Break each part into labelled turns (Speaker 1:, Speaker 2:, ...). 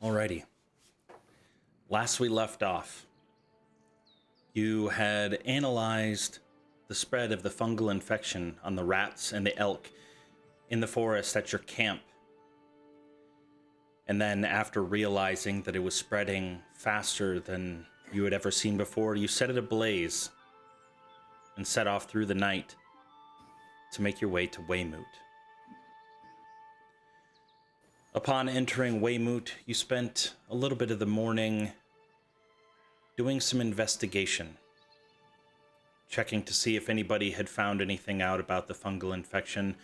Speaker 1: Alrighty. Last we left off, you had analyzed the spread of the fungal infection on the rats and the elk in the forest at your camp. And then after realizing that it was spreading faster than you had ever seen before, you set it ablaze and set off through the night to make your way to Waymoot. Upon entering Waymoot, you spent a little bit of the morning doing some investigation, checking to see if anybody had found anything out about the fungal infection.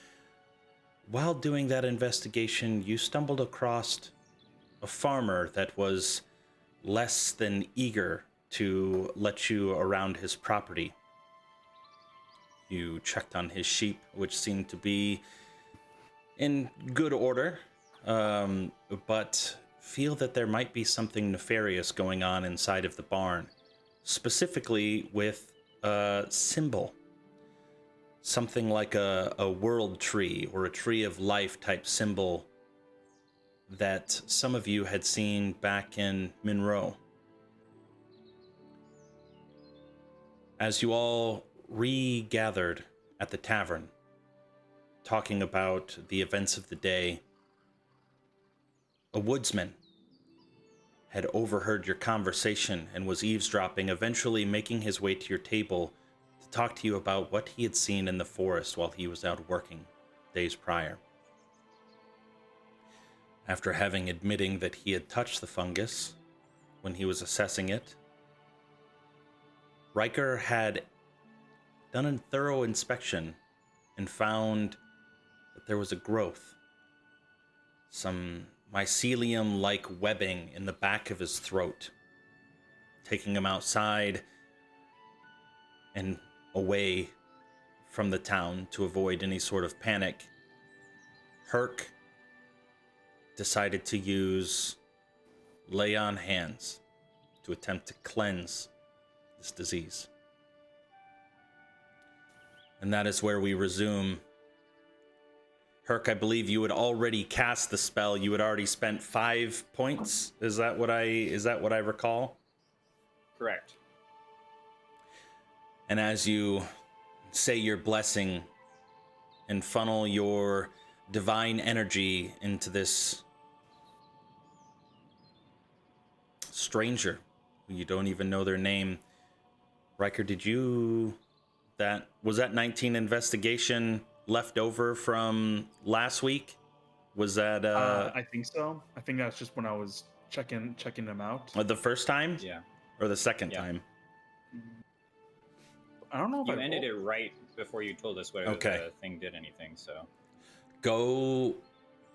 Speaker 1: While doing that investigation, you stumbled across a farmer that was less than eager to let you around his property. You checked on his sheep, which seemed to be in good order, but feel that there might be something nefarious going on inside of the barn, specifically with a symbol. Something like a world tree or a tree of life type symbol that some of you had seen back in Monroe. As you all regathered at the tavern, talking about the events of the day, a woodsman had overheard your conversation and was eavesdropping, eventually making his way to your table to talk to you about what he had seen in the forest while he was out working days prior. After admitting that he had touched the fungus when he was assessing it, Riker had done a thorough inspection and found that there was a growth, some mycelium-like webbing in the back of his throat. Taking him outside and away from the town to avoid any sort of panic, Herc decided to use lay on hands to attempt to cleanse this disease. And that is where we resume. Herc, I believe you had already cast the spell. You had already spent 5 points. Is that what I recall?
Speaker 2: Correct.
Speaker 1: And as you say your blessing and funnel your divine energy into this stranger who you don't even know their name, Riker, was that 19 investigation left over from last week? Was that
Speaker 3: I think so. I think that's just when I was checking them out.
Speaker 1: the first time?
Speaker 2: Yeah.
Speaker 1: Or the second time?
Speaker 3: I don't know if
Speaker 2: You ended it right before you told us whether the thing did anything, so.
Speaker 1: Go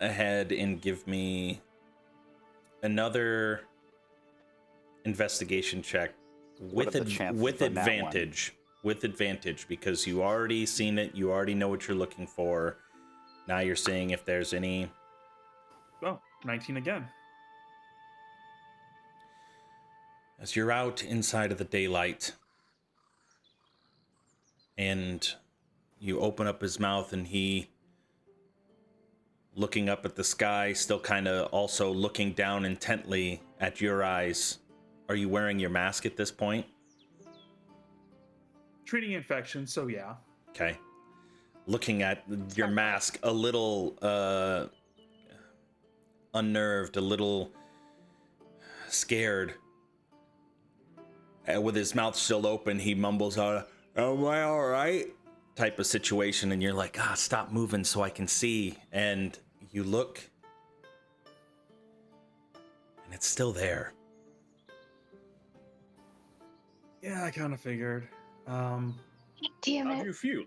Speaker 1: ahead and give me another investigation check with advantage. With advantage, because you already seen it, you already know what you're looking for. Now you're seeing if there's any.
Speaker 3: Oh, 19 again.
Speaker 1: As you're out inside of the daylight, and you open up his mouth, and he, looking up at the sky, still kind of also looking down intently at your eyes. Are you wearing your mask at this point?
Speaker 3: Treating infection, so yeah.
Speaker 1: Okay. Looking at your mask, a little unnerved, a little scared. With his mouth still open, he mumbles out, "Am I all right?" type of situation, and you're like, stop moving so I can see. And you look, and it's still there.
Speaker 3: Yeah, I kind of figured.
Speaker 4: Damn
Speaker 2: How
Speaker 4: it.
Speaker 2: do you feel?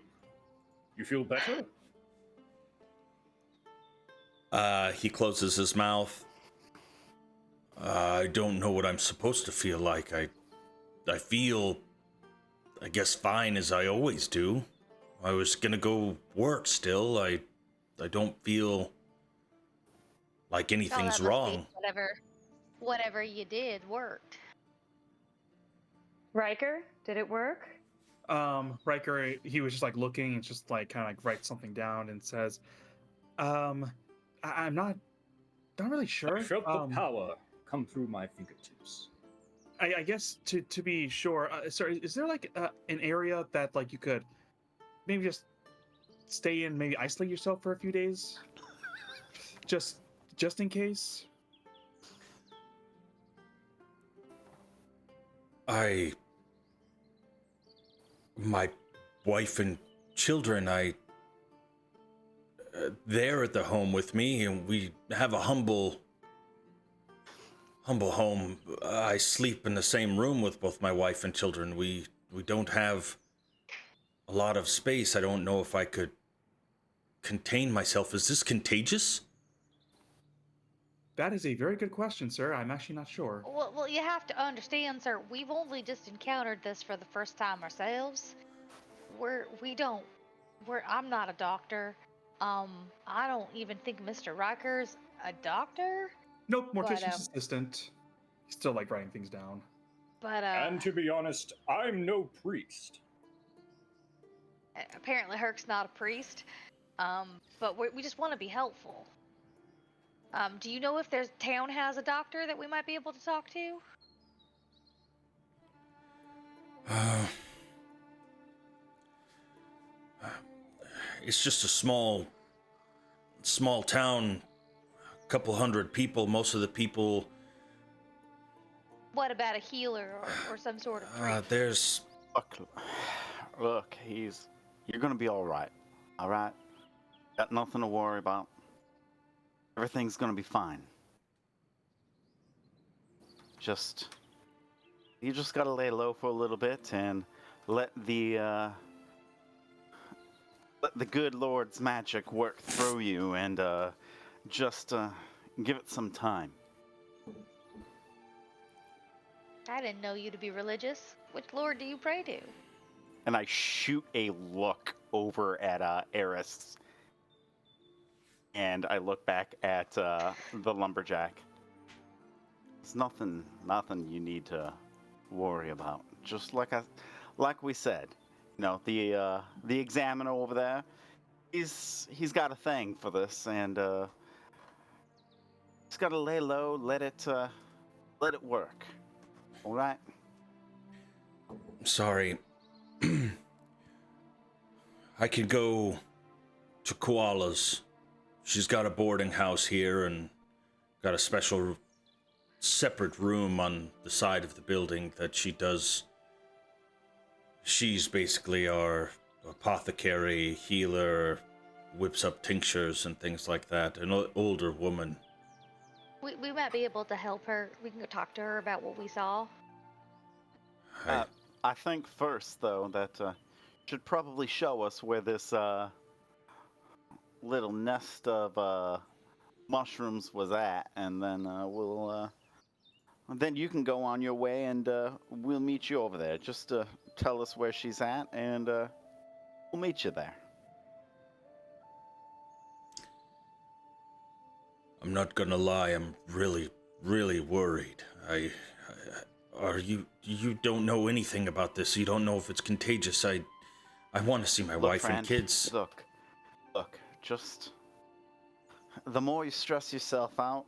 Speaker 2: You feel better?
Speaker 1: He closes his mouth. I don't know what I'm supposed to feel like. I feel, I guess, fine as I always do. I was gonna go work still. I don't feel like anything's wrong.
Speaker 4: Whatever you did worked.
Speaker 5: Riker, did it work?
Speaker 3: Riker, he was just like looking and just like kind of like writes something down and says, I'm not really sure.
Speaker 2: I felt the power. come through my fingertips.
Speaker 3: I guess to be sure, sorry, is there like an area that like you could maybe just stay in, maybe isolate yourself for a few days, just in case?
Speaker 1: My wife and children, they're at the home with me, and we have a humble home. I sleep in the same room with both my wife and children. We don't have a lot of space. I don't know if I could contain myself. Is this contagious?
Speaker 3: That is a very good question, sir. I'm actually not sure.
Speaker 4: Well, you have to understand, sir. We've only just encountered this for the first time ourselves. I'm not a doctor. I don't even think Mr. Riker's a doctor.
Speaker 3: Nope,
Speaker 4: But,
Speaker 3: mortician's assistant. He's still like writing things down.
Speaker 4: But
Speaker 2: And to be honest, I'm no priest.
Speaker 4: apparently Herc's not a priest. But we just want to be helpful. Do you know if there's town has a doctor that we might be able to talk to?
Speaker 1: It's just a small town, a couple hundred people. Most of the people.
Speaker 4: What about a healer or some sort of priest?
Speaker 1: There's.
Speaker 5: Look, you're gonna be all right. Got nothing to worry about. Everything's gonna be fine. You just gotta lay low for a little bit and let the good Lord's magic work through you, and just give it some time.
Speaker 4: I didn't know you to be religious. Which lord do you pray to?
Speaker 5: And I shoot a look over at Eris, and I look back at the lumberjack. It's nothing you need to worry about. Just like we said, the examiner over there, he's got a thing for this, and he's got to lay low, let it work. All right.
Speaker 1: Sorry. I could go to Koala's. She's got a boarding house here and got a separate room on the side of the building that she does. She's basically our apothecary, healer, whips up tinctures and things like that. An older woman.
Speaker 4: We might be able to help her. We can go talk to her about what we saw.
Speaker 5: I think first, though, that should probably show us where this little nest of mushrooms was at, and then then you can go on your way, and we'll meet you over there. Just tell us where she's at, and we'll meet you there.
Speaker 1: I'm not gonna lie, I'm really, really worried. You don't know anything about this. You don't know if it's contagious. I want to see my wife
Speaker 5: friend,
Speaker 1: and kids.
Speaker 5: Look, just the more you stress yourself out,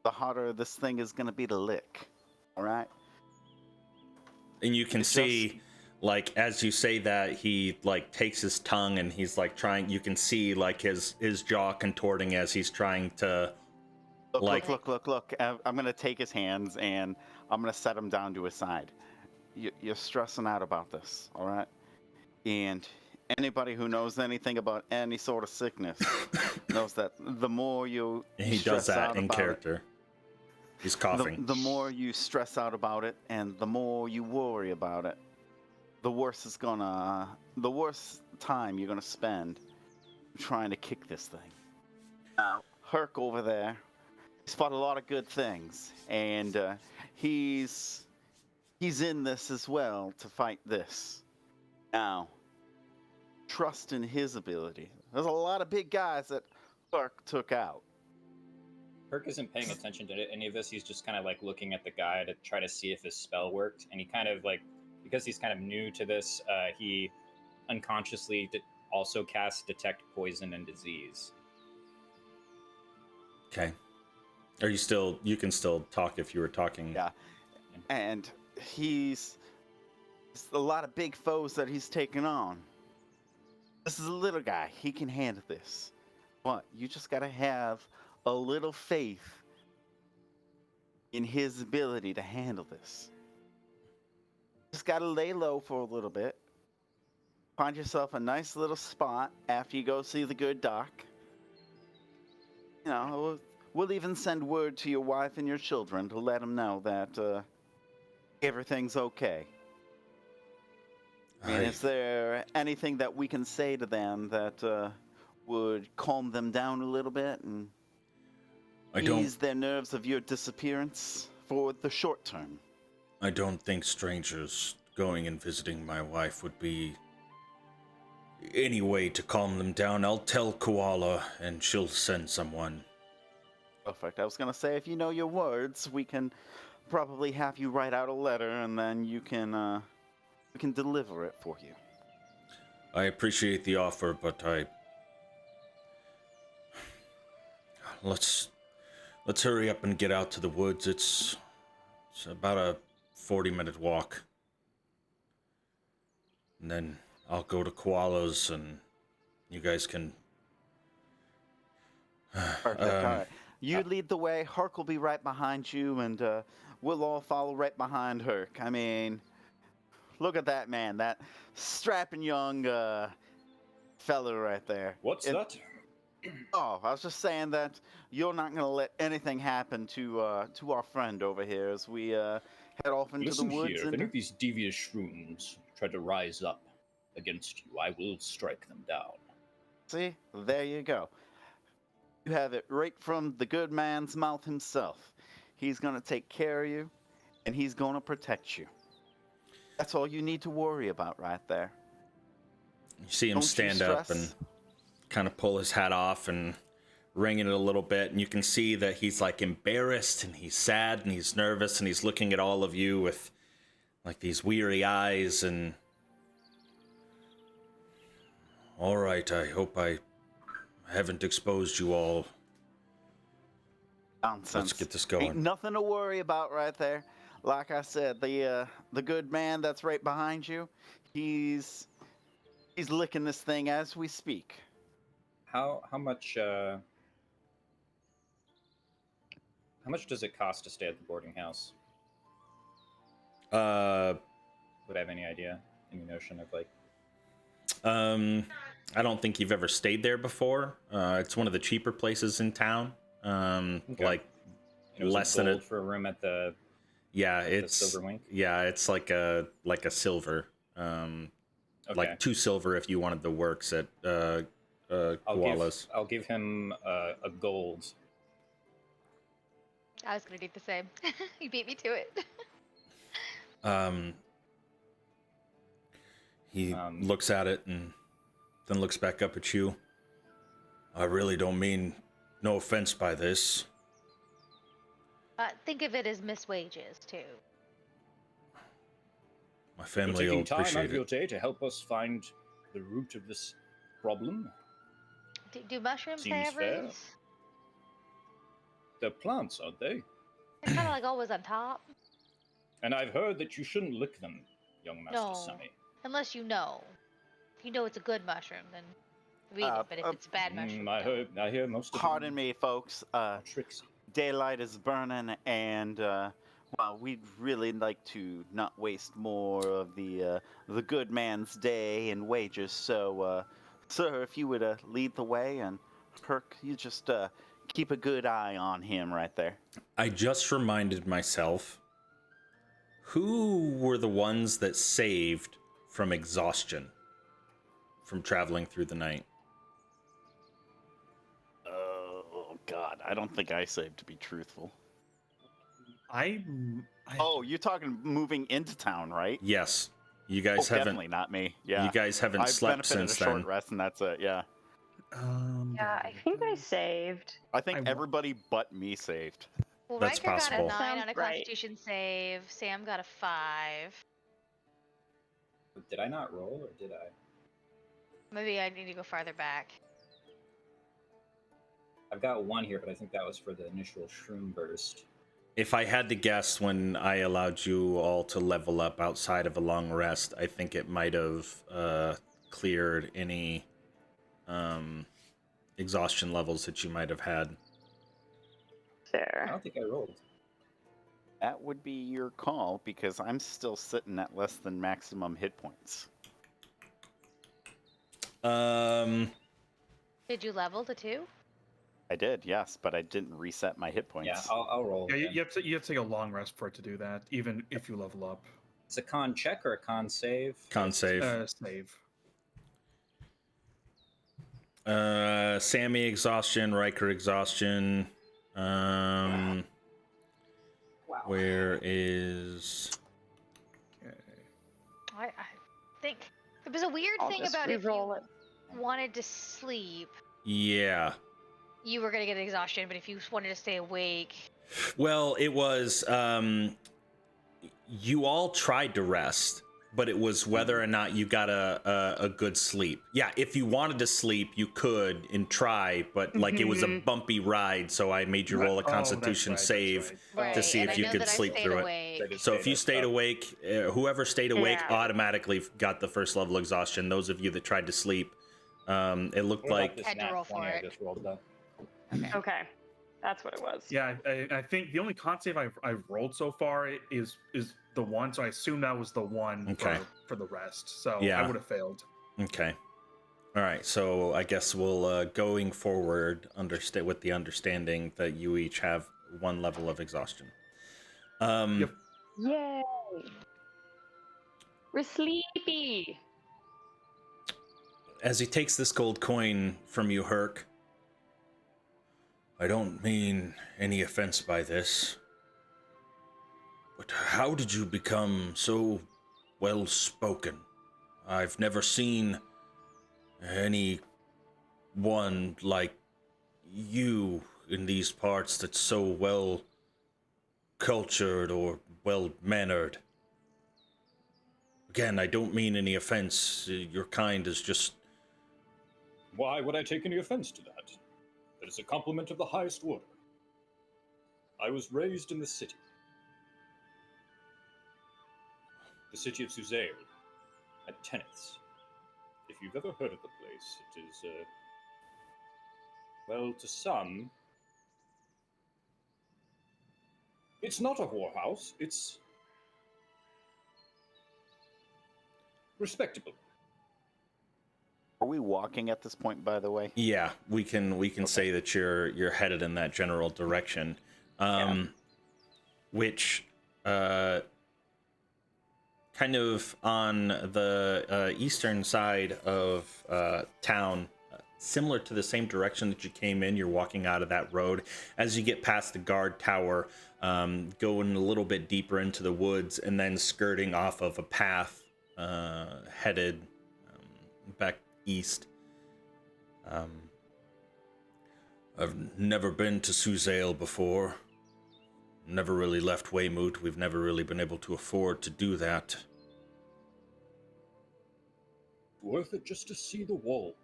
Speaker 5: the harder this thing is gonna be to lick. All right?
Speaker 1: And you can see, like, as you say that, he, like, takes his tongue and he's, like, trying, you can see, like, his jaw contorting as he's trying to,
Speaker 5: Look. I'm going to take his hands and I'm going to set him down to his side. You're stressing out about this, all right? And anybody who knows anything about any sort of sickness knows that the more you
Speaker 1: he does that in character. He's coughing.
Speaker 5: The more you stress out about it and the more you worry about it, the worse time you're gonna spend trying to kick this thing. Now, Herc over there, he's fought a lot of good things, and he's in this as well to fight this. Now, trust in his ability. There's a lot of big guys that Herc took out.
Speaker 2: Herc isn't paying attention to any of this. He's just kind of like looking at the guy to try to see if his spell worked. And he kind of like, because he's kind of new to this, he unconsciously also casts Detect Poison and Disease.
Speaker 1: Okay. Are you still? You can still talk if you were talking.
Speaker 5: Yeah. And he's a lot of big foes that he's taken on. This is a little guy. He can handle this. But you just gotta have a little faith in his ability to handle this. Just gotta lay low for a little bit. Find yourself a nice little spot after you go see the good doc. You know, we'll even send word to your wife and your children to let them know that everything's okay. I mean, is there anything that we can say to them that would calm them down a little bit and ease their nerves of your disappearance for the short term?
Speaker 1: I don't think strangers going and visiting my wife would be any way to calm them down. I'll tell Koala and she'll send someone.
Speaker 5: Perfect. I was gonna say, if you know your words, we can probably have you write out a letter and then you can we can deliver it for you.
Speaker 1: I appreciate the offer, but let's hurry up and get out to the woods. It's about a 40-minute walk. And then I'll go to Koala's and you guys can
Speaker 5: Perfect. All right. You lead the way. Herc will be right behind you, and we'll all follow right behind Herc. I mean, look at that man, that strapping young fella right there.
Speaker 2: What's that?
Speaker 5: Oh, I was just saying that you're not going to let anything happen to our friend over here as we head off into
Speaker 2: Listen
Speaker 5: the woods.
Speaker 2: here, if any of these devious shrooms try to rise up against you, I will strike them down.
Speaker 5: See, there you go. You have it right from the good man's mouth himself. He's going to take care of you, and he's going to protect you. That's all you need to worry about right there.
Speaker 1: You see him stand up and kind of pull his hat off and wring it a little bit, and you can see that he's like embarrassed and he's sad and he's nervous and he's looking at all of you with like these weary eyes. And all right, I hope I haven't exposed you all.
Speaker 5: Nonsense.
Speaker 1: Let's get this going.
Speaker 5: Ain't nothing to worry about right there. Like I said, the good man that's right behind you, he's licking this thing as we speak.
Speaker 2: How much does it cost to stay at the boarding house? Would I have any idea? Any notion of like?
Speaker 1: I don't think you've ever stayed there before. It's one of the cheaper places in town.
Speaker 2: Okay.
Speaker 1: Like
Speaker 2: And it was
Speaker 1: less
Speaker 2: a
Speaker 1: than
Speaker 2: gold for a room at the
Speaker 1: it's
Speaker 2: Silver Wink?
Speaker 1: Yeah, it's like a silver.
Speaker 2: Okay.
Speaker 1: Like 2 silver if you wanted the works at Koala's.
Speaker 2: I'll give him a gold.
Speaker 4: I was gonna do the same. You beat me to it.
Speaker 1: He looks at it and then looks back up at you. I really don't mean no offense by this.
Speaker 4: Think of it as missed wages too.
Speaker 1: My
Speaker 2: You're
Speaker 1: family will
Speaker 2: taking time out
Speaker 1: appreciate
Speaker 2: of your
Speaker 1: it.
Speaker 2: day to help us find the root of this problem.
Speaker 4: Do mushrooms
Speaker 2: Seems
Speaker 4: have
Speaker 2: fair.
Speaker 4: roots?
Speaker 2: They're plants, aren't they?
Speaker 4: They're kind of like always on top,
Speaker 2: And I've heard that you shouldn't lick them, young Master
Speaker 4: No.
Speaker 2: Sunny.
Speaker 4: unless you know. If you know it's a good mushroom, then read it. But if it's a bad mushroom, don't.
Speaker 2: I hear most of
Speaker 5: Pardon
Speaker 2: them
Speaker 5: me, folks.
Speaker 2: are tricksy.
Speaker 5: Daylight is burning, and well, we'd really like to not waste more of the good man's day and wages. So, sir, if you would lead the way, and Herc, you just keep a good eye on him right there.
Speaker 1: I just reminded myself, who were the ones that saved from exhaustion from traveling through the night?
Speaker 5: Oh God, I don't think I saved, to be truthful.
Speaker 3: I
Speaker 5: Oh, you're talking moving into town, right?
Speaker 1: Yes. You guys haven't
Speaker 5: Definitely not me. Yeah,
Speaker 1: you guys haven't
Speaker 5: I've
Speaker 1: slept
Speaker 5: benefited
Speaker 1: since
Speaker 5: a short
Speaker 1: then.
Speaker 5: rest, and that's it. Yeah,
Speaker 6: Yeah, I think I saved.
Speaker 5: I think
Speaker 3: I-
Speaker 5: everybody but me saved.
Speaker 4: Well,
Speaker 1: That's
Speaker 4: Riker
Speaker 1: possible.
Speaker 4: got a 9 on a
Speaker 6: Sounds right.
Speaker 4: Constitution save. Sam got a 5.
Speaker 2: Did I not roll, or did I?
Speaker 4: Maybe I need to go farther back.
Speaker 2: I've got one here, but I think that was for the initial shroom burst.
Speaker 1: If I had to guess, when I allowed you all to level up outside of a long rest, I think it might have cleared any exhaustion levels that you might have had.
Speaker 2: I
Speaker 6: Fair.
Speaker 2: don't think I rolled.
Speaker 5: That would be your call, because I'm still sitting at less than maximum hit points.
Speaker 4: Did you level to 2?
Speaker 5: I did, yes, but I didn't reset my hit points.
Speaker 2: Yeah, I'll roll.
Speaker 3: Yeah,
Speaker 2: again.
Speaker 3: you have to take a long rest for it to do that, even if you level up.
Speaker 2: It's a con check or a con save?
Speaker 1: Con save.
Speaker 3: Save.
Speaker 1: Sammy exhaustion, Riker exhaustion.
Speaker 2: Wow.
Speaker 1: Where is...
Speaker 3: Okay.
Speaker 4: I think it was a weird
Speaker 6: I'll
Speaker 4: thing
Speaker 6: just
Speaker 4: about if
Speaker 6: re-roll
Speaker 4: you wanted to sleep,
Speaker 1: Yeah.
Speaker 4: you were gonna get exhaustion, but if you wanted to stay awake,
Speaker 1: Well, it was... you all tried to rest, but it was whether or not you got a good sleep. Yeah, if you wanted to sleep, you could and try, but like it was a bumpy ride, so I made you roll a Constitution save
Speaker 4: right?
Speaker 1: to see
Speaker 4: and
Speaker 1: if
Speaker 4: I
Speaker 1: you
Speaker 4: know
Speaker 1: could
Speaker 4: that
Speaker 1: sleep
Speaker 4: I stayed
Speaker 1: through it.
Speaker 4: awake.
Speaker 1: So if you stayed awake, whoever stayed awake
Speaker 6: Yeah.
Speaker 1: automatically got the first level exhaustion. Those of you that tried to sleep, it looked
Speaker 2: What about
Speaker 1: like...
Speaker 2: this
Speaker 4: Had to
Speaker 2: nat
Speaker 4: roll
Speaker 2: 20
Speaker 4: for
Speaker 2: I
Speaker 4: it.
Speaker 2: just rolled though?
Speaker 6: Okay, that's what it was.
Speaker 3: Yeah, I think the only con save I've rolled so far is the one, so I assume that was the one
Speaker 1: Okay.
Speaker 3: for the rest. So
Speaker 1: Yeah.
Speaker 3: I would have failed.
Speaker 1: Okay. All right. So I guess we'll going forward with the understanding that you each have one level of exhaustion.
Speaker 3: Yep.
Speaker 6: Yay! We're sleepy.
Speaker 1: As he takes this gold coin from you, Herc, I don't mean any offense by this, but how did you become so well spoken? I've never seen anyone like you in these parts that's so well cultured or well mannered. Again, I don't mean any offense. Your kind is just...
Speaker 2: Why would I take any offense to that? That is a compliment of the highest order. I was raised in the city. The city of Suzail, at Teneths. If you've ever heard of the place, it is, well, to some, it's not a whorehouse, it's respectable.
Speaker 5: Are we walking at this point, by the way?
Speaker 1: Yeah, we can say that you're headed in that general direction, which kind of on the eastern side of town, similar to the same direction that you came in. You're walking out of that road as you get past the guard tower, going a little bit deeper into the woods, and then skirting off of a path headed back east. I've never been to Suzail before. Never really left Waymoot. We've never really been able to afford to do that.
Speaker 2: Worth it just to see the walls.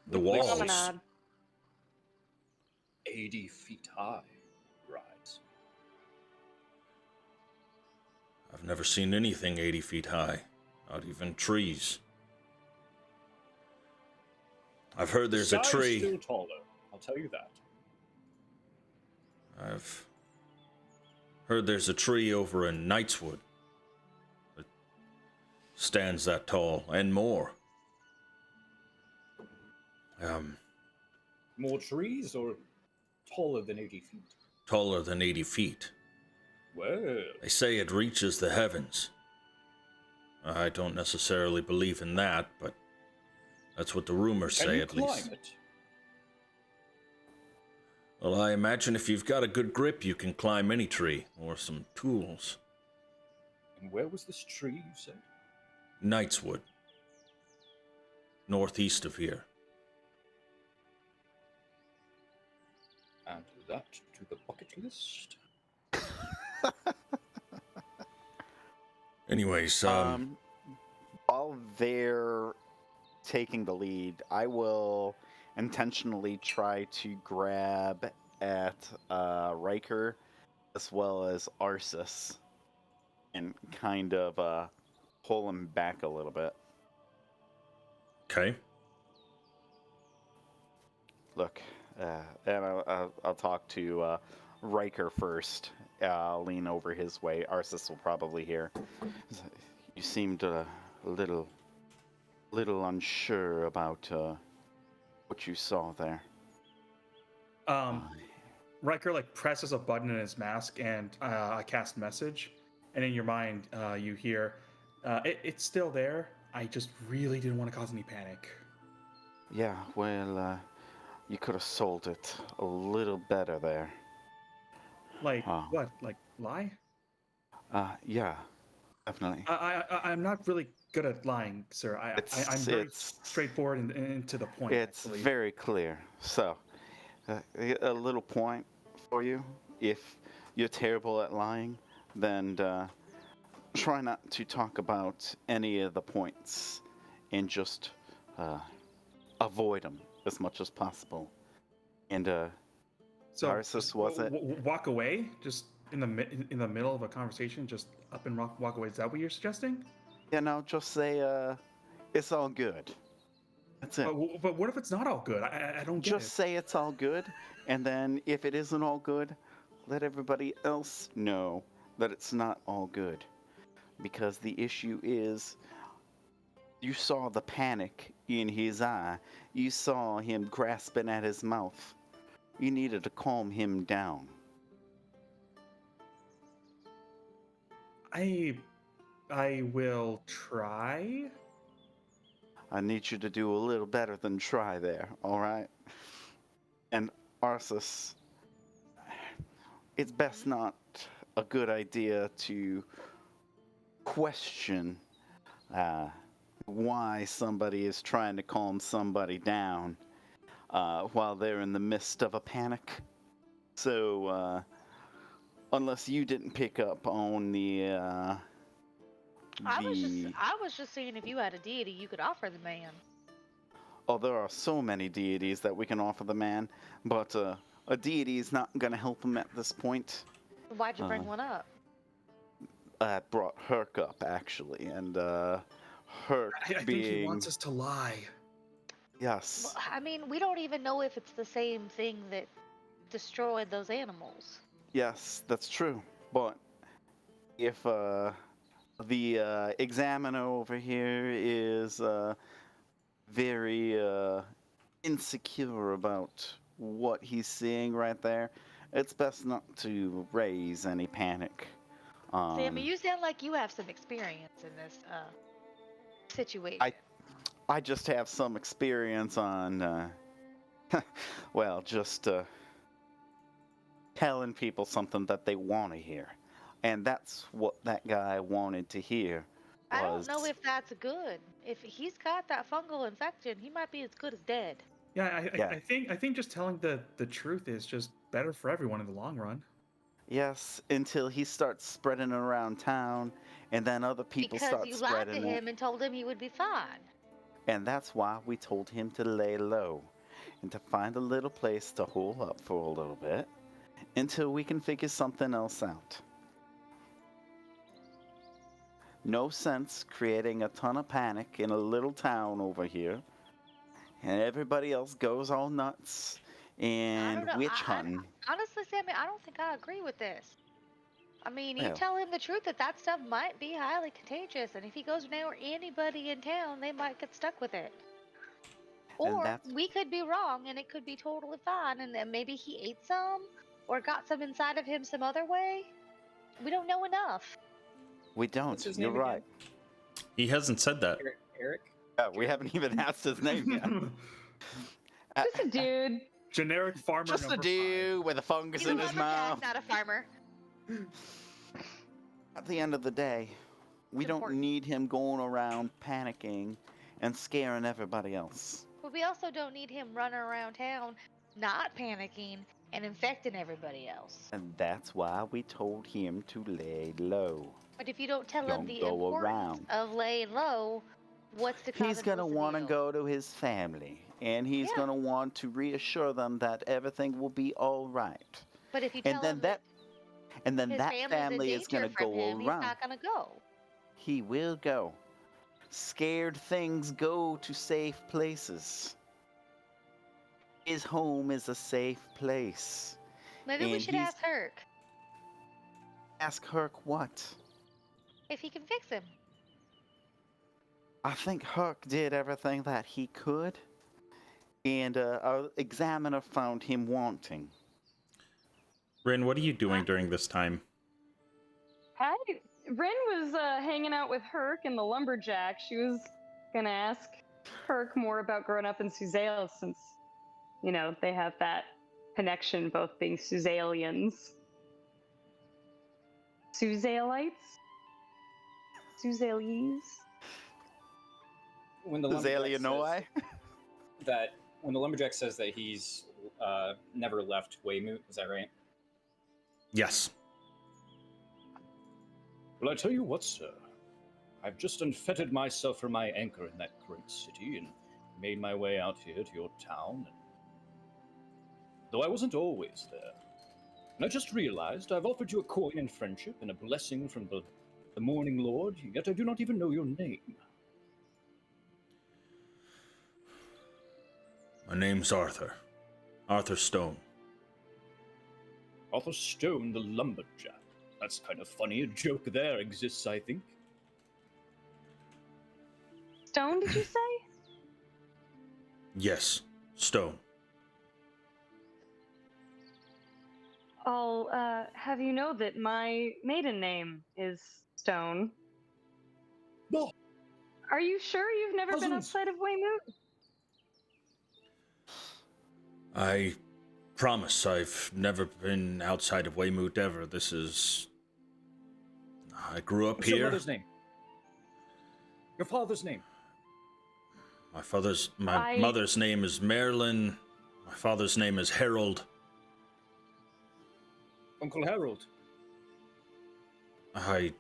Speaker 1: The walls.
Speaker 6: Promenade.
Speaker 2: 80 feet high, rise.
Speaker 1: I've never seen anything 80 feet high. Not even trees. I've heard there's a
Speaker 2: Sky's
Speaker 1: tree.
Speaker 2: still taller, I'll tell you that.
Speaker 1: I've heard there's a tree over in Knightswood that stands that tall and more.
Speaker 2: More trees or taller than 80 feet?
Speaker 1: Taller than 80 feet.
Speaker 2: Well,
Speaker 1: They say it reaches the heavens. I don't necessarily believe in that, but that's what the rumors
Speaker 2: can
Speaker 1: say
Speaker 2: you
Speaker 1: at
Speaker 2: climb
Speaker 1: least.
Speaker 2: it?
Speaker 1: Well, I imagine if you've got a good grip, you can climb any tree or some tools.
Speaker 2: And where was this tree, you said?
Speaker 1: Knightswood. Northeast of here.
Speaker 2: Add that to the bucket list.
Speaker 1: Anyways,
Speaker 5: While they're taking the lead, I will, intentionally try to grab at Riker as well as Arsis and kind of pull him back a little bit.
Speaker 1: Okay.
Speaker 5: Look, and I'll talk to Riker first. I'll lean over his way. Arsis will probably hear. You seemed a little unsure about what you saw there.
Speaker 3: Riker like presses a button in his mask, and I cast message. And in your mind, you hear, "It's still there. I just really didn't want to cause any panic."
Speaker 5: Yeah, well, you could have sold it a little better there.
Speaker 3: Like
Speaker 5: Oh.
Speaker 3: what? Like lie?
Speaker 5: Yeah, definitely.
Speaker 3: I'm not really good at lying, sir. I'm very straightforward and to the point.
Speaker 5: It's
Speaker 3: actually.
Speaker 5: very clear. So, a little point for you. If you're terrible at lying, then try not to talk about any of the points and just avoid them as much as possible. And
Speaker 3: So
Speaker 5: Narcissus
Speaker 3: just
Speaker 5: wasn't.
Speaker 3: walk away, just in the middle of a conversation, just up and walk away. Is that what you're suggesting?
Speaker 5: You know, just say it's all good. That's it.
Speaker 3: But what if it's not all good? I don't get
Speaker 5: Just say it's all good, and then if it isn't all good, let everybody else know that it's not all good. Because the issue is, you saw the panic in his eye. You saw him grasping at his mouth. You needed to calm him down.
Speaker 3: I will try.
Speaker 5: I need you to do a little better than try there, all right? And Arsis, it's best not a good idea to question why somebody is trying to calm somebody down while they're in the midst of a panic. So, unless you didn't pick up on
Speaker 4: I was just seeing if you had a deity you could offer the man.
Speaker 5: Oh, there are so many deities that we can offer the man, but a deity is not going to help him at this point.
Speaker 4: Why'd you bring one up?
Speaker 5: I brought Herc up, actually, and Herc
Speaker 3: I
Speaker 5: being...
Speaker 3: think he wants us to lie.
Speaker 5: Yes.
Speaker 4: Well, I mean, we don't even know if it's the same thing that destroyed those animals.
Speaker 5: Yes, that's true. But if the examiner over here is very insecure about what he's seeing right there, it's best not to raise any panic.
Speaker 4: Sammy, you sound like you have some experience in this situation.
Speaker 5: I just have some experience on, well, just telling people something that they want to hear. And that's what that guy wanted to hear.
Speaker 4: I don't know if that's good. If he's got that fungal infection, he might be as good as dead.
Speaker 3: Yeah, I think just telling the truth is just better for everyone in the long run.
Speaker 5: Yes, until he starts spreading it around town, and then other people start
Speaker 4: Because you lied
Speaker 5: spreading
Speaker 4: to
Speaker 5: it.
Speaker 4: him and told him he would be fine.
Speaker 5: And that's why we told him to lay low and to find a little place to hole up for a little bit until we can figure something else out. No sense creating a ton of panic in a little town over here, and everybody else goes all nuts and witch hunting.
Speaker 4: Honestly, Sammy, I don't think I agree with this. I mean, you
Speaker 5: Well.
Speaker 4: tell him the truth that stuff might be highly contagious, and if he goes near anybody in town, they might get stuck with it. Or we could be wrong, and it could be totally fine, and then maybe he ate some, or got some inside of him some other way. We don't know enough.
Speaker 5: We don't.
Speaker 2: What's his
Speaker 5: You're
Speaker 2: name
Speaker 5: right.
Speaker 2: again?
Speaker 1: He hasn't said that.
Speaker 2: Eric?
Speaker 5: We haven't even asked his name yet.
Speaker 6: Just a dude.
Speaker 3: Generic farmer.
Speaker 5: Just a
Speaker 3: number
Speaker 5: dude with a fungus
Speaker 4: He's a
Speaker 5: in his mouth.
Speaker 4: lumberjack, not a farmer.
Speaker 5: At the end of the day, we
Speaker 4: It's
Speaker 5: don't
Speaker 4: important.
Speaker 5: need him going around panicking and scaring everybody else.
Speaker 4: But we also don't need him running around town, not panicking and infecting everybody else.
Speaker 5: And that's why we told him to lay low.
Speaker 4: But if you don't tell him
Speaker 5: Don't
Speaker 4: the
Speaker 5: go
Speaker 4: importance
Speaker 5: around.
Speaker 4: of laying low, what's the
Speaker 5: He's gonna want to go to his family and he's
Speaker 4: Yeah.
Speaker 5: going to want to reassure them that everything will be all right.
Speaker 4: But if you
Speaker 5: And
Speaker 4: tell
Speaker 5: then
Speaker 4: him
Speaker 5: that, and then
Speaker 4: his
Speaker 5: that
Speaker 4: family's
Speaker 5: family
Speaker 4: in
Speaker 5: is going
Speaker 4: danger
Speaker 5: to
Speaker 4: from
Speaker 5: go
Speaker 4: him, he's
Speaker 5: around.
Speaker 4: not gonna go.
Speaker 5: He will go. Scared things go to safe places. His home is a safe place.
Speaker 4: Maybe we
Speaker 5: And
Speaker 4: should
Speaker 5: he's-
Speaker 4: ask Herc
Speaker 5: Ask Herc what?
Speaker 4: if he can fix him.
Speaker 5: I think Herc did everything that he could, and our examiner found him wanting.
Speaker 1: Rin, what are you doing during this time?
Speaker 6: Rin was hanging out with Herc and the lumberjack. She was gonna ask Herc more about growing up in Suzale, since they have that connection, both being Suzalians. Suzalites? Suzalese?
Speaker 2: When the
Speaker 5: Azalea
Speaker 2: lumberjack
Speaker 5: Noai?
Speaker 2: when the lumberjack says that he's never left Waymoot, is that right?
Speaker 1: Yes.
Speaker 7: Well, I tell you what, sir. I've just unfettered myself from my anchor in that great city and made my way out here to your town. Though I wasn't always there. And I just realized I've offered you a coin in friendship and a blessing from the Morning Lord, yet I do not even know your name.
Speaker 1: My name's Arthur. Arthur Stone.
Speaker 7: Arthur Stone, the lumberjack. That's kind of funny. A joke there exists, I think.
Speaker 6: Stone, did you say?
Speaker 1: Yes, Stone.
Speaker 6: I'll have you know that my maiden name is Stone.
Speaker 7: Oh,
Speaker 6: Are you sure you've never been
Speaker 7: Cousins.
Speaker 6: outside of Waymoot?
Speaker 1: I promise I've never been outside of Waymoot ever. This is... I grew up
Speaker 7: what's your
Speaker 1: here.
Speaker 7: mother's name? Your father's name?
Speaker 1: My mother's name is Marilyn. My father's name is Harold.
Speaker 7: Uncle Harold.
Speaker 1: I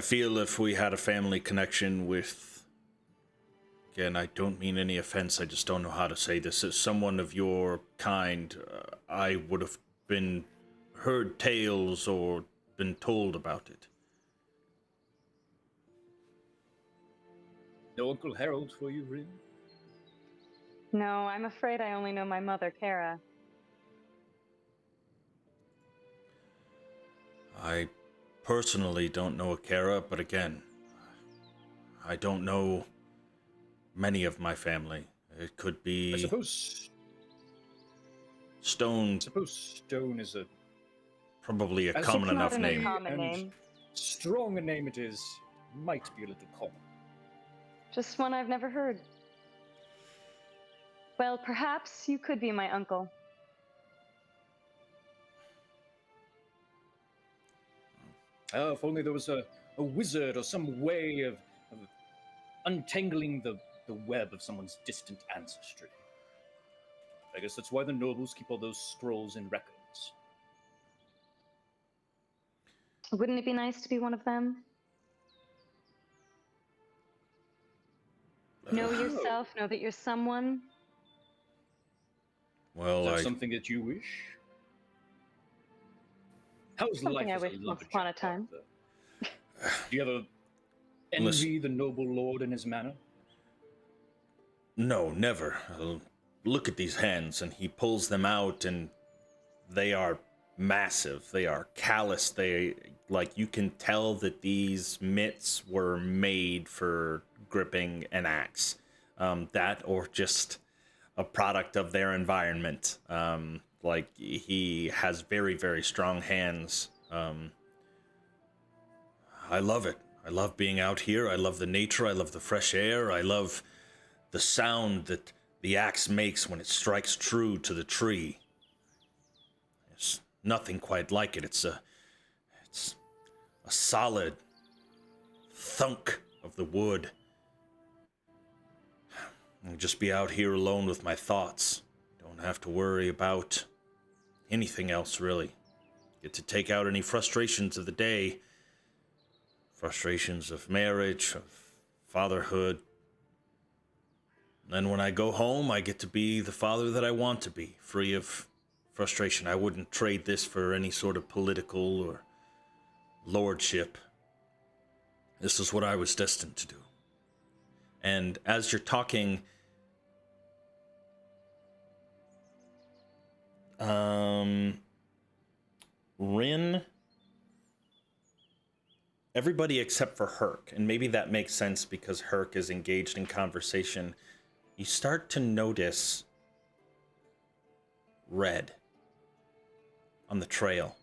Speaker 1: feel if we had a family connection with... Again, I don't mean any offense, I just don't know how to say this. As someone of your kind, I would have heard tales or been told about it.
Speaker 7: No Uncle Harold for you, Rin?
Speaker 6: No, I'm afraid I only know my mother, Kara.
Speaker 1: I personally don't know Akara, but again, I don't know many of my family. It could be
Speaker 7: I suppose
Speaker 1: Stone,
Speaker 7: Stone is a
Speaker 1: probably a
Speaker 7: As
Speaker 1: common
Speaker 7: a
Speaker 1: enough
Speaker 6: Not an
Speaker 1: name.
Speaker 6: uncommon
Speaker 7: And-
Speaker 6: name.
Speaker 7: strong a name it is. Might be a little common.
Speaker 6: Just one I've never heard. Well, perhaps you could be my uncle.
Speaker 7: Oh, if only there was a wizard or some way of untangling the web of someone's distant ancestry. I guess that's why the nobles keep all those scrolls and records.
Speaker 6: Wouldn't it be nice to be one of them? Know yourself, know that you're someone.
Speaker 1: Well,
Speaker 7: Is that
Speaker 1: I
Speaker 7: something that you wish? How's
Speaker 6: Something
Speaker 7: life
Speaker 6: I
Speaker 7: as
Speaker 6: wished
Speaker 7: a
Speaker 6: once
Speaker 7: lumberjack?
Speaker 6: upon a time.
Speaker 7: Arthur? Do you ever envy the noble lord and his manor?
Speaker 1: no, never. Look at these hands, and he pulls them out, and they are massive. They are calloused. You can tell that these mitts were made for gripping an axe. That or just a product of their environment. He has very, very strong hands. I love it. I love being out here. I love the nature. I love the fresh air. I love the sound that the axe makes when it strikes true to the tree. There's nothing quite like it. It's a solid thunk of the wood. I'll just be out here alone with my thoughts. Don't have to worry about anything else, really. Get to take out any frustrations of the day. Frustrations of marriage, of fatherhood. And when I go home, I get to be the father that I want to be, free of frustration. I wouldn't trade this for any sort of political or lordship. This is what I was destined to do. And as you're talking, Rin, everybody except for Herc, and maybe that makes sense because Herc is engaged in conversation, you start to notice red on the trail.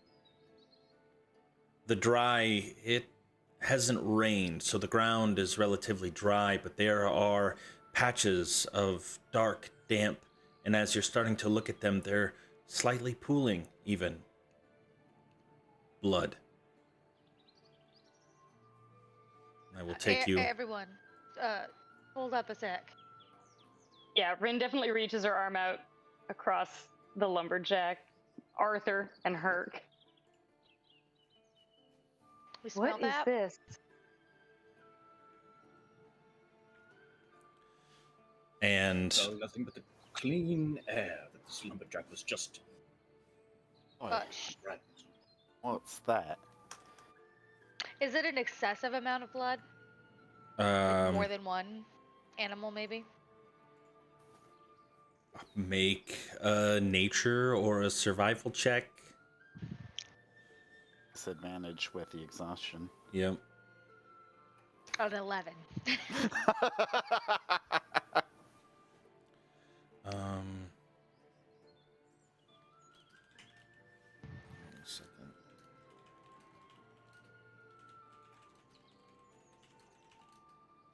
Speaker 1: The dry, it hasn't rained, so the ground is relatively dry, but there are patches of dark, damp, and as you're starting to look at them, they're slightly pooling, even. Blood. I will take you...
Speaker 4: Everyone, hold up a sec.
Speaker 6: Yeah, Rin definitely reaches her arm out across the lumberjack, Arthur, and Herc.
Speaker 4: We smell
Speaker 6: What is
Speaker 4: that?
Speaker 6: this?
Speaker 1: And...
Speaker 7: Oh, nothing but the clean air that this lumberjack was just... right.
Speaker 5: What's that?
Speaker 4: Is it an excessive amount of blood? Like more than one animal, maybe?
Speaker 1: Make a nature or a survival check.
Speaker 5: Disadvantage with the exhaustion.
Speaker 1: Yep.
Speaker 4: An 11.
Speaker 1: Wait a second.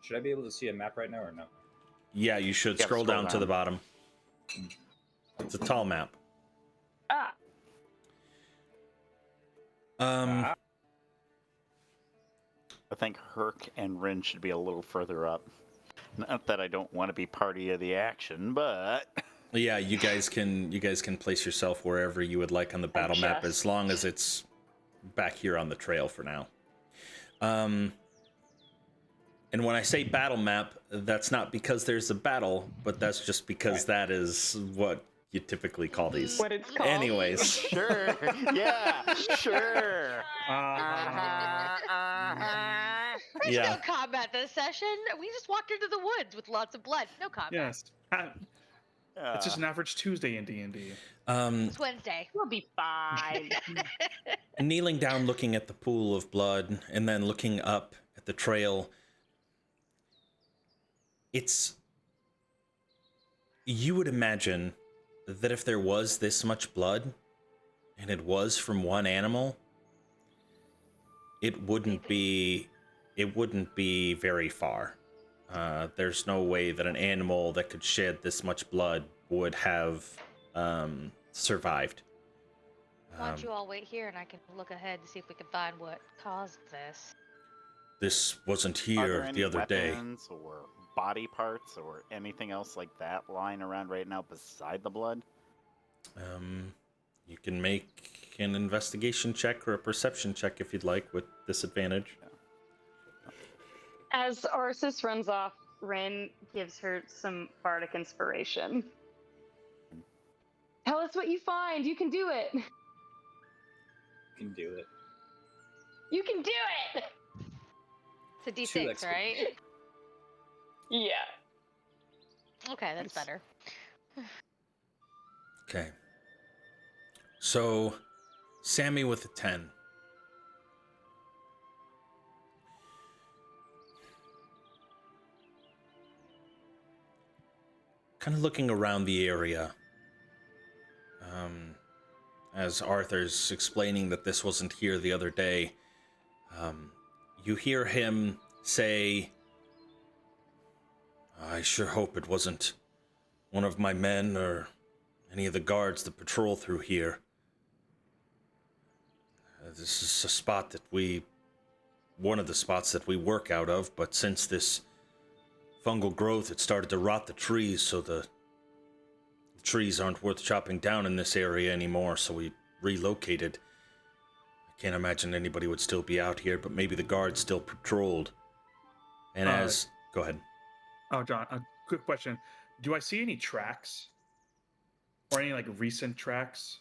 Speaker 2: Should I be able to see a map right now or no?
Speaker 1: Yeah, you should
Speaker 5: Yeah,
Speaker 1: scroll down to the bottom. It's a tall map.
Speaker 6: Ah,
Speaker 5: I think Herc and Rin should be a little further up. Not that I don't want to be party of the action, but
Speaker 1: Yeah, you guys can place yourself wherever you would like on the battle map,
Speaker 6: Adjust.
Speaker 1: as long as it's back here on the trail for now. And when I say battle map, that's not because there's a battle, but that's just because that is what you typically call these.
Speaker 6: what it's called.
Speaker 1: Anyways,
Speaker 5: sure, yeah, sure.
Speaker 4: There's
Speaker 1: Yeah.
Speaker 4: no combat this session. We just walked into the woods with lots of blood. No combat.
Speaker 3: Yes. It's just an average Tuesday in D&D.
Speaker 4: It's Wednesday.
Speaker 6: We'll be fine.
Speaker 1: kneeling down, looking at the pool of blood, and then looking up at the trail, you would imagine that if there was this much blood, and it was from one animal, it wouldn't be very far. There's no way that an animal that could shed this much blood would have survived.
Speaker 4: Why don't you all wait here and I can look ahead and see if we can find what caused this.
Speaker 1: This wasn't
Speaker 5: Are there
Speaker 1: here
Speaker 5: any
Speaker 1: the other day.
Speaker 5: weapons or body parts or anything else like that lying around right now beside the blood?
Speaker 1: You can make an investigation check or a perception check if you'd like, with disadvantage.
Speaker 6: As Arceus runs off, Rin gives her some bardic inspiration. Tell us what you find. You can do it.
Speaker 2: You can do it.
Speaker 6: You can do it.
Speaker 4: It's a D6,
Speaker 2: Two
Speaker 4: right?
Speaker 6: Yeah.
Speaker 4: Okay, that's better.
Speaker 1: Okay. So, Sammy with a 10. Kind of looking around the area. As Arthur's explaining that this wasn't here the other day, you hear him say, "I sure hope it wasn't one of my men or any of the guards that patrol through here. This is a spot that one of the spots that we work out of, but since this fungal growth, it started to rot the trees, so the trees aren't worth chopping down in this area anymore, so we relocated. I can't imagine anybody would still be out here, but maybe the guards still patrolled." And go ahead.
Speaker 3: Oh, John, a quick question. do I see any tracks? Or any like recent tracks?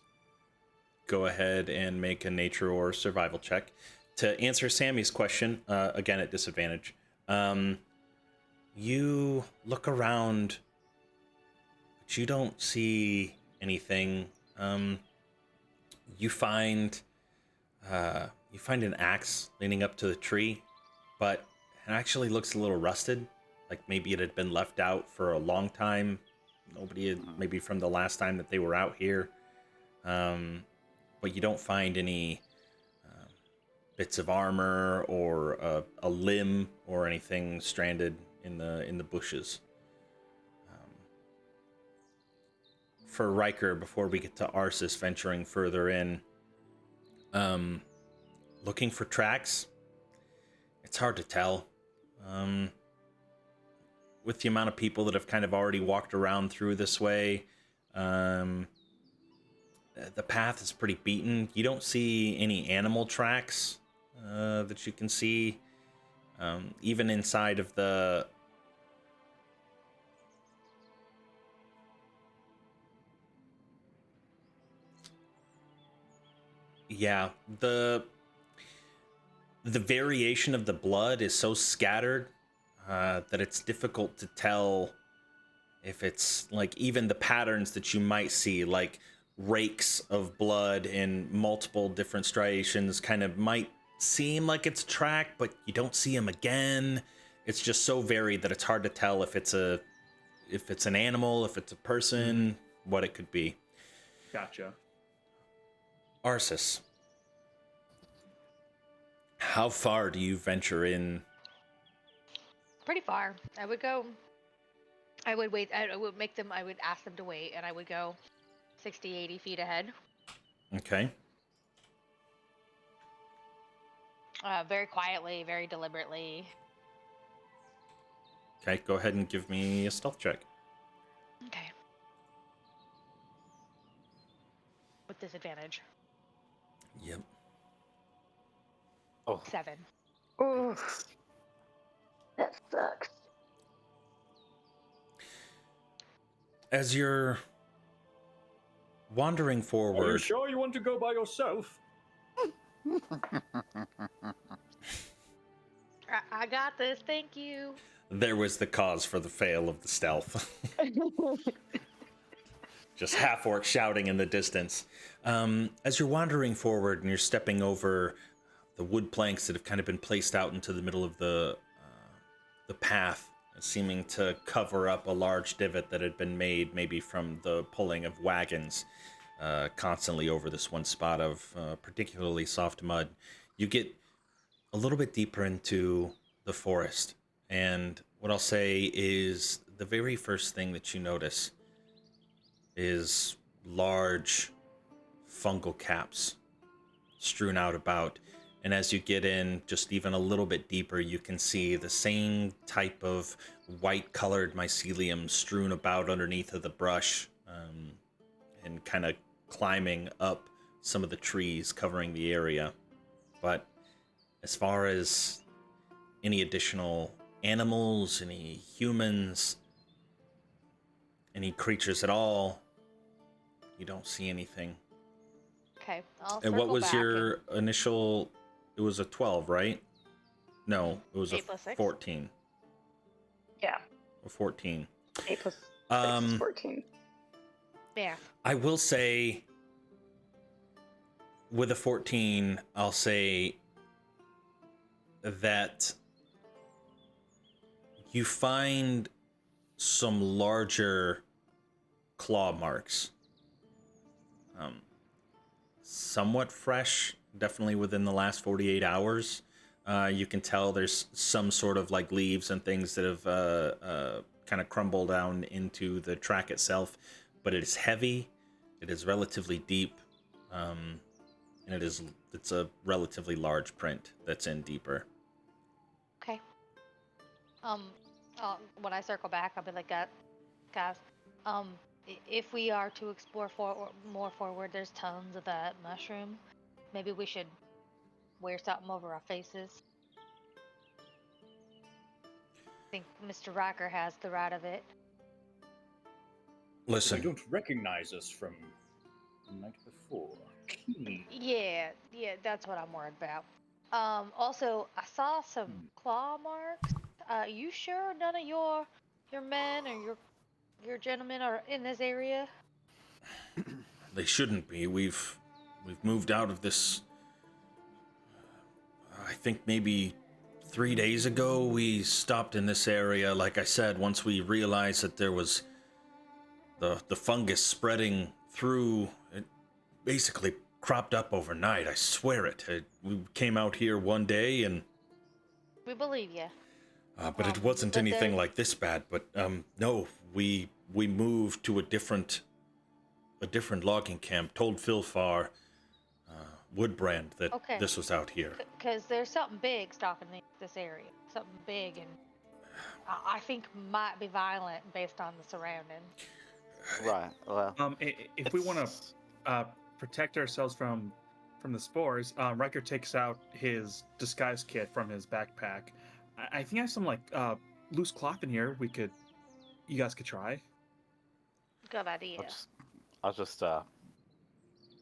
Speaker 1: Go ahead and make a nature or survival check. To answer Sammy's question, again at disadvantage, you look around, but you don't see anything. You find an axe leaning up to the tree, but it actually looks a little rusted, like maybe it had been left out for a long time. Nobody had, maybe from the last time that they were out here. But you don't find any bits of armor or a limb or anything stranded in the bushes. For Riker, before we get to Arsis venturing further in, looking for tracks, it's hard to tell. With the amount of people that have kind of already walked around through this way, the path is pretty beaten. You don't see any animal tracks that you can see. Even inside of the... Yeah, the variation of the blood is so scattered that it's difficult to tell if it's like even the patterns that you might see, like rakes of blood in multiple different striations, kind of might seem like it's a track, but you don't see them again. It's just so varied that it's hard to tell if it's an animal, if it's a person, what it could be.
Speaker 3: Gotcha.
Speaker 1: Arsis, how far do you venture in?
Speaker 4: Pretty far. I would wait. I would ask them to wait, and I would go 60, 80 feet ahead.
Speaker 1: Okay.
Speaker 4: Very quietly, very deliberately.
Speaker 1: Okay, go ahead and give me a stealth check.
Speaker 4: Okay. With disadvantage.
Speaker 1: Yep.
Speaker 5: Oh.
Speaker 4: 7.
Speaker 6: Oh, that sucks.
Speaker 1: As you're wandering
Speaker 7: Are you
Speaker 1: forward,
Speaker 7: sure you want to go by yourself?
Speaker 4: I got this. Thank you.
Speaker 1: there was the cause for the fail of the stealth. Just half-orc shouting in the distance. As you're wandering forward and you're stepping over the wood planks that have kind of been placed out into the middle of the path, seeming to cover up a large divot that had been made maybe from the pulling of wagons constantly over this one spot of particularly soft mud, you get a little bit deeper into the forest. And what I'll say is the very first thing that you notice is large fungal caps strewn out about. And as you get in just even a little bit deeper, you can see the same type of white-colored mycelium strewn about underneath of the brush, and kind of climbing up some of the trees covering the area. But as far as any additional animals, any humans, any creatures at all, you don't see anything.
Speaker 4: Okay. I'll
Speaker 1: And what
Speaker 4: circle
Speaker 1: was
Speaker 4: back
Speaker 1: your initial? It was a 12, right? No, it was
Speaker 4: 8 plus 6?
Speaker 1: 14.
Speaker 6: Yeah.
Speaker 1: A 14.
Speaker 6: 8 plus 6
Speaker 1: Um,
Speaker 6: is 14.
Speaker 4: Yeah.
Speaker 1: I will say, with a 14, I'll say that you find some larger claw marks. Somewhat fresh, definitely within the last 48 hours. You can tell there's some sort of like leaves and things that have kind of crumbled down into the track itself, but it is heavy, it is relatively deep, and it's a relatively large print that's in deeper.
Speaker 4: Okay. When I circle back, I'll be like, guys, if we are to explore more forward, there's tons of that mushroom. Maybe we should wear something over our faces. I think Mr. Riker has the right of it.
Speaker 1: Listen,
Speaker 7: They don't recognize us from the night before.
Speaker 4: Yeah, that's what I'm worried about. Also, I saw some claw marks. You sure none of your men or your gentlemen are in this area?
Speaker 1: they shouldn't be. We've moved out of this. I think maybe 3 days ago we stopped in this area. Like I said, once we realized that there was the fungus spreading through, it basically cropped up overnight. I swear it. We came out here one day and
Speaker 4: We believe you.
Speaker 1: but it wasn't anything like this bad. But no, we moved to a different logging camp. Told Philfar Woodbrand that this was out here.
Speaker 4: Because there's something big stalking this area. Something big, and I think might be violent based on the surrounding.
Speaker 5: Right. Well,
Speaker 3: if we want to protect ourselves from the spores, Riker takes out his disguise kit from his backpack. I think I have some like loose cloth in here. You guys could try.
Speaker 4: Good idea.
Speaker 5: I'll just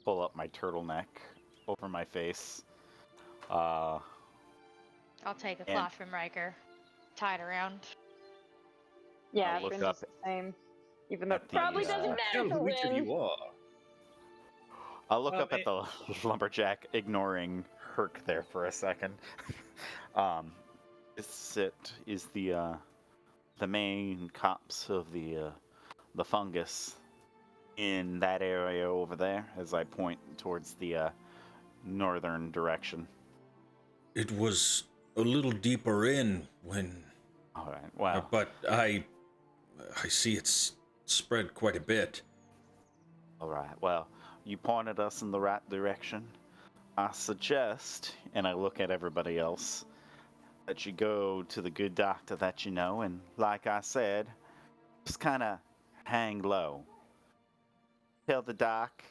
Speaker 5: pull up my turtleneck over my face.
Speaker 4: I'll take a cloth from Riker, tie it around.
Speaker 6: Yeah,
Speaker 5: I'll look
Speaker 6: Bryn's
Speaker 5: up
Speaker 6: the same. Even though it
Speaker 5: at the,
Speaker 6: probably doesn't
Speaker 7: Tell
Speaker 6: matter to
Speaker 7: who each of
Speaker 6: win.
Speaker 7: you are.
Speaker 5: I'll look up at the lumberjack, ignoring Herc there for a second. This is the main cops of the fungus in that area over there, as I point towards the northern direction.
Speaker 1: It was a little deeper in when.
Speaker 5: All right. Wow.
Speaker 1: But I see it's spread quite a bit.
Speaker 5: All right. Well, you pointed us in the right direction. I suggest, and I look at everybody else, that you go to the good doctor that you know, and like I said, just kind of hang low. Tell the doc,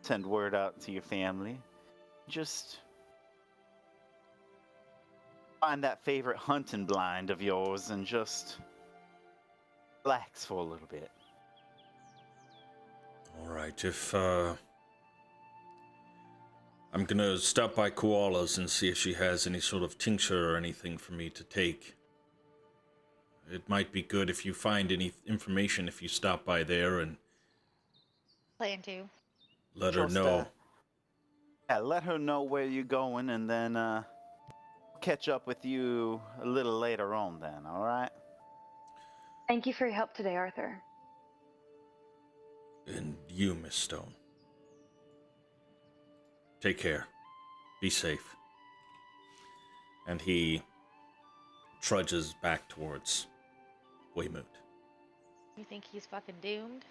Speaker 5: send word out to your family. Just find that favorite hunting blind of yours and just relax for a little bit.
Speaker 1: All right, if I'm gonna stop by Koala's and see if she has any sort of tincture or anything for me to take. It might be good if you find any information if you stop by there and
Speaker 4: Plan to.
Speaker 1: let her know.
Speaker 5: Let her know where you're going, and then catch up with you a little later on then, all right?
Speaker 6: Thank you for your help today, Arthur.
Speaker 1: And you, Miss Stone. Take care. Be safe. And he trudges back towards Waymoot.
Speaker 4: You think he's fucking doomed?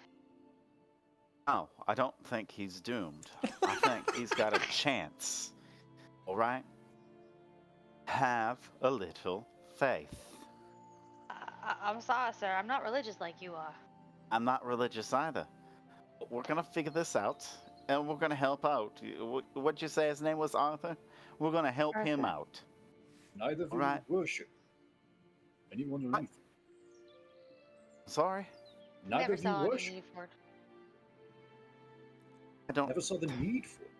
Speaker 5: No, I don't think he's doomed. I think he's got a chance. All right? Have a little faith.
Speaker 4: I'm sorry, sir. I'm not religious like you are.
Speaker 5: I'm not religious either. But we're going to figure this out, and we're going to help out. What'd you say his name was, Arthur? We're going to help him out.
Speaker 7: Neither of you
Speaker 5: Right.
Speaker 7: worship anyone or anything.
Speaker 5: Sorry?
Speaker 7: Neither
Speaker 4: Never
Speaker 7: of you
Speaker 4: saw any
Speaker 7: worship.
Speaker 4: need for it.
Speaker 5: I don't...
Speaker 7: Never saw the need for it.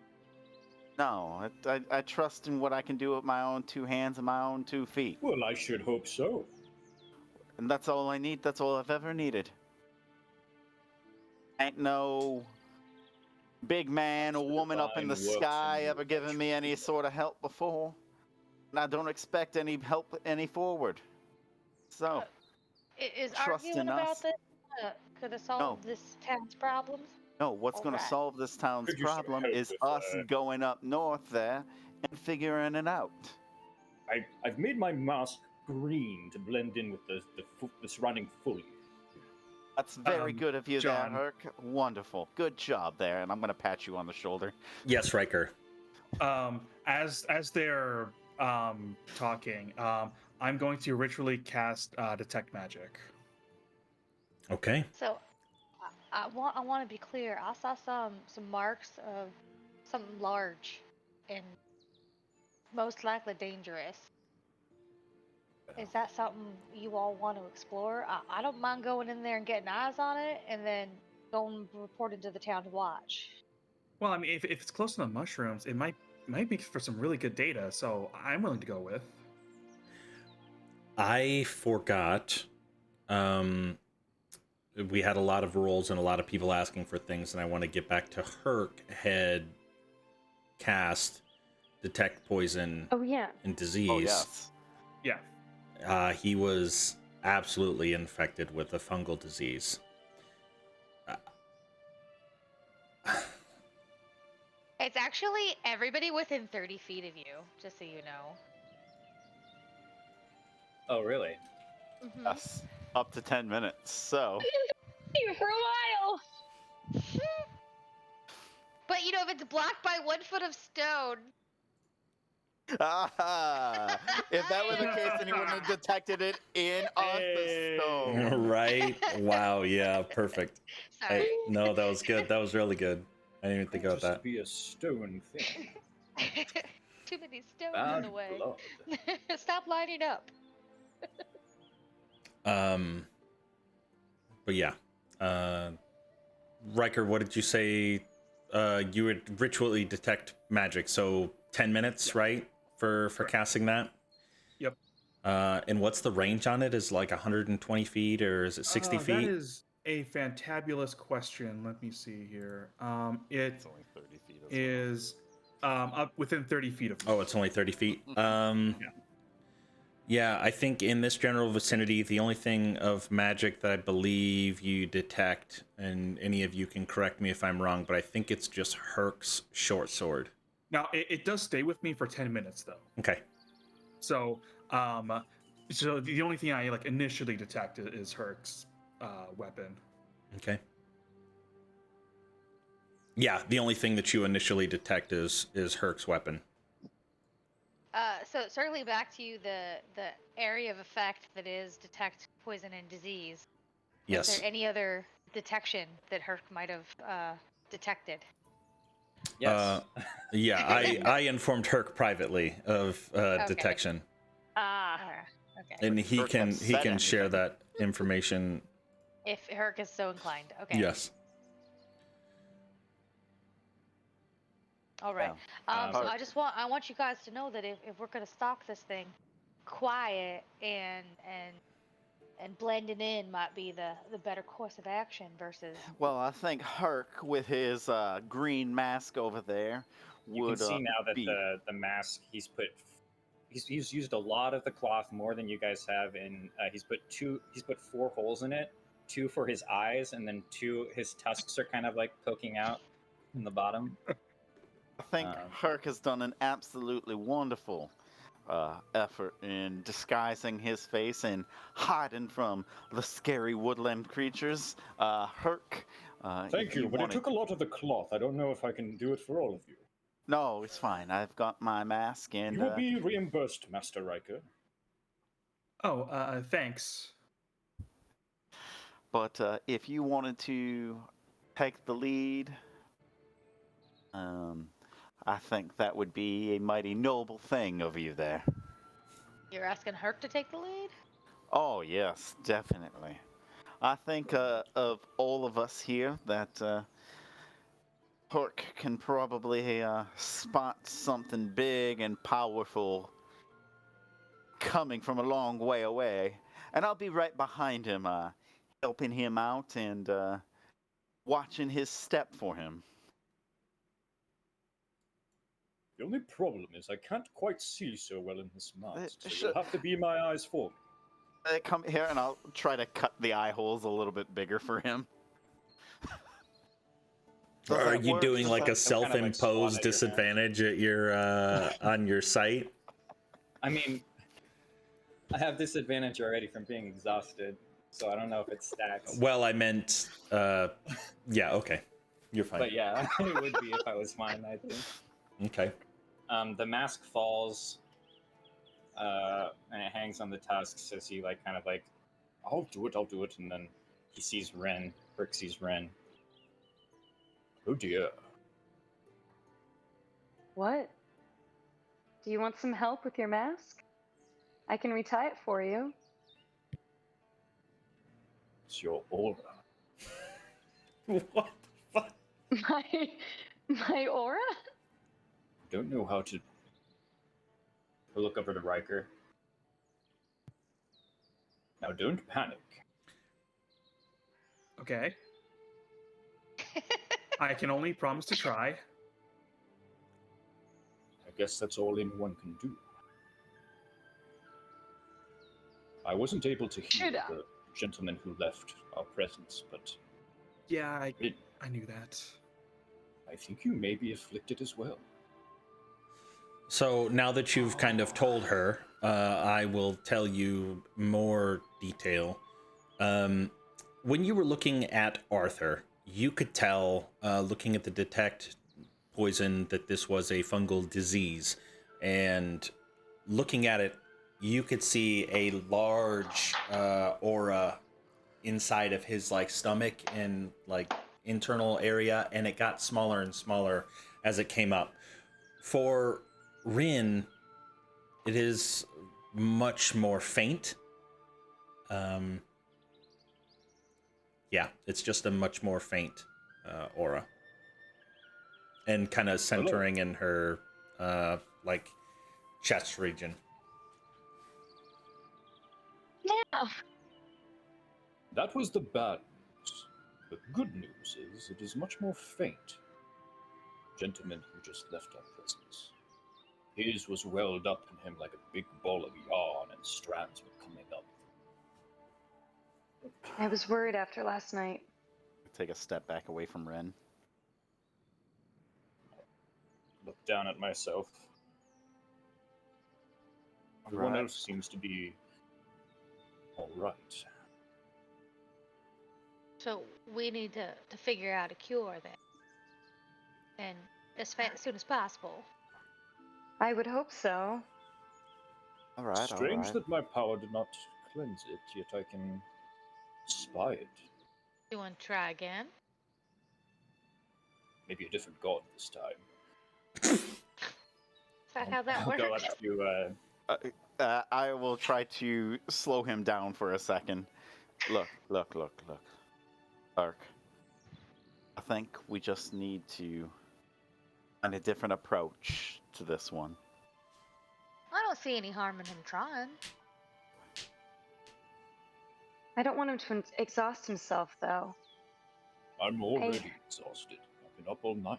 Speaker 5: No, I trust in what I can do with my own 2 hands and my own 2 feet.
Speaker 7: Well, I should hope so.
Speaker 5: And that's all I need. That's all I've ever needed. Ain't no big man or woman up in the
Speaker 7: Divine works
Speaker 5: sky
Speaker 7: in you
Speaker 5: ever given me any
Speaker 7: eventually.
Speaker 5: sort of help before. And I don't expect any help any forward. So,
Speaker 4: Is
Speaker 5: Trust
Speaker 4: arguing
Speaker 5: in
Speaker 4: about
Speaker 5: us.
Speaker 4: this gonna solve this town's problems?
Speaker 5: no, what's going to
Speaker 4: Alright.
Speaker 5: solve this town's
Speaker 7: Could you sort of
Speaker 5: problem
Speaker 7: help
Speaker 5: is
Speaker 7: with,
Speaker 5: us going up north there and figuring it out.
Speaker 7: I've made my mask green to blend in with the surrounding foliage.
Speaker 5: That's very good of you
Speaker 3: John.
Speaker 5: there, Herc. Wonderful. Good job there. And I'm going to pat you on the shoulder.
Speaker 1: Yes, Riker.
Speaker 3: As they're talking, I'm going to ritually cast detect magic.
Speaker 1: Okay.
Speaker 4: So, I want to be clear. I saw some marks of something large and most likely dangerous. Is that something you all want to explore? I don't mind going in there and getting eyes on it, and then going reporting to the town to watch.
Speaker 3: Well, I mean, if it's close to the mushrooms, it might make for some really good data. So I'm willing to go with.
Speaker 1: I forgot. We had a lot of roles and a lot of people asking for things, and I want to get back to Herc had cast detect poison
Speaker 6: Oh yeah.
Speaker 1: and disease.
Speaker 5: Oh yes.
Speaker 3: Yeah.
Speaker 1: He was absolutely infected with a fungal disease.
Speaker 4: It's actually everybody within 30 feet of you, just so you know.
Speaker 2: Oh, really?
Speaker 4: Mm-hmm.
Speaker 5: Yes. Up to 10 minutes. So.
Speaker 6: You for a while.
Speaker 4: But you know, if it's blocked by 1 foot of stone.
Speaker 5: Ah, if that were the case, then he wouldn't have detected it in Arthur's stone.
Speaker 1: Right? Wow. Yeah. Perfect.
Speaker 4: Sorry.
Speaker 1: No, that was good. That was really good. I didn't even think about
Speaker 7: Just
Speaker 1: that.
Speaker 7: be a stone thing.
Speaker 4: Too many stones in
Speaker 7: Bad
Speaker 4: the way.
Speaker 7: blood.
Speaker 4: Stop lining up.
Speaker 1: But yeah. Riker, what did you say? You would ritually detect magic, so 10 minutes,
Speaker 3: Yeah.
Speaker 1: right? For
Speaker 3: Correct.
Speaker 1: casting that?
Speaker 3: Yep.
Speaker 1: And what's the range on it? Is it like 120 feet or is it 60 feet?
Speaker 3: That is a fantabulous question. Let me see here. It
Speaker 5: It's only 30 feet as well.
Speaker 3: is up within 30 feet of me.
Speaker 1: Oh, it's only 30 feet. Yeah, I think in this general vicinity, the only thing of magic that I believe you detect, and any of you can correct me if I'm wrong, but I think it's just Herc's short sword.
Speaker 3: Now, it does stay with me for 10 minutes, though.
Speaker 1: Okay.
Speaker 3: So, so the only thing I like initially detect is Herc's weapon.
Speaker 1: Okay. Yeah, the only thing that you initially detect is Herc's weapon.
Speaker 4: So circling back to you, the area of effect that is detect poison and disease.
Speaker 1: Yes.
Speaker 4: Is there any other detection that Herc might have detected?
Speaker 2: Yes.
Speaker 1: Yeah, I informed Herc privately of detection,
Speaker 6: Ah.
Speaker 4: Okay.
Speaker 1: and he
Speaker 5: Herc
Speaker 1: can
Speaker 5: has said
Speaker 1: share
Speaker 5: anything.
Speaker 1: that information.
Speaker 4: If Herc is so inclined. Okay.
Speaker 1: Yes.
Speaker 4: All right.
Speaker 5: Yeah.
Speaker 4: So I want you guys to know that if we're gonna stalk this thing, quiet and blending in might be the better course of action versus.
Speaker 5: Well, I think Herc with his green mask over there would
Speaker 2: You can see now that
Speaker 5: be.
Speaker 2: the mask he's used a lot of the cloth more than you guys have, and he's put 4 holes in it, 2 for his eyes, and then 2 his tusks are kind of like poking out in the bottom.
Speaker 5: I think Herc has done an absolutely wonderful effort in disguising his face and hiding from the scary woodland creatures. Herc.
Speaker 7: Thank you, but it took a lot of the cloth. I don't know if I can do it for all of you.
Speaker 5: No, it's fine. I've got my mask and.
Speaker 7: You will be reimbursed, Master Riker.
Speaker 3: Oh, thanks.
Speaker 5: But if you wanted to take the lead, I think that would be a mighty noble thing of you there.
Speaker 4: You're asking Herc to take the lead?
Speaker 5: Oh, yes, definitely. I think of all of us here that Herc can probably spot something big and powerful coming from a long way away. And I'll be right behind him, helping him out and watching his step for him.
Speaker 7: The only problem is I can't quite see so well in this mask, so
Speaker 5: Sure.
Speaker 7: you'll have to be my eyes for me.
Speaker 5: Come here and I'll try to cut the eye holes a little bit bigger for him.
Speaker 1: Are you doing like a
Speaker 2: some kind of, like,
Speaker 1: self-imposed
Speaker 2: swat at your
Speaker 1: disadvantage at your on your site?
Speaker 2: I mean, I have disadvantage already from being exhausted, so I don't know if it stacks.
Speaker 1: Well, I meant, yeah, okay, you're fine.
Speaker 2: But yeah, it would be if I was fine, I think.
Speaker 1: Okay.
Speaker 2: The mask falls, and it hangs on the tusks as he like kind of like, I'll do it, and then he sees Ren. Herc sees Ren.
Speaker 7: Oh dear.
Speaker 6: What? Do you want some help with your mask? I can retie it for you.
Speaker 7: It's your aura.
Speaker 1: What the fuck?
Speaker 6: My aura?
Speaker 7: Don't know how to.
Speaker 2: We'll look over to Riker.
Speaker 7: Now, don't panic.
Speaker 3: Okay. I can only promise to try.
Speaker 7: I guess that's all anyone can do. I wasn't able to heal the gentleman who left our presence, but
Speaker 3: Yeah, I knew that.
Speaker 7: I think you may be afflicted as well.
Speaker 1: So now that you've kind of told her, I will tell you more detail. When you were looking at Arthur, you could tell, looking at the detect poison, that this was a fungal disease. And looking at it, you could see a large aura inside of his stomach and internal area, and it got smaller and smaller as it came up. For Rin, it is much more faint. Yeah, it's just a much more faint aura. And kind of centering in her, chest region.
Speaker 6: Yeah.
Speaker 7: That was the bad news. The good news is it is much more faint. Gentleman who just left our presence. His was welled up in him like a big ball of yarn, and strands were coming up.
Speaker 6: I was worried after last night.
Speaker 5: Take a step back away from Ren.
Speaker 2: Look down at myself. Everyone else seems to be all right.
Speaker 4: So we need to figure out a cure then. And as soon as possible.
Speaker 6: I would hope so.
Speaker 5: All right,
Speaker 7: Strange that my power did not cleanse it, yet I can spy it.
Speaker 4: You want to try again?
Speaker 7: Maybe a different god this time.
Speaker 4: Is that how that
Speaker 2: I'll
Speaker 4: works?
Speaker 2: go up to
Speaker 5: I will try to slow him down for a second. Look. Ark. I think we just need to find a different approach to this one.
Speaker 4: I don't see any harm in him trying.
Speaker 6: I don't want him to exhaust himself, though.
Speaker 7: I'm already exhausted. I've been up all night.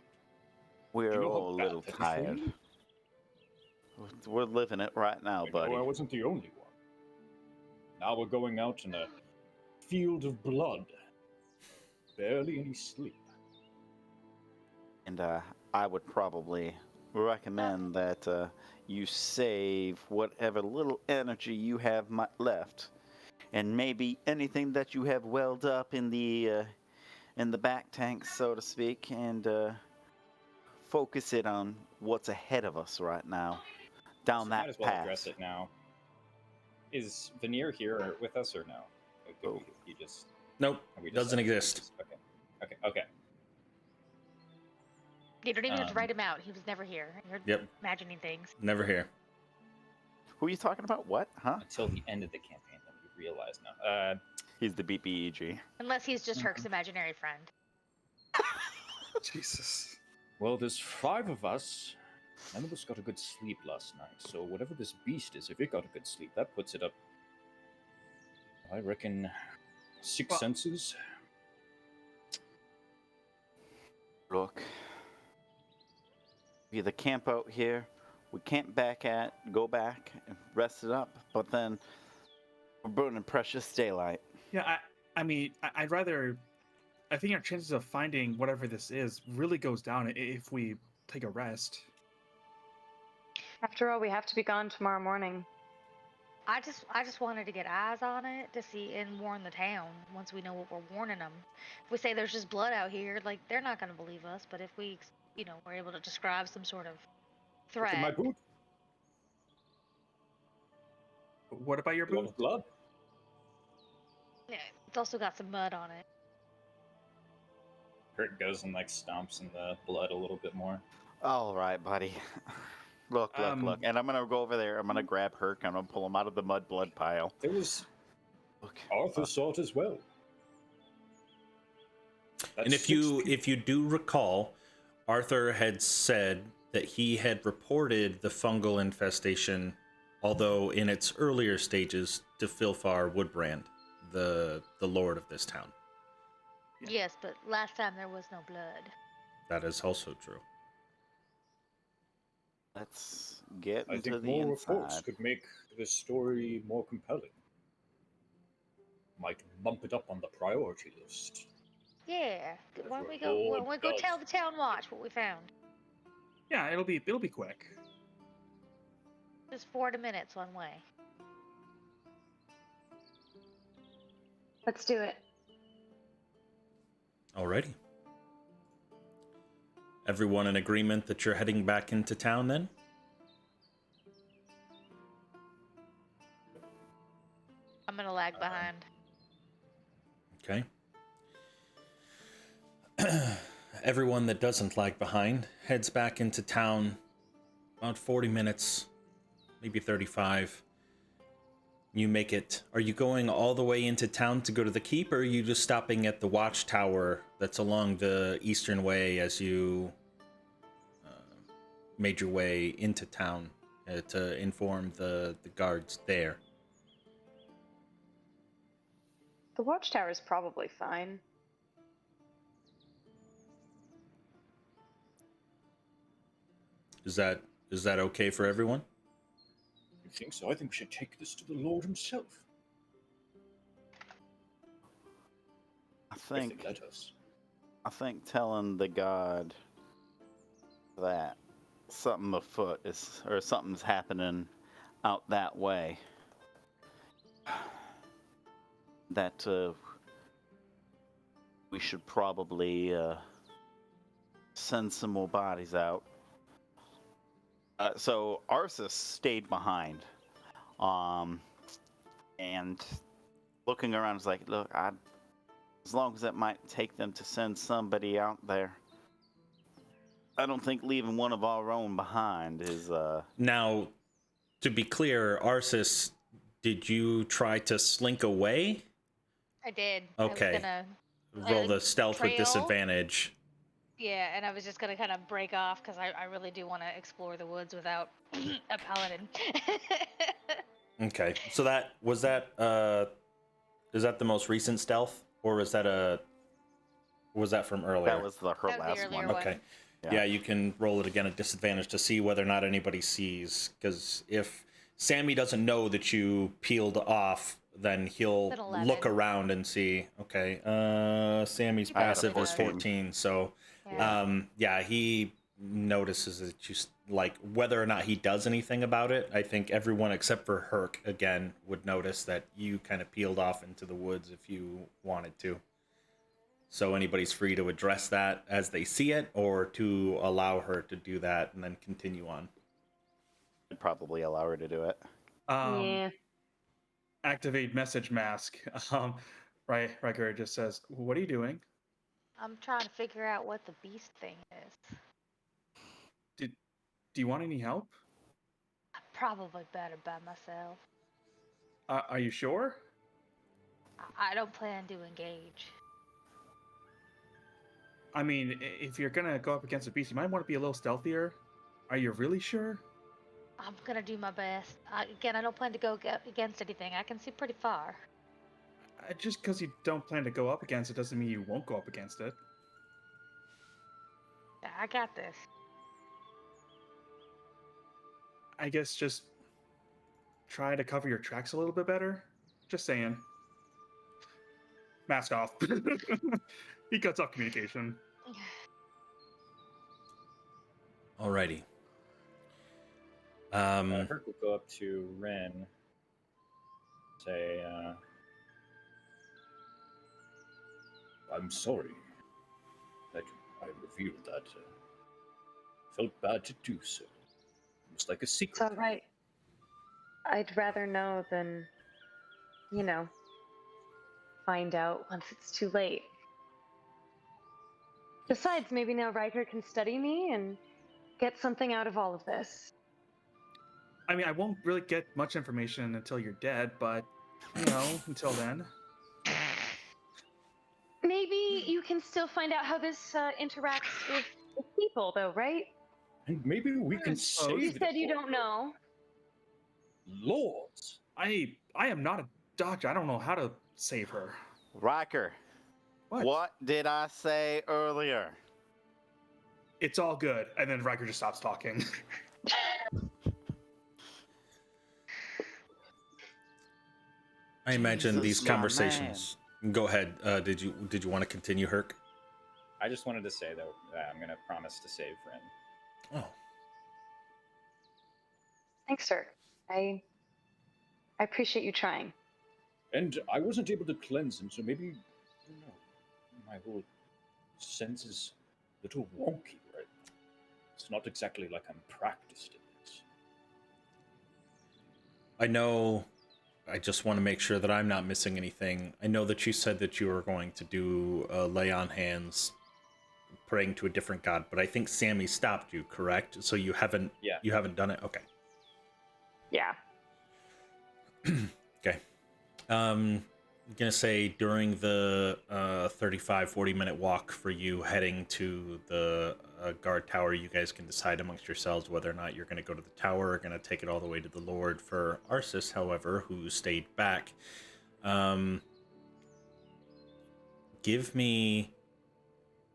Speaker 5: We're
Speaker 7: You know how
Speaker 5: all a
Speaker 7: bad
Speaker 5: little
Speaker 7: that is for
Speaker 5: tired.
Speaker 7: me?
Speaker 5: We're living it right now, buddy.
Speaker 7: I wasn't the only one. Now we're going out in a field of blood. Barely any sleep.
Speaker 5: And I would probably recommend that you save whatever little energy you have left, and maybe anything that you have welled up in the back tank, so to speak, and focus it on what's ahead of us right now, down that
Speaker 2: might as well
Speaker 5: path.
Speaker 2: address it now. Is Veneer here with us or no?
Speaker 5: Oh.
Speaker 2: He just
Speaker 1: Nope, doesn't exist.
Speaker 2: Okay.
Speaker 4: You don't even have to write him out. He was never here. You're imagining things.
Speaker 1: Never here.
Speaker 5: Who are you talking about? What? Huh?
Speaker 2: Until the end of the campaign, then we realize now.
Speaker 5: He's the BPEG.
Speaker 4: Unless he's just Herc's imaginary friend.
Speaker 3: Jesus.
Speaker 7: Well, there's 5 of us. None of us got a good sleep last night, so whatever this beast is, if it got a good sleep, that puts it up, I reckon, 6 senses.
Speaker 5: Look. We either camp out here, we camp go back and rest it up, but then we're burning precious daylight.
Speaker 3: Yeah, I mean, I'd rather. I think our chances of finding whatever this is really goes down if we take a rest.
Speaker 6: After all, we have to be gone tomorrow morning.
Speaker 4: I just wanted to get eyes on it to see and warn the town once we know what we're warning them. If we say there's just blood out here, they're not going to believe us. But if we, we're able to describe some sort of threat.
Speaker 7: Look at my boot.
Speaker 3: What about your boot?
Speaker 7: Blood.
Speaker 4: Yeah, it's also got some mud on it.
Speaker 2: Kurt goes and stomps in the blood a little bit more.
Speaker 5: All right, buddy. Look. And I'm gonna go over there. I'm gonna grab Herc. I'm gonna pull him out of the mud blood pile.
Speaker 7: There was
Speaker 5: Look.
Speaker 7: Arthur saw it as well.
Speaker 1: And if you do recall, Arthur had said that he had reported the fungal infestation, although in its earlier stages, to Filfar Woodbrand, the lord of this town.
Speaker 4: Yes, but last time there was no blood.
Speaker 1: That is also true.
Speaker 5: Let's get
Speaker 7: I
Speaker 5: into
Speaker 7: think
Speaker 5: the
Speaker 7: more
Speaker 5: inside.
Speaker 7: reports could make this story more compelling. Might bump it up on the priority list.
Speaker 4: Yeah. Why don't we
Speaker 7: Lord
Speaker 4: go
Speaker 7: does.
Speaker 4: tell the town watch what we found?
Speaker 3: Yeah, it'll be quick.
Speaker 4: Just 40 minutes one way.
Speaker 6: Let's do it.
Speaker 1: Alrighty. Everyone in agreement that you're heading back into town then?
Speaker 4: I'm gonna lag behind.
Speaker 1: Okay. Everyone that doesn't lag behind heads back into town about 40 minutes, maybe 35. You make it. Are you going all the way into town to go to the keep, or are you just stopping at the watchtower that's along the eastern way as you made your way into town to inform the guards there?
Speaker 6: The watchtower is probably fine.
Speaker 1: Is that okay for everyone?
Speaker 7: You think so? I think we should take this to the Lord himself. If they let us.
Speaker 5: I think telling the god that something afoot is, or something's happening out that way, that we should probably send some more bodies out. So Arceus stayed behind, and looking around is like, look, as long as it might take them to send somebody out there, I don't think leaving one of our own behind is.
Speaker 1: Now, to be clear, Arceus, did you try to slink away?
Speaker 4: I did.
Speaker 1: Okay.
Speaker 4: I was gonna
Speaker 1: roll the stealth with
Speaker 4: trail.
Speaker 1: disadvantage.
Speaker 4: Yeah, and I was just gonna kind of break off because I really do want to explore the woods without a paladin.
Speaker 1: Okay, so is that the most recent stealth, or was that from earlier?
Speaker 5: That was her
Speaker 4: That was the
Speaker 5: last
Speaker 4: earlier
Speaker 5: one.
Speaker 1: Okay.
Speaker 5: Yeah.
Speaker 1: Yeah, you can roll it again at disadvantage to see whether or not anybody sees, because if Sammy doesn't know that you peeled off, then he'll
Speaker 4: An 11.
Speaker 1: look around and see. Okay, Sammy's
Speaker 4: I had a
Speaker 1: passive is
Speaker 5: 14.
Speaker 1: 14, so
Speaker 4: Yeah.
Speaker 1: he notices that you, like, whether or not he does anything about it. I think everyone except for Herc again would notice that you kind of peeled off into the woods if you wanted to. So anybody's free to address that as they see it, or to allow her to do that and then continue on.
Speaker 5: I'd probably allow her to do it.
Speaker 6: Yeah.
Speaker 3: Activate message mask. Right, Riker just says, "What are you doing?
Speaker 4: I'm trying to figure out what the beast thing is.
Speaker 3: Do you want any help?
Speaker 4: I'm probably better by myself.
Speaker 3: Are you sure?
Speaker 4: I don't plan to engage.
Speaker 3: I mean, if you're gonna go up against a beast, you might want to be a little stealthier. Are you really sure?
Speaker 4: I'm gonna do my best. I don't plan to go against anything. I can see pretty far.
Speaker 3: Just because you don't plan to go up against it doesn't mean you won't go up against it.
Speaker 4: I got this.
Speaker 3: I guess just try to cover your tracks a little bit better. Just saying. Mask off. He cuts off communication.
Speaker 1: Alrighty.
Speaker 2: Herc will go up to Ren, say,
Speaker 7: I'm sorry that I revealed that. Felt bad to do so. Almost like a secret.
Speaker 6: It's all right. I'd rather know than, find out once it's too late. Besides, maybe now Riker can study me and get something out of all of this.
Speaker 3: I mean, I won't really get much information until you're dead, but until then.
Speaker 6: Maybe you can still find out how this interacts with people, though, right?
Speaker 7: And maybe we can save
Speaker 6: You
Speaker 7: the
Speaker 6: said you don't know.
Speaker 7: Lords.
Speaker 3: I am not a doctor. I don't know how to save her.
Speaker 5: Riker, what did I say earlier?
Speaker 3: It's all good. And then Riker just stops talking.
Speaker 1: I imagine
Speaker 5: Jesus,
Speaker 1: these
Speaker 5: my
Speaker 1: conversations. Go ahead. Did you want to continue, Herc?
Speaker 2: I just wanted to say though, I'm gonna promise to save Ren.
Speaker 1: Oh,
Speaker 6: Thanks, sir. I appreciate you trying.
Speaker 7: And I wasn't able to cleanse him, so maybe, I don't know, my whole sense is a little wonky right now. It's not exactly like I'm practiced in this.
Speaker 1: I know. I just want to make sure that I'm not missing anything. I know that you said that you were going to do lay on hands, praying to a different god, but I think Sammy stopped you, correct? So you haven't.
Speaker 2: Yeah.
Speaker 1: You haven't done it. Okay.
Speaker 6: Yeah.
Speaker 1: Okay. I'm gonna say during the 35-40 minute walk for you heading to the guard tower, you guys can decide amongst yourselves whether or not you're gonna go to the tower or gonna take it all the way to the Lord. For Arsis, however, who stayed back, give me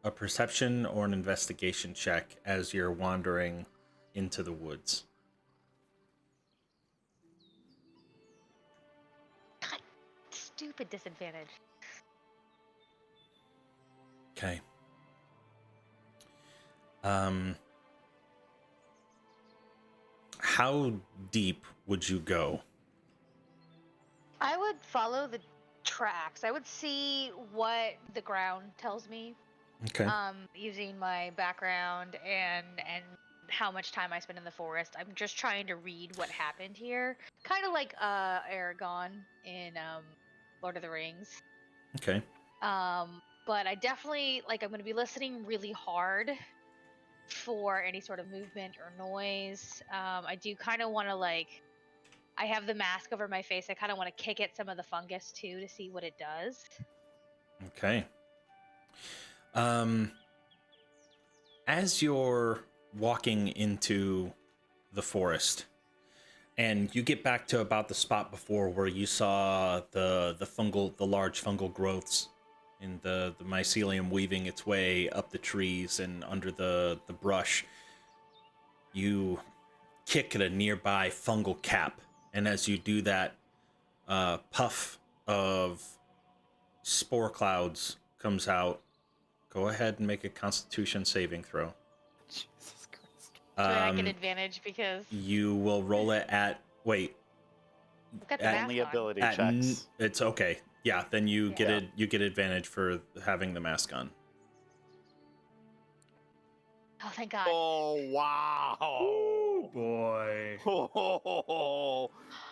Speaker 1: a perception or an investigation check as you're wandering into the woods.
Speaker 4: Stupid disadvantage.
Speaker 1: Okay. How deep would you go?
Speaker 4: I would follow the tracks. I would see what the ground tells me.
Speaker 1: Okay.
Speaker 4: Using my background and how much time I spend in the forest. I'm just trying to read what happened here. Kind of like Aragon in Lord of the Rings.
Speaker 1: Okay.
Speaker 4: But I definitely I'm going to be listening really hard for any sort of movement or noise. I do kind of want to I have the mask over my face. I kind of want to kick at some of the fungus too to see what it does.
Speaker 1: Okay. As you're walking into the forest and you get back to about the spot before where you saw the large fungal growths and the mycelium weaving its way up the trees and under the brush, you kick at a nearby fungal cap, and as you do that, a puff of spore clouds comes out. Go ahead and make a Constitution saving throw.
Speaker 5: Jesus Christ.
Speaker 4: Do I get advantage because
Speaker 1: you will roll it at
Speaker 4: I've got the mask
Speaker 5: Only
Speaker 4: on.
Speaker 5: ability
Speaker 1: at
Speaker 5: checks.
Speaker 1: it's okay. Yeah, then you get
Speaker 4: Yeah.
Speaker 1: it. You get advantage for having the mask on.
Speaker 4: Oh, thank God.
Speaker 5: Oh wow!
Speaker 3: Oh boy.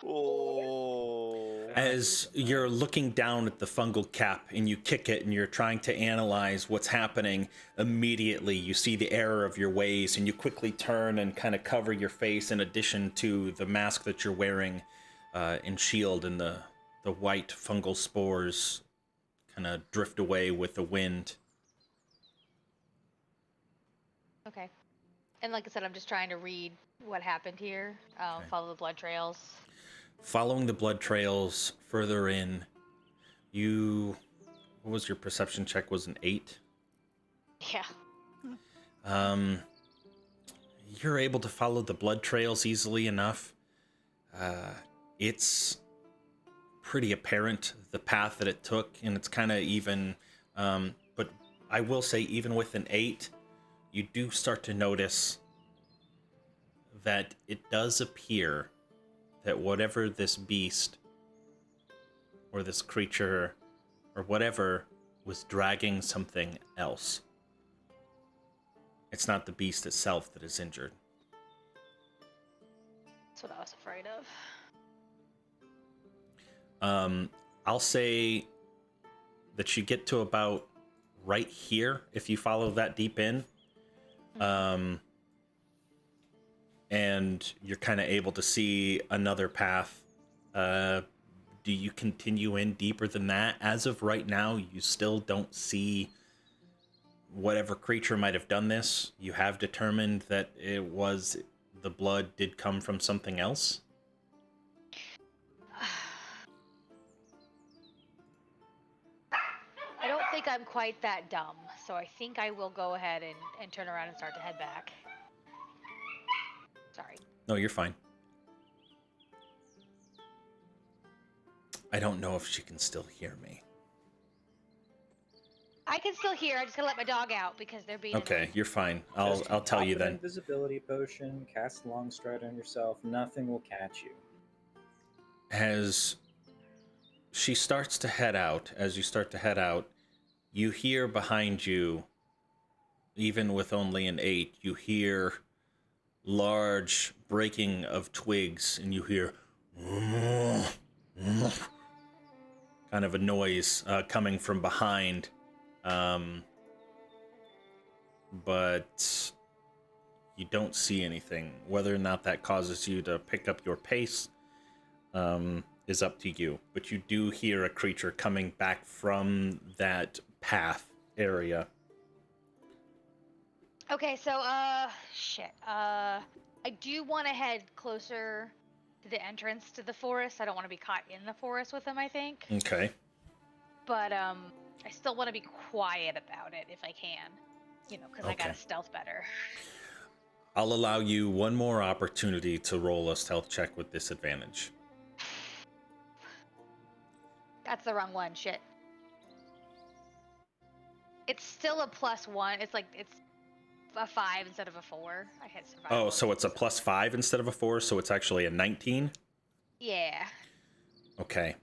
Speaker 5: Oh.
Speaker 1: As you're looking down at the fungal cap and you kick it and you're trying to analyze what's happening, immediately you see the error of your ways and you quickly turn and kind of cover your face in addition to the mask that you're wearing and shield, and the white fungal spores kind of drift away with the wind.
Speaker 4: Okay. And like I said, I'm just trying to read what happened here.
Speaker 1: Okay.
Speaker 4: Follow the blood trails.
Speaker 1: Following the blood trails further in, what was your perception check? Was an 8?
Speaker 4: Yeah.
Speaker 1: You're able to follow the blood trails easily enough. It's pretty apparent the path that it took, and it's kind of even, but I will say even with an 8, you do start to notice that it does appear that whatever this beast or this creature or whatever was dragging something else. It's not the beast itself that is injured.
Speaker 4: That's what I was afraid of.
Speaker 1: I'll say that you get to about right here if you follow that deep in. and you're kind of able to see another path. Do you continue in deeper than that? As of right now, you still don't see whatever creature might have done this. You have determined that the blood did come from something else.
Speaker 4: I don't think I'm quite that dumb, so I think I will go ahead and turn around and start to head back. Sorry.
Speaker 1: No, you're fine. I don't know if she can still hear me.
Speaker 4: I can still hear. I just gotta let my dog out because they're being
Speaker 1: Okay,
Speaker 4: annoying.
Speaker 1: you're fine. I'll tell you
Speaker 2: Pop an
Speaker 1: then.
Speaker 2: Invisibility potion, cast long stride on yourself. Nothing will catch you.
Speaker 1: As she starts to head out, as you start to head out, you hear behind you, even with only an 8, you hear large breaking of twigs, and you hear kind of a noise coming from behind. But you don't see anything. Whether or not that causes you to pick up your pace is up to you. But you do hear a creature coming back from that path area.
Speaker 4: Okay, so shit. I do want to head closer to the entrance to the forest. I don't want to be caught in the forest with him, I think.
Speaker 1: Okay.
Speaker 4: But I still want to be quiet about it if I can. You know, because I gotta stealth better.
Speaker 1: I'll allow you one more opportunity to roll a stealth check with disadvantage.
Speaker 4: That's the wrong one. Shit. It's still a +1. It's a 5 instead of a 4. I had survival.
Speaker 1: Oh, so it's a +5 instead of a 4, so it's actually a 19?
Speaker 4: Yeah.
Speaker 1: Okay.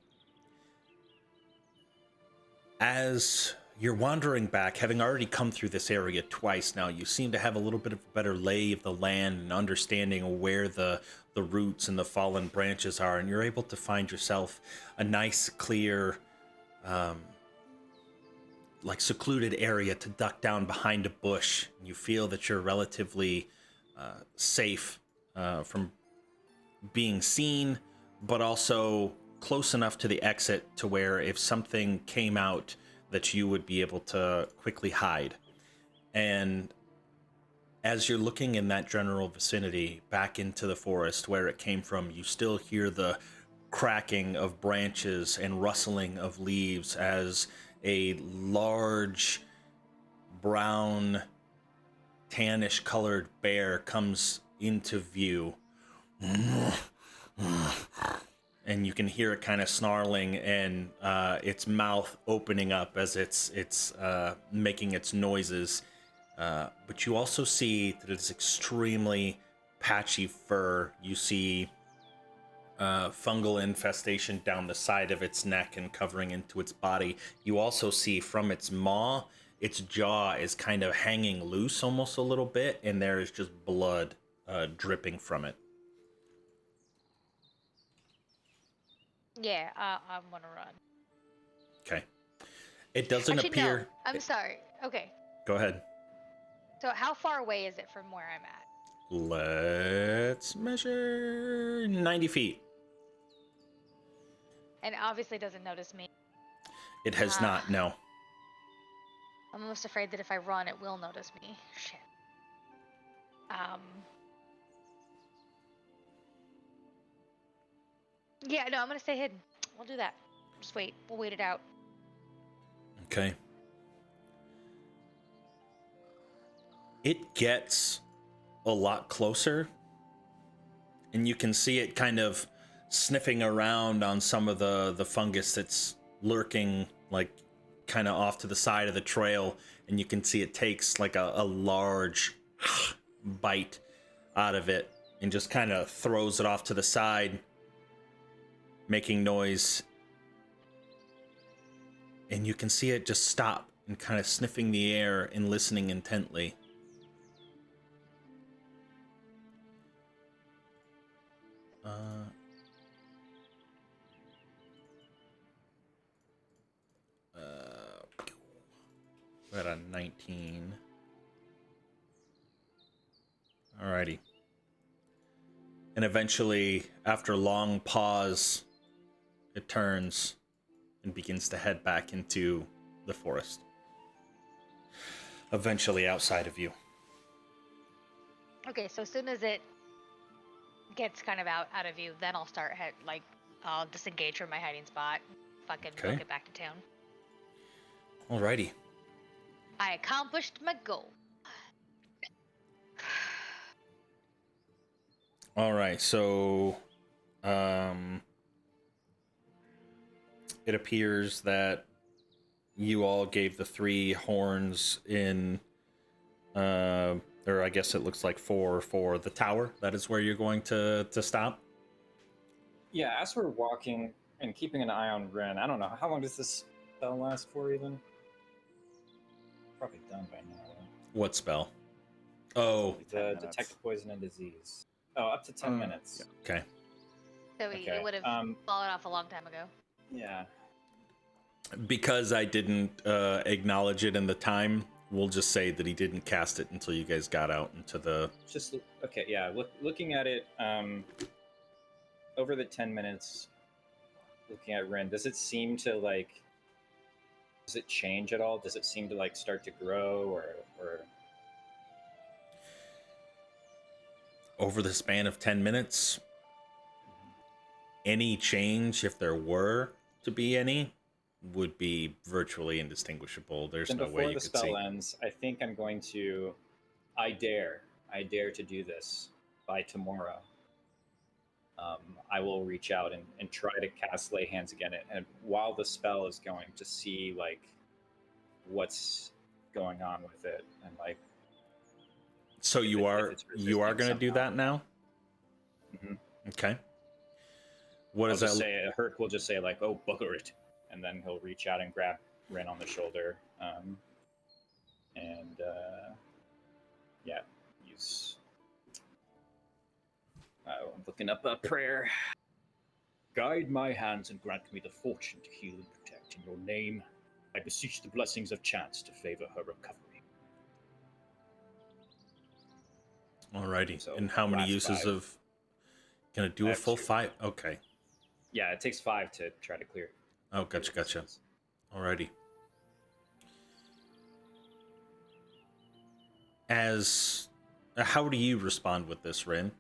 Speaker 1: As you're wandering back, having already come through this area twice now, you seem to have a little bit of a better lay of the land and understanding of where the roots and the fallen branches are, and you're able to find yourself a nice, clear, like secluded area to duck down behind a bush. You feel that you're relatively safe from being seen, but also close enough to the exit to where if something came out, that you would be able to quickly hide. And as you're looking in that general vicinity back into the forest where it came from, you still hear the cracking of branches and rustling of leaves as a large brown tannish colored bear comes into view. And you can hear it kind of snarling and its mouth opening up as it's making its noises. But you also see that it's extremely patchy fur. You see fungal infestation down the side of its neck and covering into its body. You also see from its maw, its jaw is kind of hanging loose almost a little bit, and there is just blood dripping from it.
Speaker 4: Yeah, I'm gonna run.
Speaker 1: Okay. It doesn't
Speaker 4: Actually,
Speaker 1: appear...
Speaker 4: No, I'm sorry. Okay.
Speaker 1: Go ahead.
Speaker 4: So how far away is it from where I'm at?
Speaker 1: Let's measure 90 feet.
Speaker 4: And it obviously doesn't notice me.
Speaker 1: It has not, no.
Speaker 4: I'm almost afraid that if I run, it will notice me. Shit. Yeah, no, I'm gonna stay hidden. We'll do that. Just wait. We'll wait it out.
Speaker 1: Okay. It gets a lot closer, and you can see it kind of sniffing around on some of the fungus that's lurking, like, kind of off to the side of the trail, and you can see it takes, like, a large bite out of it and just kind of throws it off to the side, making noise. And you can see it just stop and kind of sniffing the air and listening intently. We're at a 19. Alrighty. And eventually, after a long pause, it turns and begins to head back into the forest. Eventually outside of you.
Speaker 4: Okay, so as soon as it gets kind of out of view, then I'll start I'll disengage from my hiding spot, fucking book it back to town.
Speaker 1: Alrighty.
Speaker 4: I accomplished my goal.
Speaker 1: All right, so it appears that you all gave the 3 horns in, or I guess it looks like 4 for the tower. That is where you're going to stop.
Speaker 2: Yeah, as we're walking and keeping an eye on Ren, I don't know, how long does this spell last for even? Probably done by now. Right?
Speaker 1: What spell? Oh.
Speaker 2: The detect poison and disease. Oh, up to 10 minutes.
Speaker 1: Yeah. Okay.
Speaker 4: So it would have fallen off a long time ago.
Speaker 2: Yeah.
Speaker 1: Because I didn't acknowledge it in the time, we'll just say that he didn't cast it until you guys got out into the...
Speaker 2: Just, okay, yeah. Looking at it, over the 10 minutes, looking at Ren, does it seem to, like... Does it change at all? Does it seem to, like, start to grow, or...
Speaker 1: Over the span of 10 minutes, any change, if there were to be any, would be virtually indistinguishable. There's no way you could see.
Speaker 2: Before the spell ends, I think I'm going to... I dare to do this by tomorrow. I will reach out and try to cast Lay Hands again, and while the spell is going, to see, like, what's going on with it, and, like...
Speaker 1: So you are going to do that now?
Speaker 2: Mm-hmm.
Speaker 1: Okay. What does that
Speaker 2: say? Herc will just say, like, "Oh, bugger it," and then he'll reach out and grab Ren on the shoulder, use. I'm looking up a prayer. Guide my hands and grant me the fortune to heal and protect. In your name, I beseech the blessings of chance to favor her recovery.
Speaker 1: Alrighty.
Speaker 2: So,
Speaker 1: and how many
Speaker 2: last
Speaker 1: uses
Speaker 2: 5.
Speaker 1: of... Gonna do a full 5? Okay.
Speaker 2: Yeah, it takes 5 to try to clear.
Speaker 1: Oh, gotcha. Alrighty. How do you respond with this, Rin?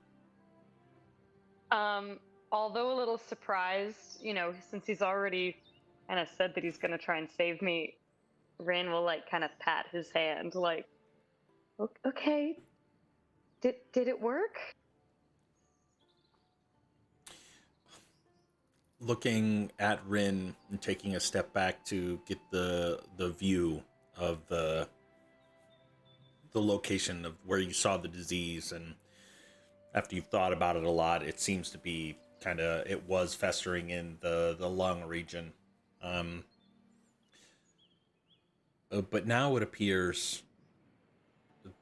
Speaker 6: Although a little surprised, since he's already kind of said that he's going to try and save me, Rin will, like, kind of pat his hand, like, okay, did it work?
Speaker 1: Looking at Rin and taking a step back to get the view of the location of where you saw the disease, and after you've thought about it a lot, it seems to be it was festering in the lung region. But now it appears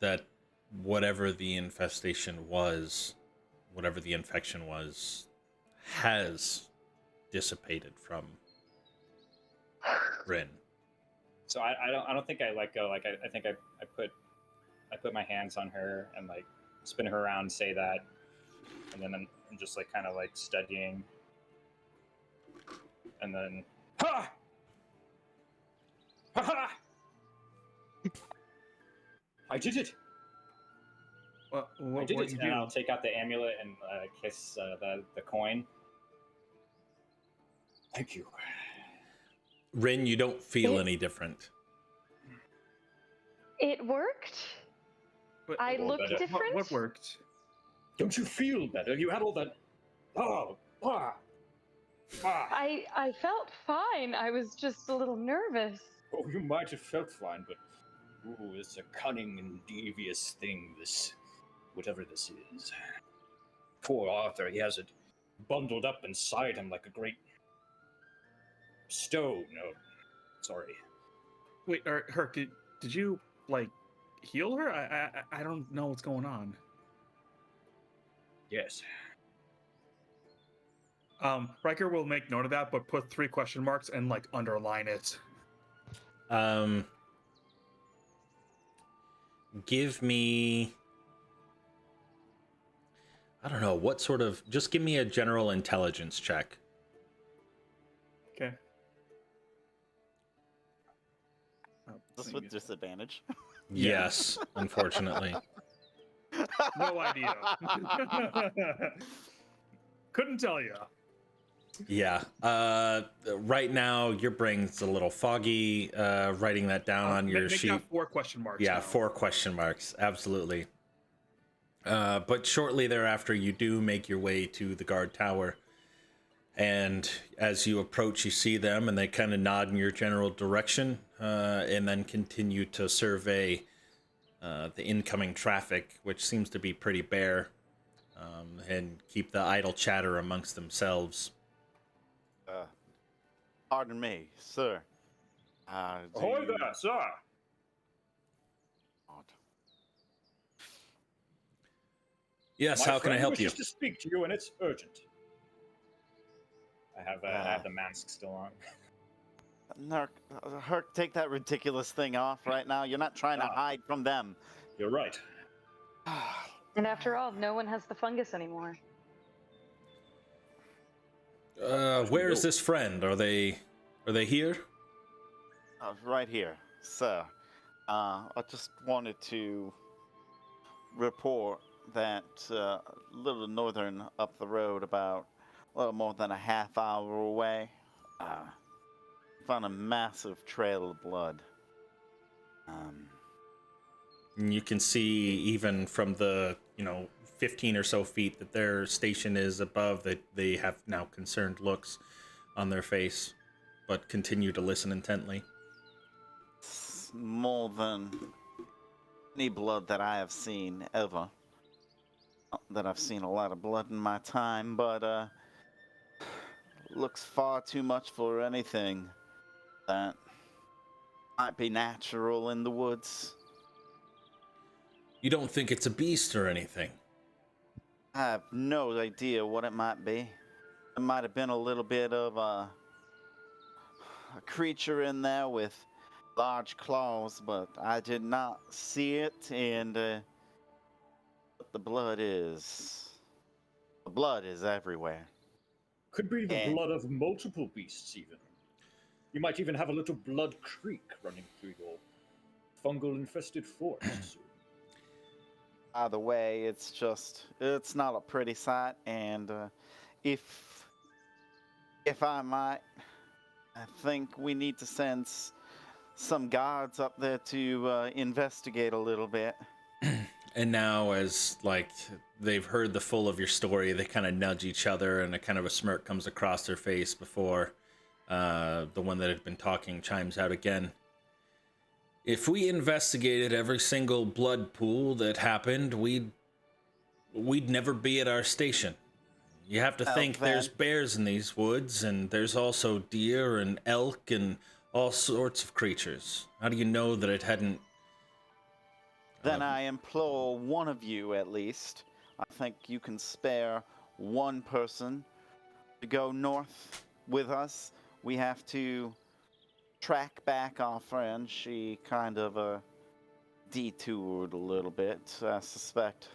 Speaker 1: that whatever the infestation was, whatever the infection was, has dissipated from Rin.
Speaker 2: So I don't think I let go. Like I think I put my hands on her and, like, spin her around, say that, and then I'm just, like, kind of, like, studying, and then ha ha ha! I did it.
Speaker 3: What
Speaker 2: did it,
Speaker 3: you
Speaker 2: and
Speaker 3: do?
Speaker 2: I'll take out the amulet and kiss the coin. Thank you.
Speaker 1: Rin, you don't feel any different.
Speaker 6: It worked? I look
Speaker 2: better.
Speaker 6: different?
Speaker 3: What worked?
Speaker 2: Don't you feel better? You had all that...
Speaker 6: I felt fine. I was just a little nervous.
Speaker 2: Oh, you might have felt fine, but... Ooh, it's a cunning and devious thing, this... whatever this is. Poor Arthur, he has it bundled up inside him like a great... stone. No, sorry.
Speaker 3: Wait, Herc, did you, like, heal her? I don't know what's going on.
Speaker 2: Yes.
Speaker 3: Riker will make note of that, but put 3 question marks and, like, underline it.
Speaker 1: Give me... I don't know what sort of. Just give me a general intelligence check.
Speaker 3: Okay.
Speaker 5: This with disadvantage.
Speaker 1: Yes, unfortunately.
Speaker 3: No idea. Couldn't tell you.
Speaker 1: Yeah. Right now, your brain's a little foggy. Writing that down on your
Speaker 3: Make
Speaker 1: sheet.
Speaker 3: that 4 question marks.
Speaker 1: Yeah,
Speaker 3: now.
Speaker 1: 4 question marks. Absolutely. But shortly thereafter, you do make your way to the guard tower. And as you approach, you see them, and they kind of nod in your general direction, and then continue to survey the incoming traffic, which seems to be pretty bare, and keep the idle chatter amongst themselves.
Speaker 5: Pardon me, sir.
Speaker 7: Ahoy there, sir!
Speaker 1: Yes,
Speaker 7: My
Speaker 1: how can I
Speaker 7: friend
Speaker 1: help you?
Speaker 7: wishes to speak to you, and it's urgent.
Speaker 2: I have the mask still on.
Speaker 5: Herc, take that ridiculous thing off right now. You're not trying to hide from them.
Speaker 7: You're right.
Speaker 6: And after all, no one has the fungus anymore.
Speaker 1: Where is this friend? Are they here?
Speaker 5: Right here, sir. I just wanted to report that a little northern up the road, about a little more than a half hour away, found a massive trail of blood.
Speaker 1: And you can see even from the 15 or so feet that their station is above, that they have now concerned looks on their face, but continue to listen intently.
Speaker 5: It's more than any blood that I have seen ever. Not that I've seen a lot of blood in my time, but looks far too much for anything that might be natural in the woods.
Speaker 1: You don't think it's a beast or anything?
Speaker 5: I have no idea what it might be. It might have been a little bit of a creature in there with large claws, but I did not see it, and the blood is everywhere.
Speaker 7: Could be the blood of multiple beasts, even. You might even have a little blood creek running through your fungal-infested forest.
Speaker 5: Either way, it's not a pretty sight, and if I might, I think we need to send some guards up there to investigate a little bit.
Speaker 1: And now, as they've heard the full of your story, they kind of nudge each other, and a kind of a smirk comes across their face before the one that had been talking chimes out again. If we investigated every single blood pool that happened, we'd never be at our station. You have to think there's bears in these woods, and there's also deer and elk and all sorts of creatures. How do you know that it hadn't?
Speaker 5: Then I implore one of you, at least. I think you can spare one person to go north with us. We have to track back our friend. She kind of detoured a little bit, I suspect.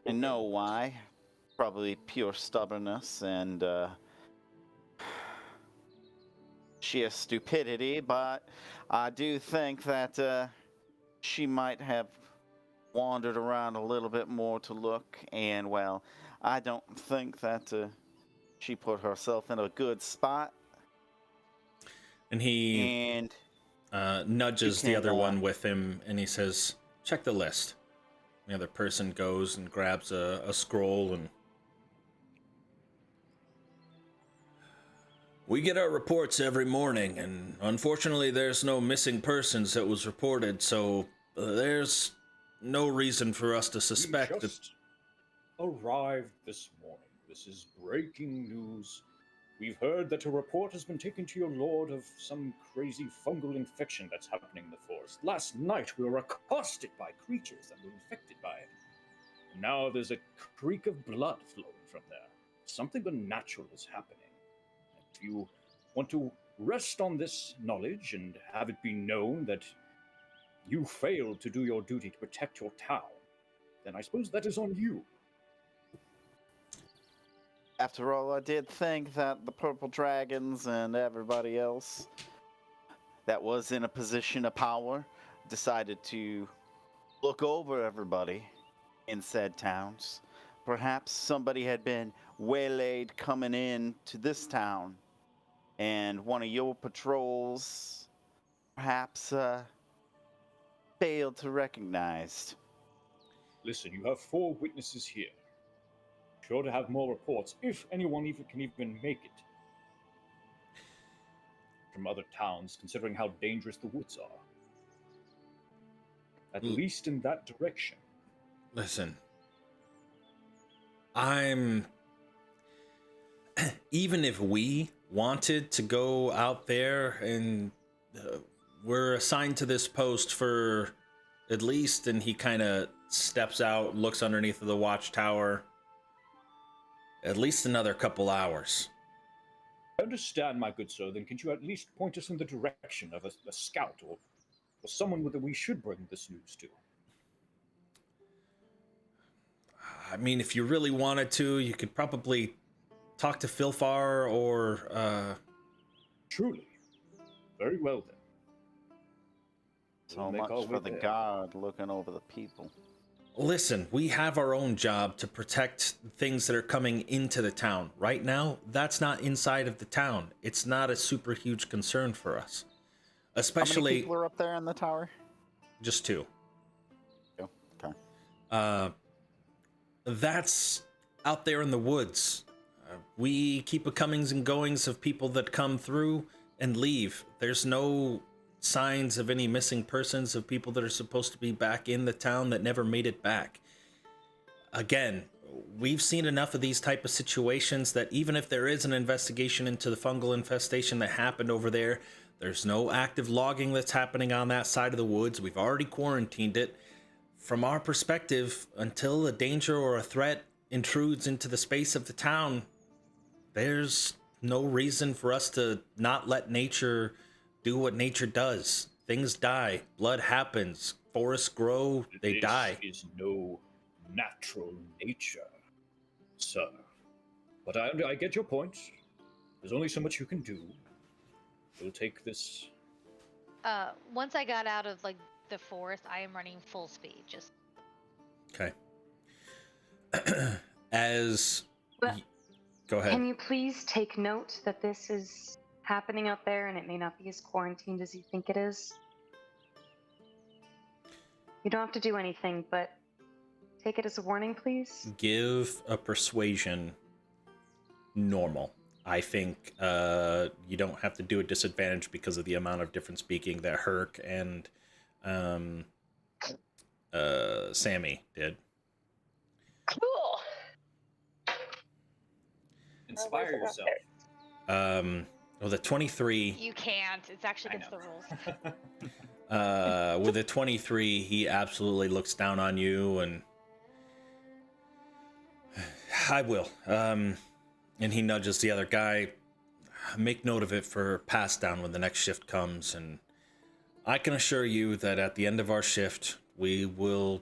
Speaker 5: I know why. Probably pure stubbornness and sheer stupidity, but I do think that she might have wandered around a little bit more to look, and well, I don't think that she put herself in a good spot.
Speaker 1: And he nudges the other one with him, and he says, check the list. The other person goes and grabs a scroll, and we get our reports every morning, and unfortunately there's no missing persons that was reported, so there's no reason for us to suspect
Speaker 7: we just arrived this morning. This is breaking news. We've heard that a report has been taken to your lord of some crazy fungal infection that's happening in the forest. Last night we were accosted by creatures that were infected by it. And now there's a creek of blood flowing from there. Something unnatural is happening. If you want to rest on this knowledge and have it be known that you failed to do your duty to protect your town, then I suppose that is on you.
Speaker 5: After all, I did think that the purple dragons and everybody else that was in a position of power decided to look over everybody in said towns. Perhaps somebody had been waylaid coming in to this town, and one of your patrols perhaps failed to recognize.
Speaker 7: Listen, you have 4 witnesses here. Sure to have more reports, if anyone can even make it. From other towns, considering how dangerous the woods are. At least in that direction.
Speaker 1: Listen, even if we wanted to go out there and we're assigned to this post for at least, and he kind of steps out, looks underneath of the watchtower, at least another couple hours.
Speaker 7: I understand, my good sir. Then can you at least point us in the direction of a scout or someone that we should bring this news to?
Speaker 1: I mean, if you really wanted to, you could probably talk to Philfar or...
Speaker 7: Truly. Very well, then.
Speaker 5: So much for the guard looking over the people.
Speaker 1: Listen, we have our own job to protect things that are coming into the town. Right now, that's not inside of the town. It's not a super huge concern for us. Especially...
Speaker 5: How many people are up there in the tower?
Speaker 1: Just 2.
Speaker 5: Okay.
Speaker 1: That's out there in the woods. We keep a comings and goings of people that come through and leave. There's no signs of any missing persons, of people that are supposed to be back in the town that never made it back. Again, we've seen enough of these type of situations that even if there is an investigation into the fungal infestation that happened over there, there's no active logging that's happening on that side of the woods. We've already quarantined it. From our perspective, until a danger or a threat intrudes into the space of the town, there's no reason for us to not let nature do what nature does. Things die, blood happens, forests grow, they die.
Speaker 7: This is no natural nature, sir. But I get your point. There's only so much you can do. We'll take this.
Speaker 4: Once I got out of the forest, I am running full speed. Just
Speaker 1: okay. Go ahead.
Speaker 6: Can you please take note that this is happening out there and it may not be as quarantined as you think it is? You don't have to do anything, but take it as a warning, please.
Speaker 1: Give a persuasion normal. I think you don't have to do a disadvantage because of the amount of different speaking that Herc and Sammy did.
Speaker 6: Cool.
Speaker 2: Inspire yourself.
Speaker 1: Well, the 23.
Speaker 4: you can't. It's actually against the rules.
Speaker 1: With a 23, he absolutely looks down on you, and I will. And he nudges the other guy. Make note of it for pass down when the next shift comes, and I can assure you that at the end of our shift, we will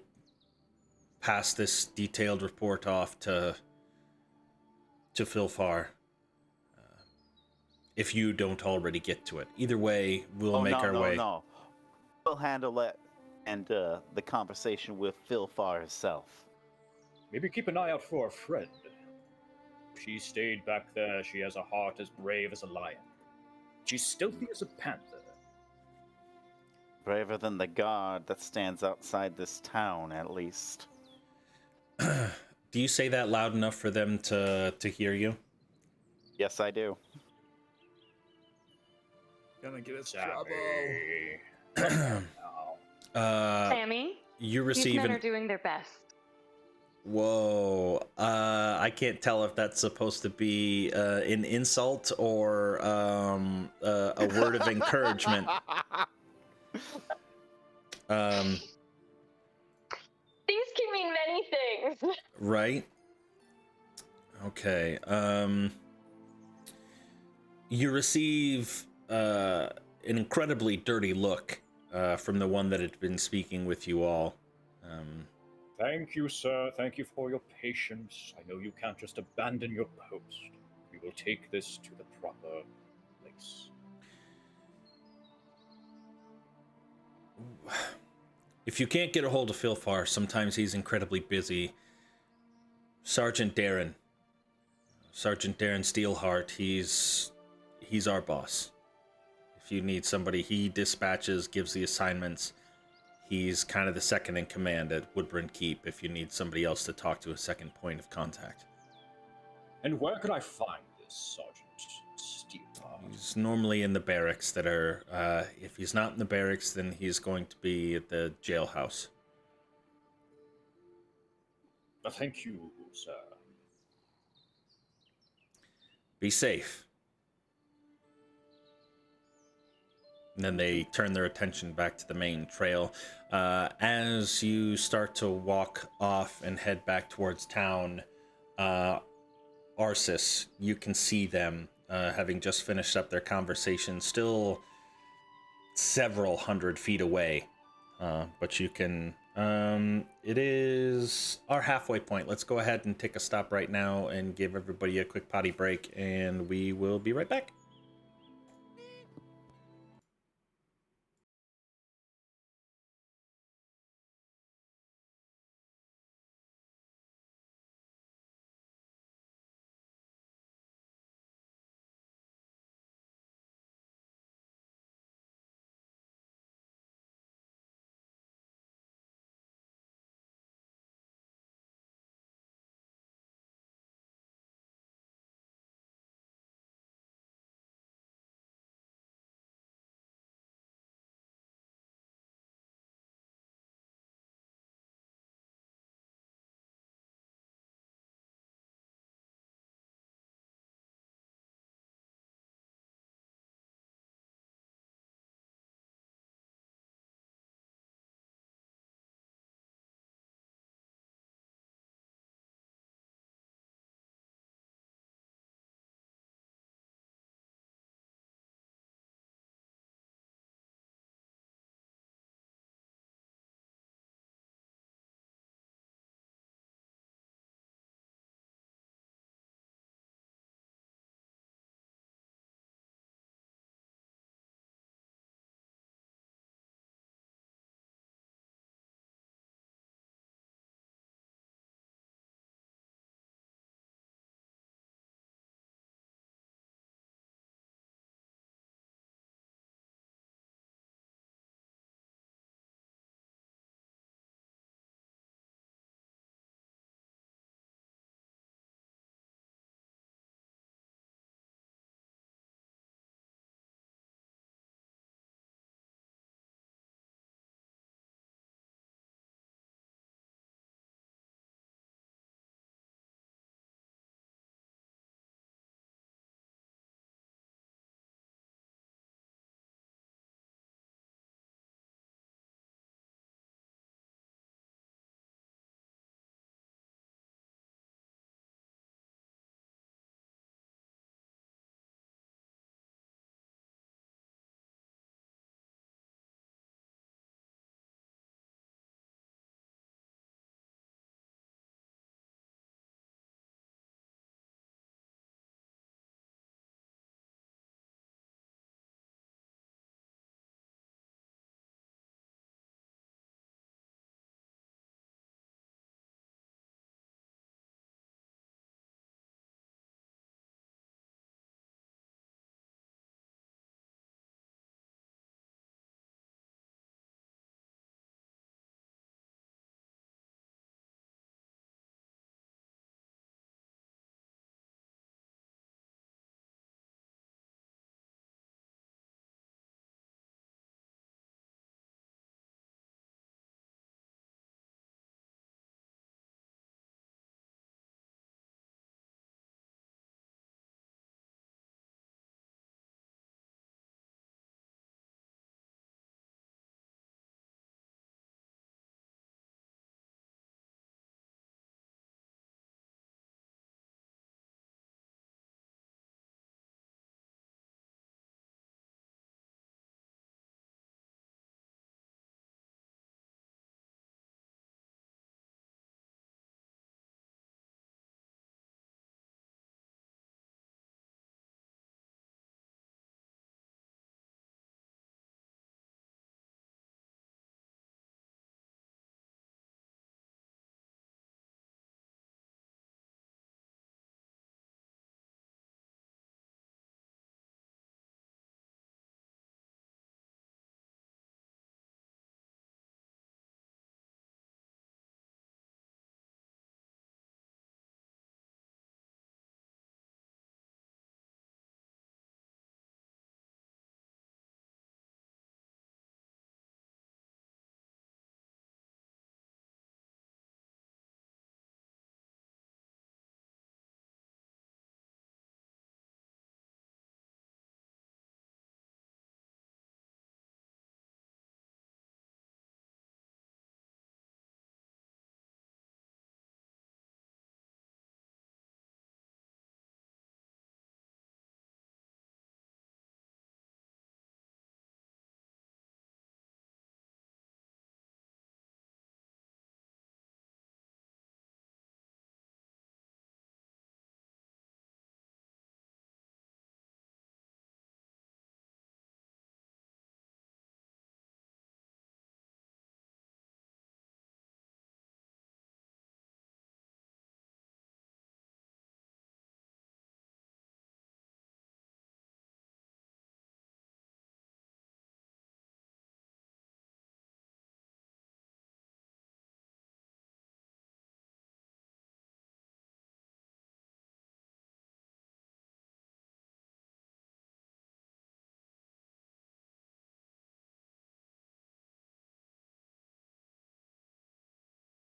Speaker 1: pass this detailed report off to Philfar. If you don't already get to it. Either way, we'll make our way.
Speaker 5: No. We'll handle it and the conversation with Philfar herself.
Speaker 7: Maybe keep an eye out for a friend. She stayed back there. She has a heart as brave as a lion. She's stealthy as a panther.
Speaker 5: Braver than the guard that stands outside this town, at least.
Speaker 1: Do you say that loud enough for them to hear you?
Speaker 5: Yes, I do.
Speaker 3: Gonna get us
Speaker 7: trouble.
Speaker 6: Sammy,
Speaker 1: you receive
Speaker 6: these men are doing their best.
Speaker 1: Whoa. I can't tell if that's supposed to be an insult or a word of encouragement.
Speaker 6: These can mean many things.
Speaker 1: Right? Okay. You receive an incredibly dirty look from the one that had been speaking with you all.
Speaker 7: Thank you, sir. Thank you for your patience. I know you can't just abandon your post. We will take this to the proper place.
Speaker 1: If you can't get a hold of Philfar, sometimes he's incredibly busy. Sergeant Darren Steelheart, he's our boss. If you need somebody, he dispatches, gives the assignments. He's kind of the second in command at Woodburn Keep if you need somebody else to talk to, a second point of contact.
Speaker 7: And where can I find this Sergeant Steelheart?
Speaker 1: He's normally in the barracks that are, if he's not in the barracks, then he's going to be at the jailhouse.
Speaker 7: Thank you, sir.
Speaker 1: Be safe. And then they turn their attention back to the main trail. As you start to walk off and head back towards town, Arsis, you can see them having just finished up their conversation, still several hundred feet away. But you can... it is our halfway point. Let's go ahead and take a stop right now and give everybody a quick potty break, and we will be right back.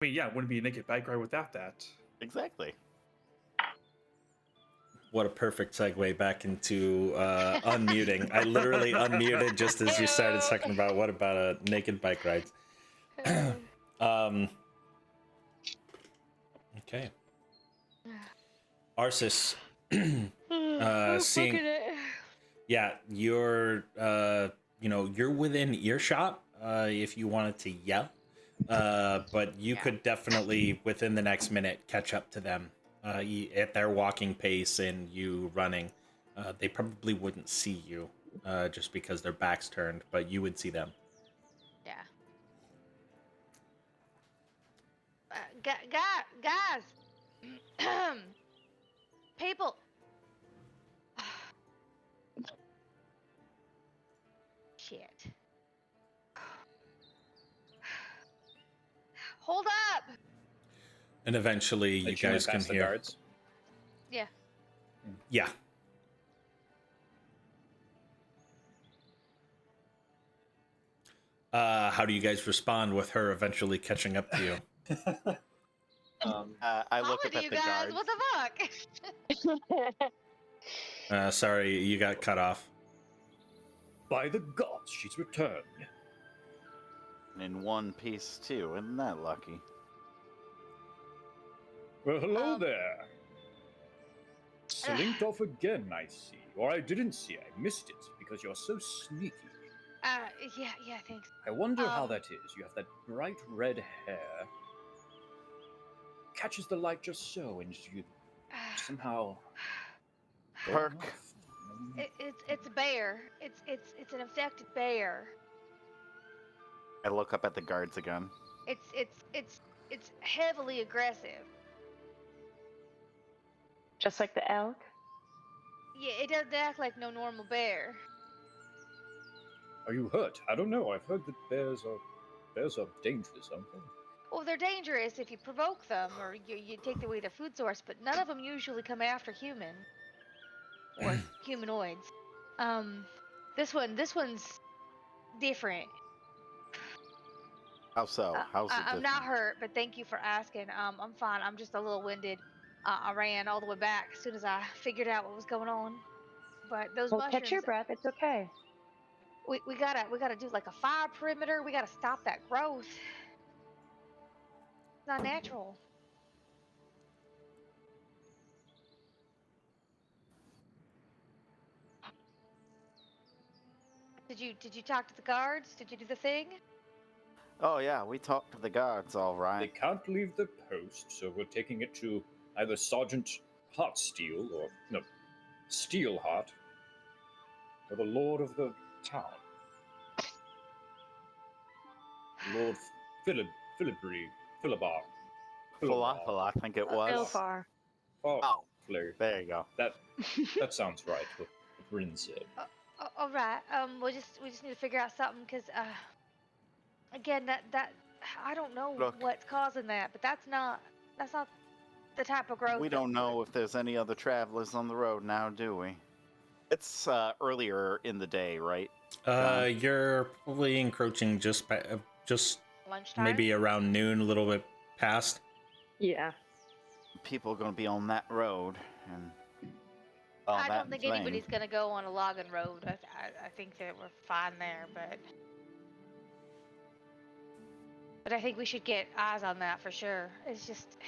Speaker 3: mean, yeah, it wouldn't be a naked bike ride without that.
Speaker 5: Exactly.
Speaker 1: What a perfect segue back into unmuting. I literally unmuted just as you started talking about what about a naked bike rides. Okay. Arsis, seeing, yeah, you're, you're within earshot if you wanted to yell, but you could definitely within the next minute catch up to them at their walking pace and you running. They probably wouldn't see you just because their backs turned, but you would see them.
Speaker 4: Yeah. Guys, people. Shit. Hold up.
Speaker 1: And eventually you guys can
Speaker 2: the
Speaker 1: hear.
Speaker 2: guards.
Speaker 4: Yeah.
Speaker 1: Yeah. How do you guys respond with her eventually catching up to you?
Speaker 5: I look up
Speaker 4: with
Speaker 5: at
Speaker 4: you
Speaker 5: the
Speaker 4: guys.
Speaker 5: guards.
Speaker 4: What the fuck?
Speaker 1: Sorry, you got cut off.
Speaker 7: By the gods, she's returned.
Speaker 5: In one piece too, isn't that lucky?
Speaker 7: Well, hello there. Slinked off again, I see. Or I didn't see, I missed it, because you're so sneaky.
Speaker 4: Yeah, thanks.
Speaker 7: I wonder how that is. You have that bright red hair. Catches the light just so, and you somehow...
Speaker 5: Perk.
Speaker 4: It's a bear. It's an infected bear.
Speaker 5: I look up at the guards again.
Speaker 4: It's heavily aggressive.
Speaker 6: Just like the elk?
Speaker 4: Yeah, it doesn't act like no normal bear.
Speaker 7: Are you hurt? I don't know. I've heard that bears are dangerous, aren't they?
Speaker 4: Well, they're dangerous if you provoke them or you take away their food source, but none of them usually come after human or humanoids. This one's different.
Speaker 5: How so? How's it different?
Speaker 4: I'm not hurt, but thank you for asking. I'm fine. I'm just a little winded. I ran all the way back as soon as I figured out what was going on. But those
Speaker 6: Well,
Speaker 4: mushrooms.
Speaker 6: catch your breath. It's okay.
Speaker 4: We gotta do like a fire perimeter. We gotta stop that growth. It's not natural. Did you talk to the guards? Did you do the thing?
Speaker 5: Oh yeah, we talked to the guards, all
Speaker 7: They
Speaker 5: right.
Speaker 7: can't leave the post, so we're taking it to either Sergeant Heartsteel or Steelheart, or the Lord of the town, Lord Philibar.
Speaker 5: Falafel, I think it was.
Speaker 6: Philfar.
Speaker 5: Oh,
Speaker 7: Flair.
Speaker 5: there you go.
Speaker 7: That sounds right. What Rin said.
Speaker 4: All right. We just need to figure out something because again that I don't know
Speaker 5: Look.
Speaker 4: what's causing that, but that's not the type of growth.
Speaker 5: We don't know if there's any other travelers on the road now, do we? It's earlier in the day, right?
Speaker 1: You're probably encroaching just
Speaker 4: Lunchtime.
Speaker 1: maybe around noon, a little bit past.
Speaker 6: Yeah.
Speaker 5: People are going to be on that road, and
Speaker 4: I don't think anybody's gonna go on a logging road. I think that we're fine there, but I think we should get eyes on that for sure. It's just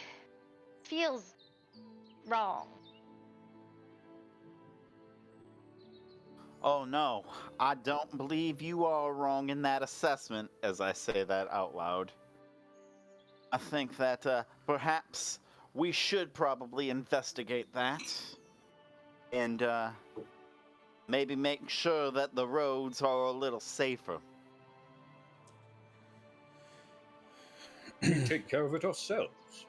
Speaker 4: feels wrong.
Speaker 5: Oh no, I don't believe you are wrong in that assessment, as I say that out loud. I think that perhaps we should probably investigate that. And maybe make sure that the roads are a little safer.
Speaker 7: We take care of it ourselves.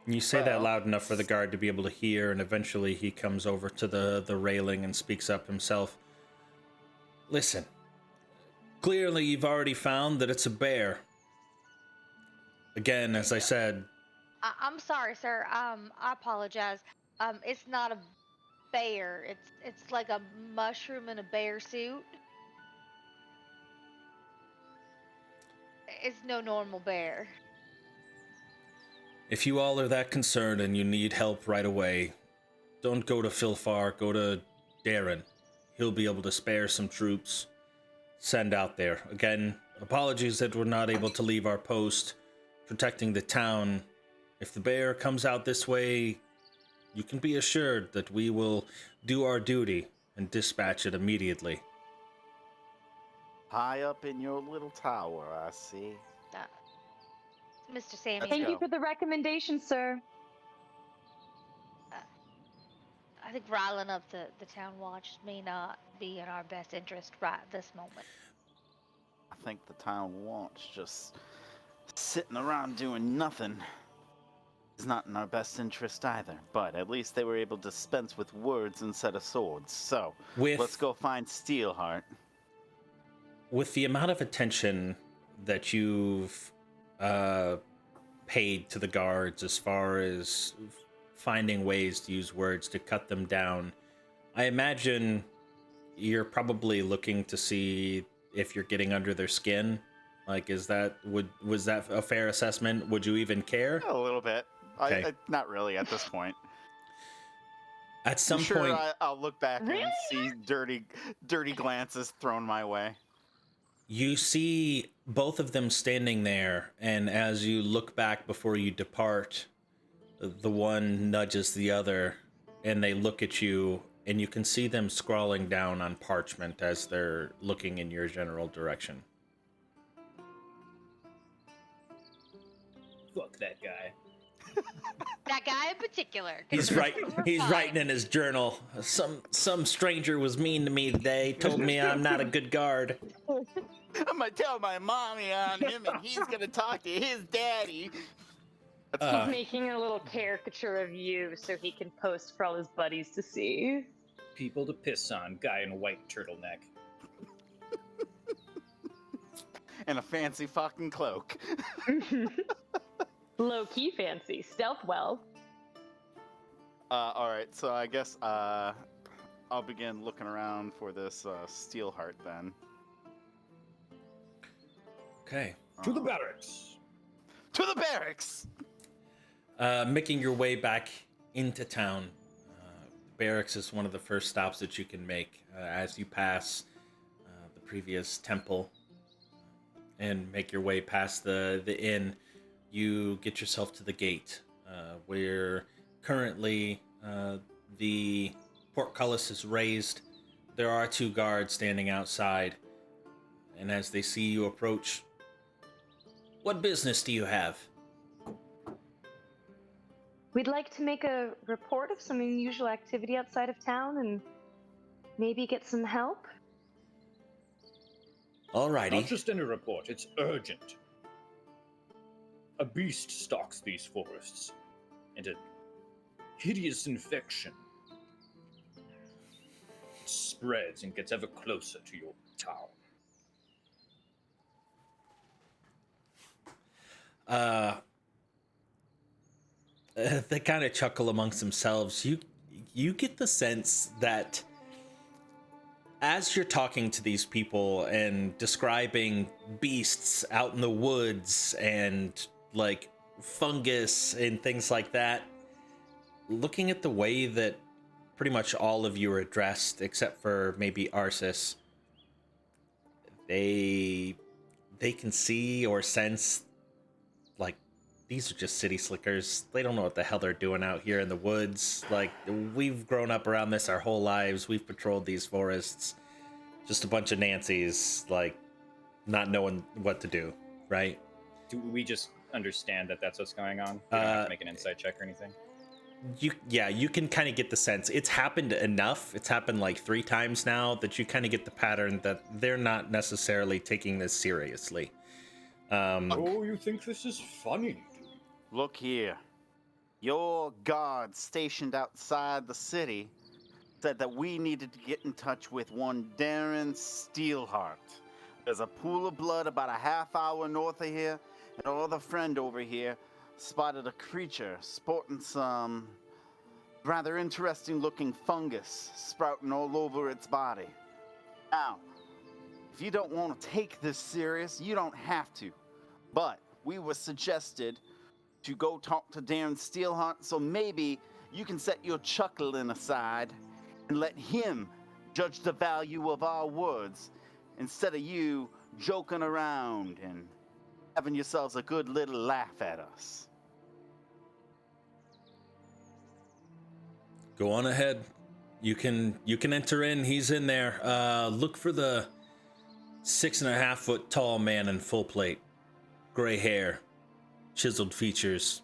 Speaker 1: You say that loud enough for the guard to be able to hear, and eventually he comes over to the railing and speaks up himself. Listen, clearly you've already found that it's a bear. Again, as I said...
Speaker 4: I'm sorry, sir. I apologize. It's not a bear. It's like a mushroom in a bear suit. It's no normal bear.
Speaker 1: If you all are that concerned and you need help right away, don't go to Philfar, go to Darren. He'll be able to spare some troops, send out there. Again, apologies that we're not able to leave our post protecting the town. If the bear comes out this way, you can be assured that we will do our duty and dispatch it immediately.
Speaker 5: High up in your little tower, I see.
Speaker 4: Mr. Sammy.
Speaker 6: Thank you for the recommendation, sir.
Speaker 4: I think riling up the town watch may not be in our best interest right this moment.
Speaker 5: I think the town watch just sitting around doing nothing is not in our best interest either. But at least they were able to dispense with words instead of swords. So let's go find Steelheart.
Speaker 1: With the amount of attention that you've paid to the guards as far as finding ways to use words to cut them down, I imagine you're probably looking to see if you're getting under their skin. Like, was that a fair assessment? Would you even care?
Speaker 5: A little bit.
Speaker 1: Okay.
Speaker 5: Not really at this point.
Speaker 1: At some point,
Speaker 5: I'll look back and see dirty glances thrown my way.
Speaker 1: You see both of them standing there, and as you look back before you depart, the one nudges the other, and they look at you, and you can see them scrawling down on parchment as they're looking in your general direction.
Speaker 7: Fuck that guy.
Speaker 4: That guy in particular.
Speaker 1: He's writing in his journal. Some stranger was mean to me today, told me I'm not a good guard.
Speaker 5: I'm gonna tell my mommy on him, and he's gonna talk to his daddy.
Speaker 6: He's making a little caricature of you so he can post for all his buddies to see.
Speaker 7: People to piss on, guy in a white turtleneck.
Speaker 5: And a fancy fucking cloak.
Speaker 6: Low-key fancy. Stealth well.
Speaker 5: Alright, so I guess I'll begin looking around for this Steelheart then.
Speaker 1: Okay.
Speaker 7: To the barracks!
Speaker 5: To the barracks!
Speaker 1: Making your way back into town. Barracks is one of the first stops that you can make as you pass the previous temple and make your way past the inn. You get yourself to the gate where currently the portcullis is raised. There are 2 guards standing outside, and as they see you approach, what business do you have?
Speaker 6: We'd like to make a report of some unusual activity outside of town and maybe get some help.
Speaker 1: Alrighty.
Speaker 7: Not just any report, it's urgent. A beast stalks these forests, and a hideous infection spreads and gets ever closer to your town.
Speaker 1: They kind of chuckle amongst themselves. You get the sense that as you're talking to these people and describing beasts out in the woods and like fungus and things like that, looking at the way that pretty much all of you are dressed except for maybe Arsis, they can see or sense like these are just city slickers. They don't know what the hell they're doing out here in the woods. Like, we've grown up around this our whole lives. We've patrolled these forests. Just a bunch of Nancys, like, not knowing what to do, right?
Speaker 2: Do we just understand that that's what's going on? We don't have to make an insight check or anything?
Speaker 1: You can kind of get the sense. It's happened enough. It's happened like 3 times now that you kind of get the pattern that they're not necessarily taking this seriously.
Speaker 7: Oh, you think this is funny?
Speaker 5: Look here. Your guards stationed outside the city said that we needed to get in touch with one Darren Steelheart. There's a pool of blood about a half hour north of here, and our other friend over here spotted a creature sporting some rather interesting looking fungus sprouting all over its body. Now, if you don't want to take this serious, you don't have to. But we were suggested to go talk to Darren Steelheart, so maybe you can set your chuckling aside and let him judge the value of our words instead of you joking around and having yourselves a good little laugh at us.
Speaker 1: Go on ahead. You can enter in. He's in there. Look for the 6.5 foot tall man in full plate, gray hair, chiseled features.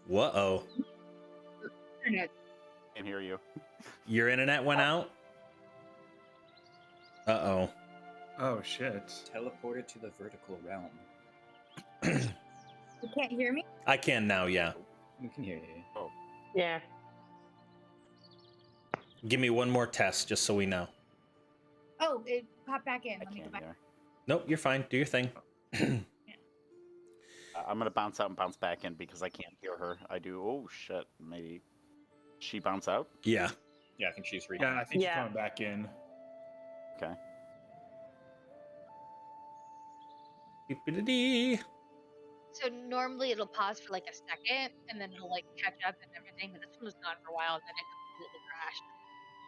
Speaker 1: Whoa.
Speaker 5: Can't hear you.
Speaker 1: Your internet went out? Uh-oh.
Speaker 3: Oh shit.
Speaker 2: Teleported to the vertical realm.
Speaker 8: You can't hear me?
Speaker 1: I can now, yeah.
Speaker 2: We can hear you.
Speaker 5: Oh.
Speaker 6: Yeah.
Speaker 1: Give me one more test, just so we know.
Speaker 8: Oh, it popped back in.
Speaker 5: I
Speaker 8: Let me go
Speaker 5: can't
Speaker 8: back.
Speaker 5: hear.
Speaker 1: Nope, you're fine. Do your thing.
Speaker 5: I'm gonna bounce out and bounce back in because I can't hear her. I do. Oh shit! Maybe she bounce out.
Speaker 1: Yeah.
Speaker 2: Yeah, I think she's reading.
Speaker 3: Yeah, I think
Speaker 6: Yeah.
Speaker 3: she's coming back in.
Speaker 5: Okay.
Speaker 1: Beep-a-da-dee.
Speaker 4: So normally it'll pause for like a second and then it'll like catch up and everything, but this one was gone for a while and then it completely crashed.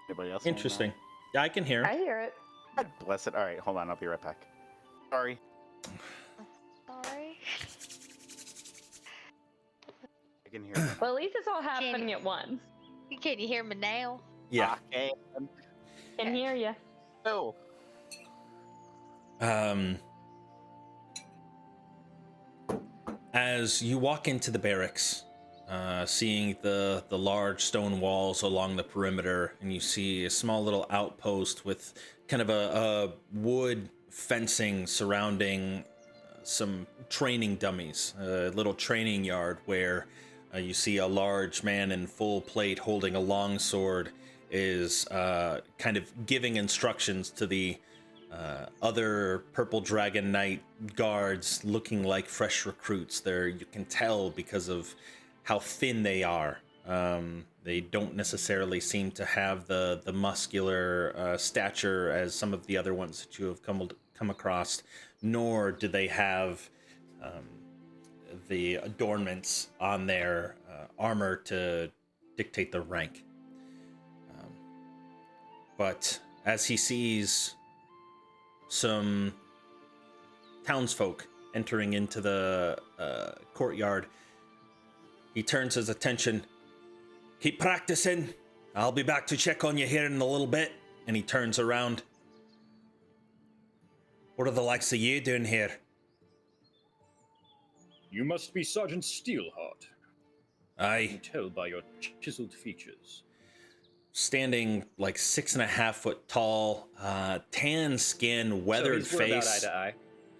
Speaker 5: Anybody else? hearing that?
Speaker 1: Interesting. Yeah, I can hear.
Speaker 6: I hear it.
Speaker 5: God bless it. All right, hold on. I'll be right back. Sorry.
Speaker 4: Sorry.
Speaker 5: I can hear you.
Speaker 6: Well, at least it's all happening at once.
Speaker 4: Can you hear me now?
Speaker 1: Yeah.
Speaker 5: I
Speaker 6: Can hear you.
Speaker 5: Oh.
Speaker 1: As you walk into the barracks, seeing the large stone walls along the perimeter, and you see a small little outpost with kind of a wood fencing surrounding some training dummies, a little training yard where you see a large man in full plate holding a long sword is kind of giving instructions to the other Purple Dragon Knight guards looking like fresh recruits. You can tell because of how thin they are. They don't necessarily seem to have the muscular stature as some of the other ones that you have come across, nor do they have the adornments on their armor to dictate the rank. But as he sees some townsfolk entering into the courtyard, he turns his attention. Keep practicing. I'll be back to check on you here in a little bit. And he turns around. What are the likes of you doing here?
Speaker 7: You must be Sergeant Steelheart. I
Speaker 1: Aye.
Speaker 7: can tell by your chiseled features.
Speaker 1: Standing like 6.5 foot tall, tan skin, weathered
Speaker 2: so we're about
Speaker 1: face.
Speaker 2: eye to eye.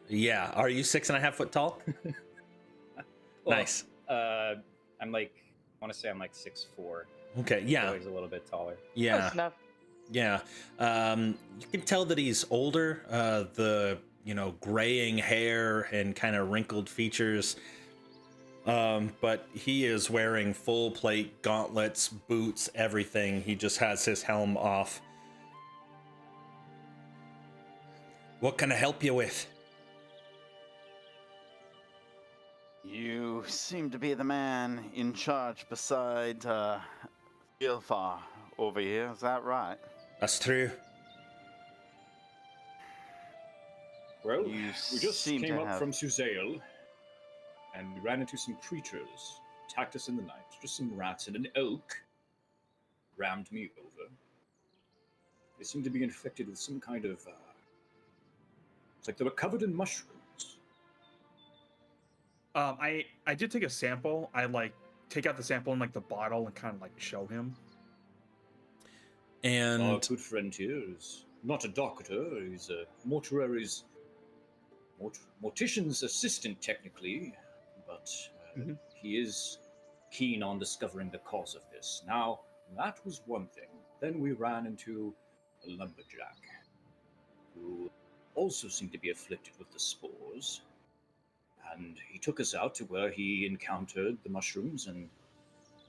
Speaker 1: Yeah. Are you 6.5 foot tall?
Speaker 2: Well,
Speaker 1: Nice.
Speaker 2: I'm like, I want to say I'm like 6'4".
Speaker 1: Okay. Yeah.
Speaker 2: So he's a little bit taller.
Speaker 1: Yeah.
Speaker 6: Close enough.
Speaker 1: Yeah. You can tell that he's older. The graying hair and kind of wrinkled features. But he is wearing full plate gauntlets, boots, everything. He just has his helm off. What can I help you with?
Speaker 5: You seem to be the man in charge beside Ilfar over here. Is that right?
Speaker 1: That's true.
Speaker 7: Well,
Speaker 5: You
Speaker 7: we just
Speaker 5: seem
Speaker 7: came
Speaker 5: to
Speaker 7: up
Speaker 5: have-
Speaker 7: from Suzail, and we ran into some creatures, attacked us in the night. Just some rats and an oak rammed me over. They seemed to be infected with some kind of... it's like they were covered in mushrooms.
Speaker 3: I did take a sample. I take out the sample in the bottle and kind of show him.
Speaker 7: Our
Speaker 1: And
Speaker 7: good friend here is not a doctor. He's a mortuary's... mortician's assistant, technically, but he is keen on discovering the cause of this. Now, that was one thing. Then we ran into a lumberjack, who also seemed to be afflicted with the spores, and he took us out to where he encountered the mushrooms, and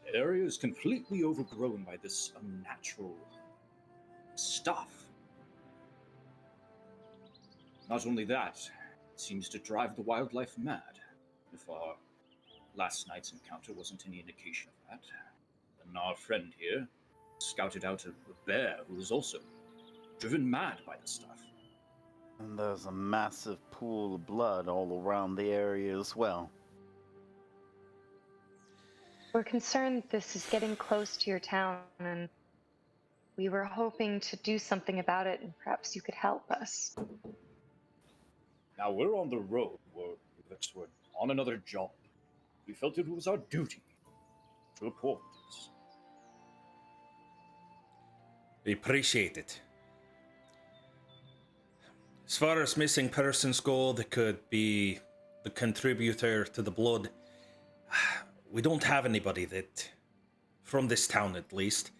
Speaker 7: the area is completely overgrown by this unnatural stuff. Not only that, It seems to drive the wildlife mad. If our last night's encounter wasn't any indication of that, then our friend here scouted out a bear who was also driven mad by the stuff.
Speaker 5: And there's a massive pool of blood all around the area as well.
Speaker 6: We're concerned this is getting close to your town, and we were hoping to do something about it, and perhaps you could help us.
Speaker 7: Now we're on the road. We're on another job. We felt it was our duty to report this.
Speaker 1: We appreciate it. As far as missing persons go, that could be the contributor to the blood. We don't have anybody that, from this town at least.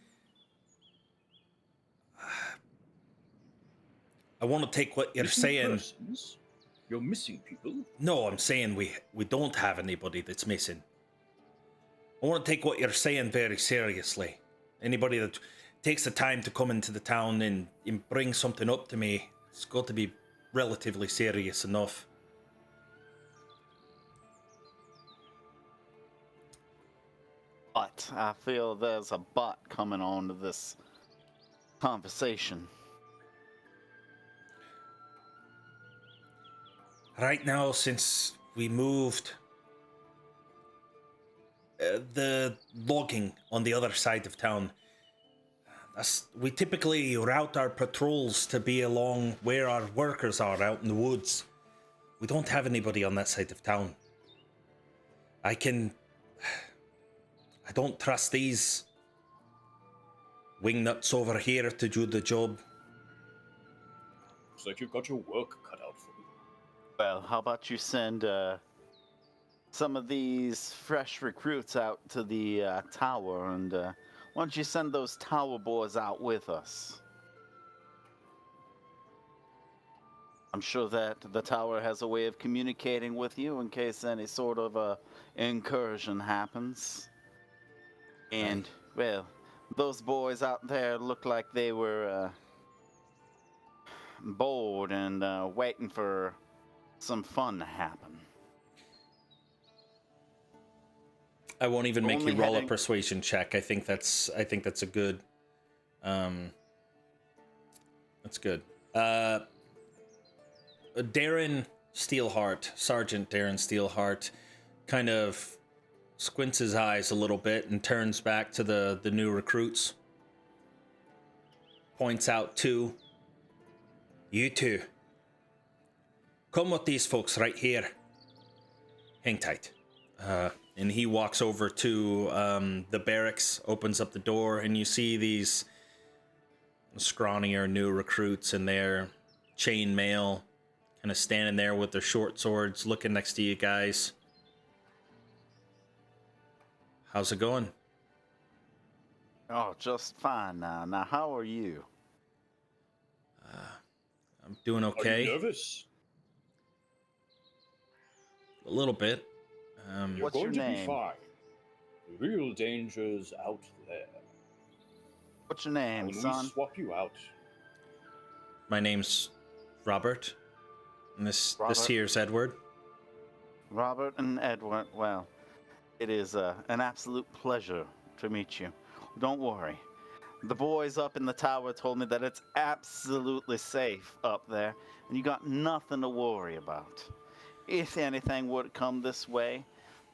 Speaker 1: I want to take what you're
Speaker 7: Missing
Speaker 1: saying.
Speaker 7: persons? You're missing people?
Speaker 1: No, I'm saying we don't have anybody that's missing. I want to take what you're saying very seriously. Anybody that takes the time to come into the town and bring something up to me, it's got to be relatively serious enough.
Speaker 5: But I feel there's a but coming on to this conversation.
Speaker 1: Right now, since we moved, the logging on the other side of town, we typically route our patrols to be along where our workers are out in the woods. We don't have anybody on that side of town. I don't trust these wingnuts over here to do the job.
Speaker 7: Looks like you've got your work cut out for you.
Speaker 5: Well, how about you send some of these fresh recruits out to the tower, and why don't you send those tower boys out with us? I'm sure that the tower has a way of communicating with you in case any sort of incursion happens. And, well, those boys out there look like they were bored and waiting for some fun to happen.
Speaker 1: I won't even make you
Speaker 5: Only
Speaker 1: roll a
Speaker 5: heading-
Speaker 1: persuasion check. I think that's a good. That's good. Darren Steelheart, Sergeant Darren Steelheart, kind of squints his eyes a little bit and turns back to the new recruits. Points out to you two. Come with these folks right here. Hang tight. And he walks over to the barracks, opens up the door, and you see these scrawnier new recruits in their chainmail, kind of standing there with their short swords, looking next to you guys. How's it going?
Speaker 5: Oh, just fine now. Now, how are you?
Speaker 1: I'm doing
Speaker 7: Are
Speaker 1: okay.
Speaker 7: you nervous?
Speaker 1: A little bit.
Speaker 7: You're
Speaker 5: What's
Speaker 7: going
Speaker 5: your
Speaker 7: to
Speaker 5: name?
Speaker 7: be fine. The real danger's out there.
Speaker 5: What's your name,
Speaker 7: When
Speaker 5: son?
Speaker 7: we swap you out,
Speaker 1: My name's Robert. And this
Speaker 5: Robert.
Speaker 1: here's Edward.
Speaker 5: Robert and Edward. Well, it is an absolute pleasure to meet you. Don't worry. The boys up in the tower told me that it's absolutely safe up there, and you got nothing to worry about. If anything would come this way,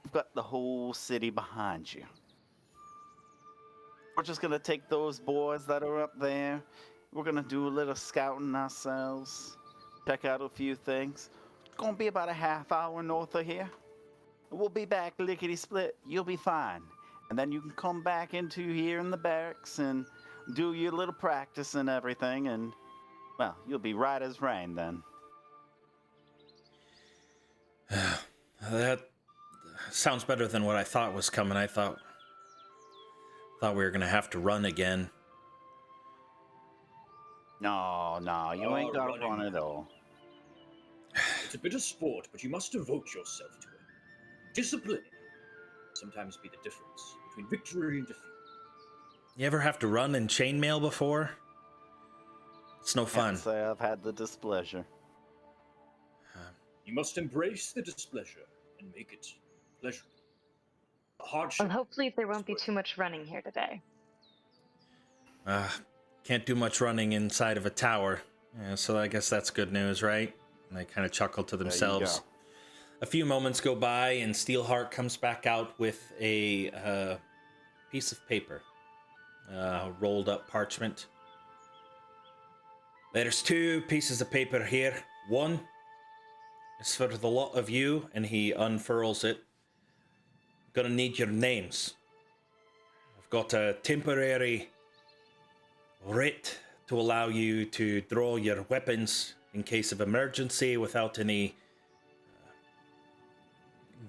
Speaker 5: you've got the whole city behind you. We're just gonna take those boys that are up there. We're gonna do a little scouting ourselves, check out a few things. It's gonna be about a half hour north of here. We'll be back lickety split. You'll be fine. And then you can come back into here in the barracks and do your little practice and everything, and, well, you'll be right as rain then.
Speaker 1: That sounds better than what I thought was coming. I thought we were gonna have to run again.
Speaker 5: No, you ain't gotta
Speaker 7: running.
Speaker 5: run at all.
Speaker 7: it's a bit of sport, but you must devote yourself to it. Discipline sometimes be the difference between victory and defeat.
Speaker 1: You ever have to run in chainmail before? It's no fun.
Speaker 5: Can't say I've had the displeasure.
Speaker 7: You must embrace the displeasure and make it pleasurable. Hardship.
Speaker 6: Well, hopefully there won't be too much running here today.
Speaker 1: Can't do much running inside of a tower. Yeah, so I guess that's good news, right? And they kind of chuckle to themselves. A few moments go by, and Steelheart comes back out with a piece of paper, rolled up parchment. There's 2 pieces of paper here. One is for the lot of you, and he unfurls it. Gonna need your names. I've got a temporary writ to allow you to draw your weapons in case of emergency without any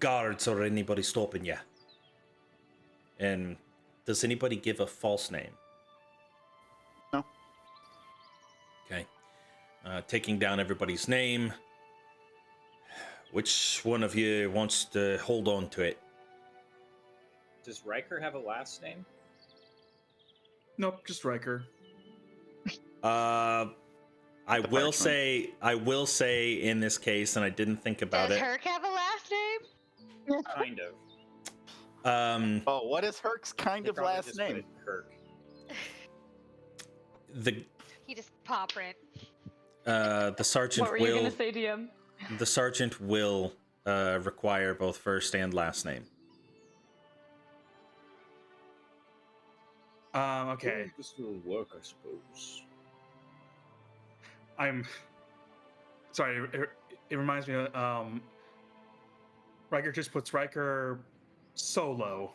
Speaker 1: guards or anybody stopping you. And does anybody give a false name?
Speaker 5: No.
Speaker 1: Okay. Taking down everybody's name. Which one of you wants to hold on to it?
Speaker 2: Does Riker have a last name?
Speaker 3: Nope, just Riker.
Speaker 1: I will say in this case, and I didn't think about
Speaker 4: Does
Speaker 1: it.
Speaker 4: Herc have a last name?
Speaker 2: Kind of.
Speaker 5: Oh, what is Herc's kind of last name?
Speaker 2: Herc.
Speaker 4: He just paw print.
Speaker 1: The sergeant
Speaker 6: What were
Speaker 1: will.
Speaker 6: you going to say, DM?
Speaker 1: The sergeant will require both first and last name.
Speaker 3: Okay.
Speaker 7: This will work, I suppose.
Speaker 3: I'm sorry. It reminds me of Riker just puts Riker solo.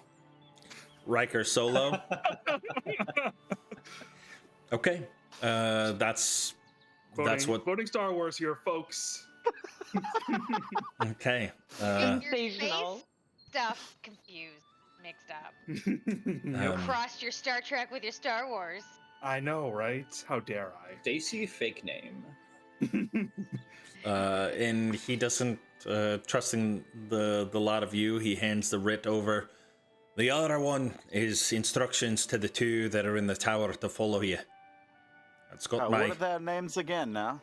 Speaker 1: Riker Solo. Okay. That's what.
Speaker 3: Voting Star Wars here, folks.
Speaker 1: Okay.
Speaker 4: Your
Speaker 6: Sensational.
Speaker 4: space stuff confused, mixed up.
Speaker 3: Yep.
Speaker 4: Crossed your Star Trek with your Star Wars.
Speaker 3: I know, right? How dare I?
Speaker 2: Stacy fake name.
Speaker 1: And he doesn't trusting the lot of you. He hands the writ over. The other one is instructions to the 2 that are in the tower to follow you. That's got my.
Speaker 5: What are their names again now?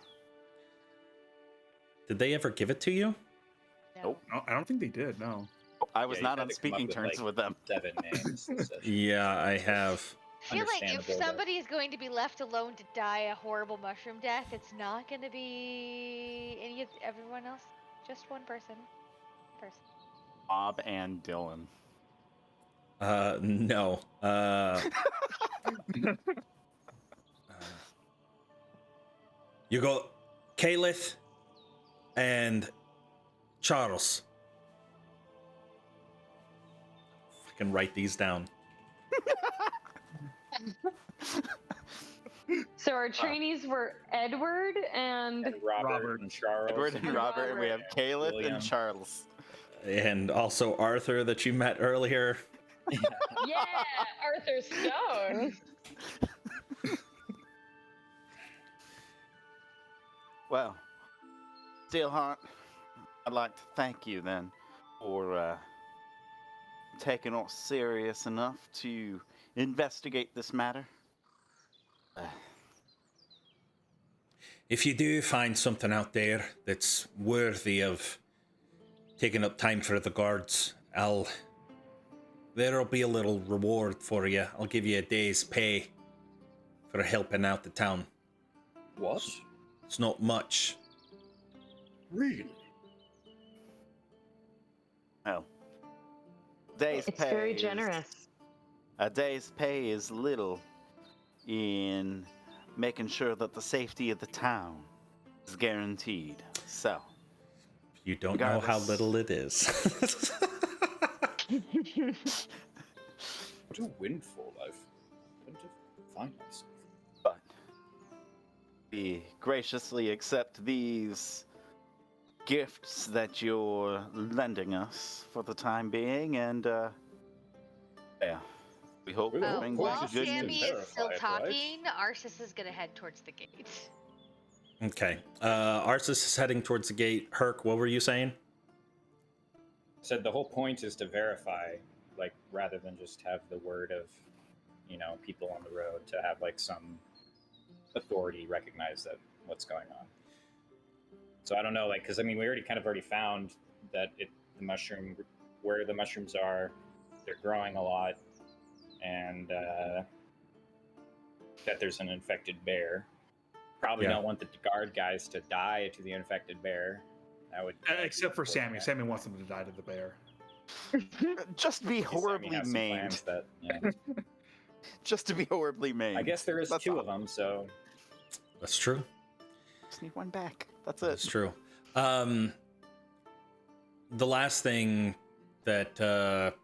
Speaker 1: Did they ever give it to you?
Speaker 5: Nope.
Speaker 3: No, I don't think they did. No.
Speaker 5: I was
Speaker 2: Yeah,
Speaker 5: not
Speaker 2: you
Speaker 5: on
Speaker 2: had to come up
Speaker 5: speaking
Speaker 2: with,
Speaker 5: terms
Speaker 2: like,
Speaker 5: with them.
Speaker 2: 7 names.
Speaker 1: Yeah, I have.
Speaker 4: I feel like if
Speaker 2: Understandable, but-
Speaker 4: somebody is going to be left alone to die a horrible mushroom death, it's not going to be everyone else. Just one person.
Speaker 5: Bob and Dylan.
Speaker 1: No. You got Calith and Charles. I can write these down.
Speaker 6: So our trainees were Edward and
Speaker 2: And Robert and Charles.
Speaker 5: Edward and Robert, and we have Caleb
Speaker 2: William.
Speaker 5: and Charles.
Speaker 1: And also Arthur that you met earlier.
Speaker 6: yeah, Arthur Stone.
Speaker 5: Well, Steelheart, I'd like to thank you then for taking it serious enough to investigate this matter.
Speaker 1: If you do find something out there that's worthy of taking up time for the guards, there'll be a little reward for you. I'll give you a day's pay for helping out the town.
Speaker 7: What?
Speaker 1: It's not much.
Speaker 7: Really?
Speaker 5: Well, day's
Speaker 6: It's
Speaker 5: pay
Speaker 6: very
Speaker 5: is-
Speaker 6: generous.
Speaker 5: A day's pay is little in making sure that the safety of the town is guaranteed. So,
Speaker 1: You don't know how
Speaker 5: Regardless.
Speaker 1: little it is.
Speaker 7: What a windfall I've come to find myself.
Speaker 5: but we graciously accept these gifts that you're lending us for the time being, and yeah, we hope
Speaker 7: Well,
Speaker 5: it
Speaker 7: Oh,
Speaker 5: brings
Speaker 4: While
Speaker 5: us good
Speaker 4: Sammy
Speaker 5: news.
Speaker 4: is still
Speaker 7: Verify it, right?
Speaker 4: talking, Arsis is gonna head towards the gate.
Speaker 1: Okay. Arsis is heading towards the gate. Herc, what were you saying?
Speaker 2: Said the whole point is to verify, like, rather than just have the word of, people on the road, to have, like, some authority recognize that what's going on. So I don't know, like, because I mean, we already found that the mushroom, where the mushrooms are, they're growing a lot, and that there's an infected bear. Probably
Speaker 1: Yeah.
Speaker 2: don't want the guard guys to die to the infected bear. That would
Speaker 3: Except for Sammy.
Speaker 2: unfortunate.
Speaker 3: Sammy wants them to die to the bear.
Speaker 5: Just be
Speaker 2: Maybe Sammy
Speaker 5: horribly
Speaker 2: has some
Speaker 5: maimed.
Speaker 2: plans that, yeah.
Speaker 5: Just to be horribly maimed.
Speaker 2: I guess there is
Speaker 5: That's
Speaker 2: two
Speaker 5: all.
Speaker 2: of them, so
Speaker 1: That's true.
Speaker 5: Just need one back. That's
Speaker 1: That's
Speaker 5: it.
Speaker 1: true. The last thing that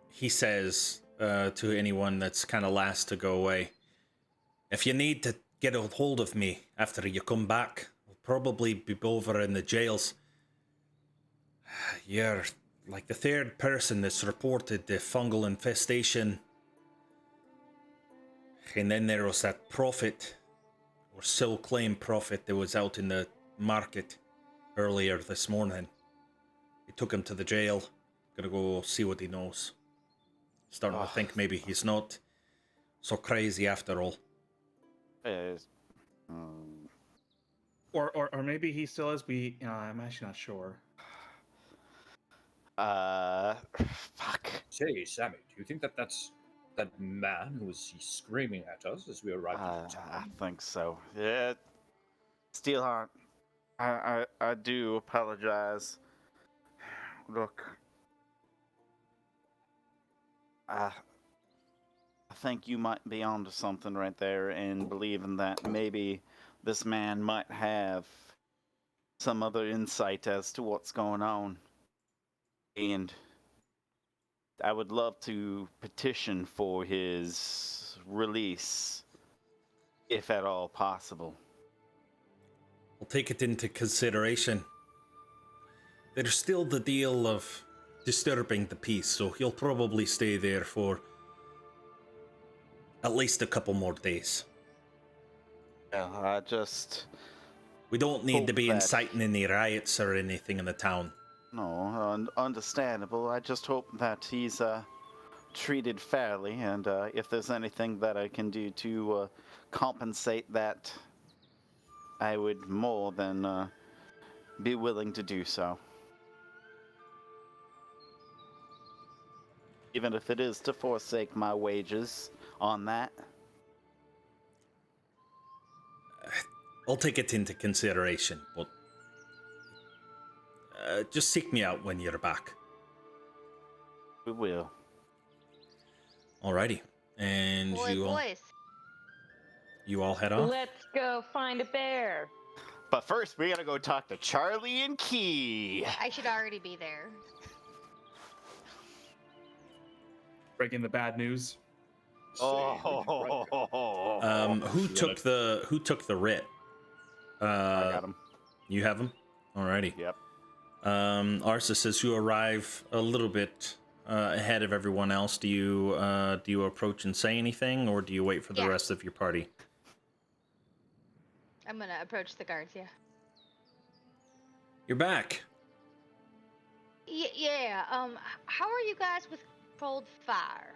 Speaker 1: he says to anyone that's kind of last to go away, if you need to get a hold of me after you come back, I'll probably be over in the jails. You're like the third person that's reported the fungal infestation. And then there was that prophet, or self-claimed prophet, that was out in the market earlier this morning. They took him to the jail. Gonna go see what he knows. Starting to think maybe he's not so crazy after all.
Speaker 3: Or maybe he still is. I'm actually not sure.
Speaker 5: Fuck.
Speaker 7: Say, Sammy, do you think that's that man who was screaming at us as we arrived in
Speaker 5: I
Speaker 7: town?
Speaker 5: think so. Yeah. Steelheart, I do apologize. Look, I think you might be onto something right there in believing that maybe this man might have some other insight as to what's going on. And I would love to petition for his release, if at all possible.
Speaker 1: I'll take it into consideration. There's still the deal of disturbing the peace, so he'll probably stay there for at least a couple more days.
Speaker 5: I just...
Speaker 1: We don't need to be
Speaker 5: that...
Speaker 1: inciting any riots or anything in the town.
Speaker 5: No, understandable. I just hope that he's treated fairly, and if there's anything that I can do to compensate that, I would more than be willing to do so. Even if it is to forsake my wages on that.
Speaker 1: I'll take it into consideration, but just seek me out when you're back.
Speaker 5: We will.
Speaker 1: Alrighty. And
Speaker 4: Boys.
Speaker 1: You all head off?
Speaker 6: Let's go find a bear.
Speaker 5: But first, we gotta go talk to Charlie and Key.
Speaker 4: I should already be there.
Speaker 3: Breaking the bad news.
Speaker 1: Who took the writ?
Speaker 5: I got him.
Speaker 1: You have him? Alrighty.
Speaker 5: Yep.
Speaker 1: Arsa says you arrive a little bit ahead of everyone else. Do you approach and say anything, or do you wait for the rest of your party?
Speaker 4: I'm gonna approach the guards. Yeah.
Speaker 1: You're back.
Speaker 4: Yeah. How are you guys with controlled fire?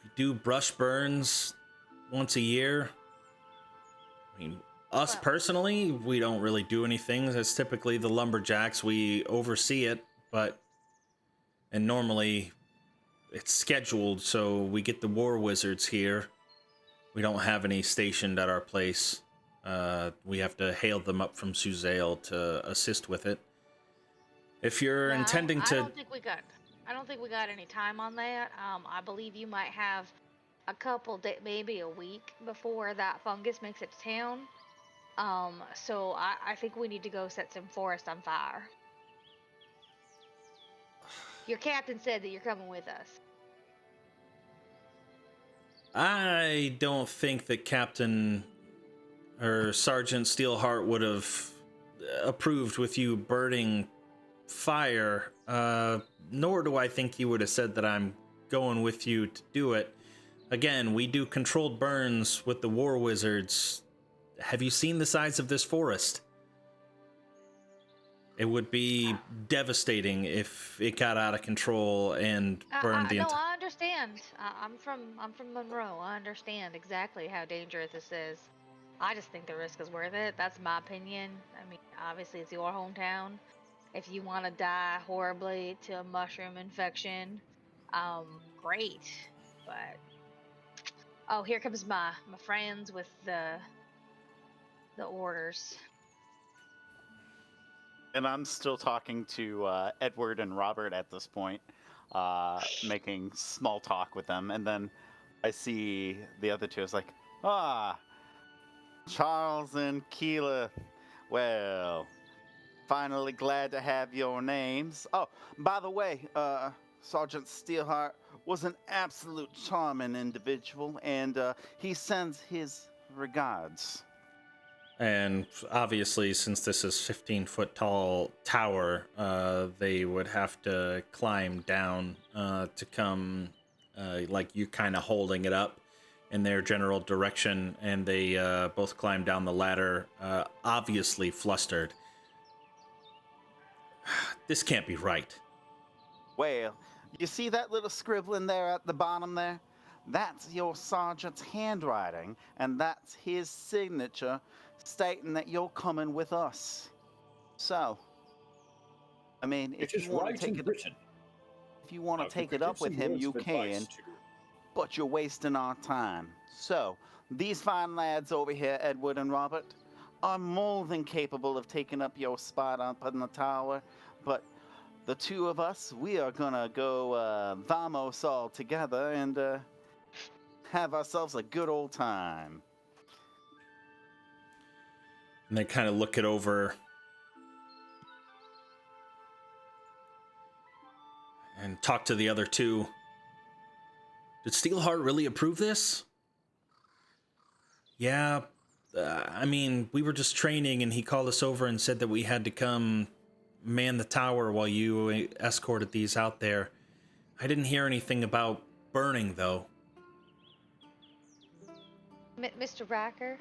Speaker 1: We do brush burns once a year. I mean, us personally, we don't really do anything. It's typically the lumberjacks. We oversee it, and normally it's scheduled, so we get the war wizards here. We don't have any stationed at our place. We have to hail them up from Suzale to assist with it. If you're intending to...
Speaker 4: I don't think we got any time on that. I believe you might have a couple days, maybe a week before that fungus makes it to town. So I think we need to go set some forest on fire. Your captain said that you're coming with us.
Speaker 1: I don't think that Captain or Sergeant Steelheart would have approved with you burning fire, nor do I think he would have said that I'm going with you to do it. Again, we do controlled burns with the war wizards. Have you seen the size of this forest? It would be devastating if it got out of control and burned the
Speaker 4: No,
Speaker 1: entire.
Speaker 4: I understand. I'm from Monroe. I understand exactly how dangerous this is. I just think the risk is worth it. That's my opinion. I mean, obviously it's your hometown. If you want to die horribly to a mushroom infection, great. But oh, here comes my friends with the orders.
Speaker 5: And I'm still talking to Edward and Robert at this point, making small talk with them. And then I see the other two. It's like, Charles and Keela. Well, finally glad to have your names. Oh, by the way, Sergeant Steelheart was an absolute charming individual, and he sends his regards.
Speaker 1: And obviously, since this is 15-foot tall tower, they would have to climb down to come, like you kind of holding it up in their general direction, and they both climb down the ladder, obviously flustered. This can't be right.
Speaker 5: Well, you see that little scribbling there at the bottom there? That's your sergeant's handwriting, and that's his signature stating that you're coming with us. So, I mean, if you want to take it,
Speaker 7: written.
Speaker 5: if you want to
Speaker 7: Now,
Speaker 5: take
Speaker 7: could
Speaker 5: it up
Speaker 7: give
Speaker 5: with
Speaker 7: some
Speaker 5: him,
Speaker 7: words
Speaker 5: you
Speaker 7: of advice
Speaker 5: can.
Speaker 7: to-
Speaker 5: But you're wasting our time. So, these fine lads over here, Edward and Robert, are more than capable of taking up your spot up in the tower. But the two of us, we are gonna go vamos all together and have ourselves a good old time.
Speaker 1: And they kind of look it over and talk to the other two. Did Steelheart really approve this? Yeah, I mean, we were just training and he called us over and said that we had to come man the tower while you escorted these out there. I didn't hear anything about burning, though.
Speaker 4: Mr. Racker,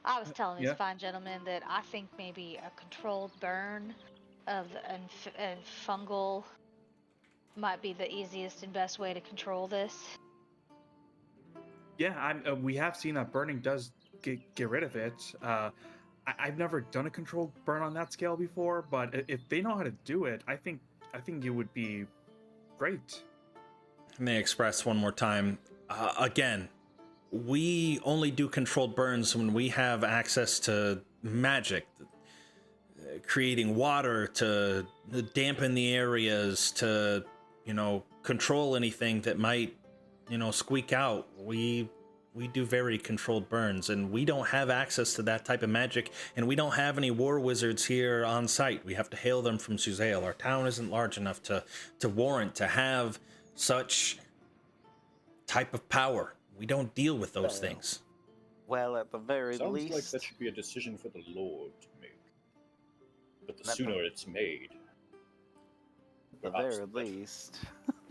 Speaker 4: I was telling these
Speaker 3: yeah.
Speaker 4: fine gentlemen that I think maybe a controlled burn of and fungal might be the easiest and best way to control this.
Speaker 3: Yeah, we have seen that burning does get rid of it. I've never done a controlled burn on that scale before, but if they know how to do it, I think it would be great.
Speaker 1: And they express one more time. Again, we only do controlled burns when we have access to magic, creating water to dampen the areas, to, control anything that might, squeak out. We do very controlled burns, and we don't have access to that type of magic, and we don't have any war wizards here on site. We have to hail them from Suzail. Our town isn't large enough to warrant to have such type of power. We don't deal with those things.
Speaker 5: Well, at the very
Speaker 7: Sounds
Speaker 5: least,
Speaker 7: like that should be a decision for the Lord to make. But the
Speaker 5: That-
Speaker 7: sooner it's made,
Speaker 5: at the
Speaker 7: perhaps
Speaker 5: very
Speaker 7: the better.
Speaker 5: least.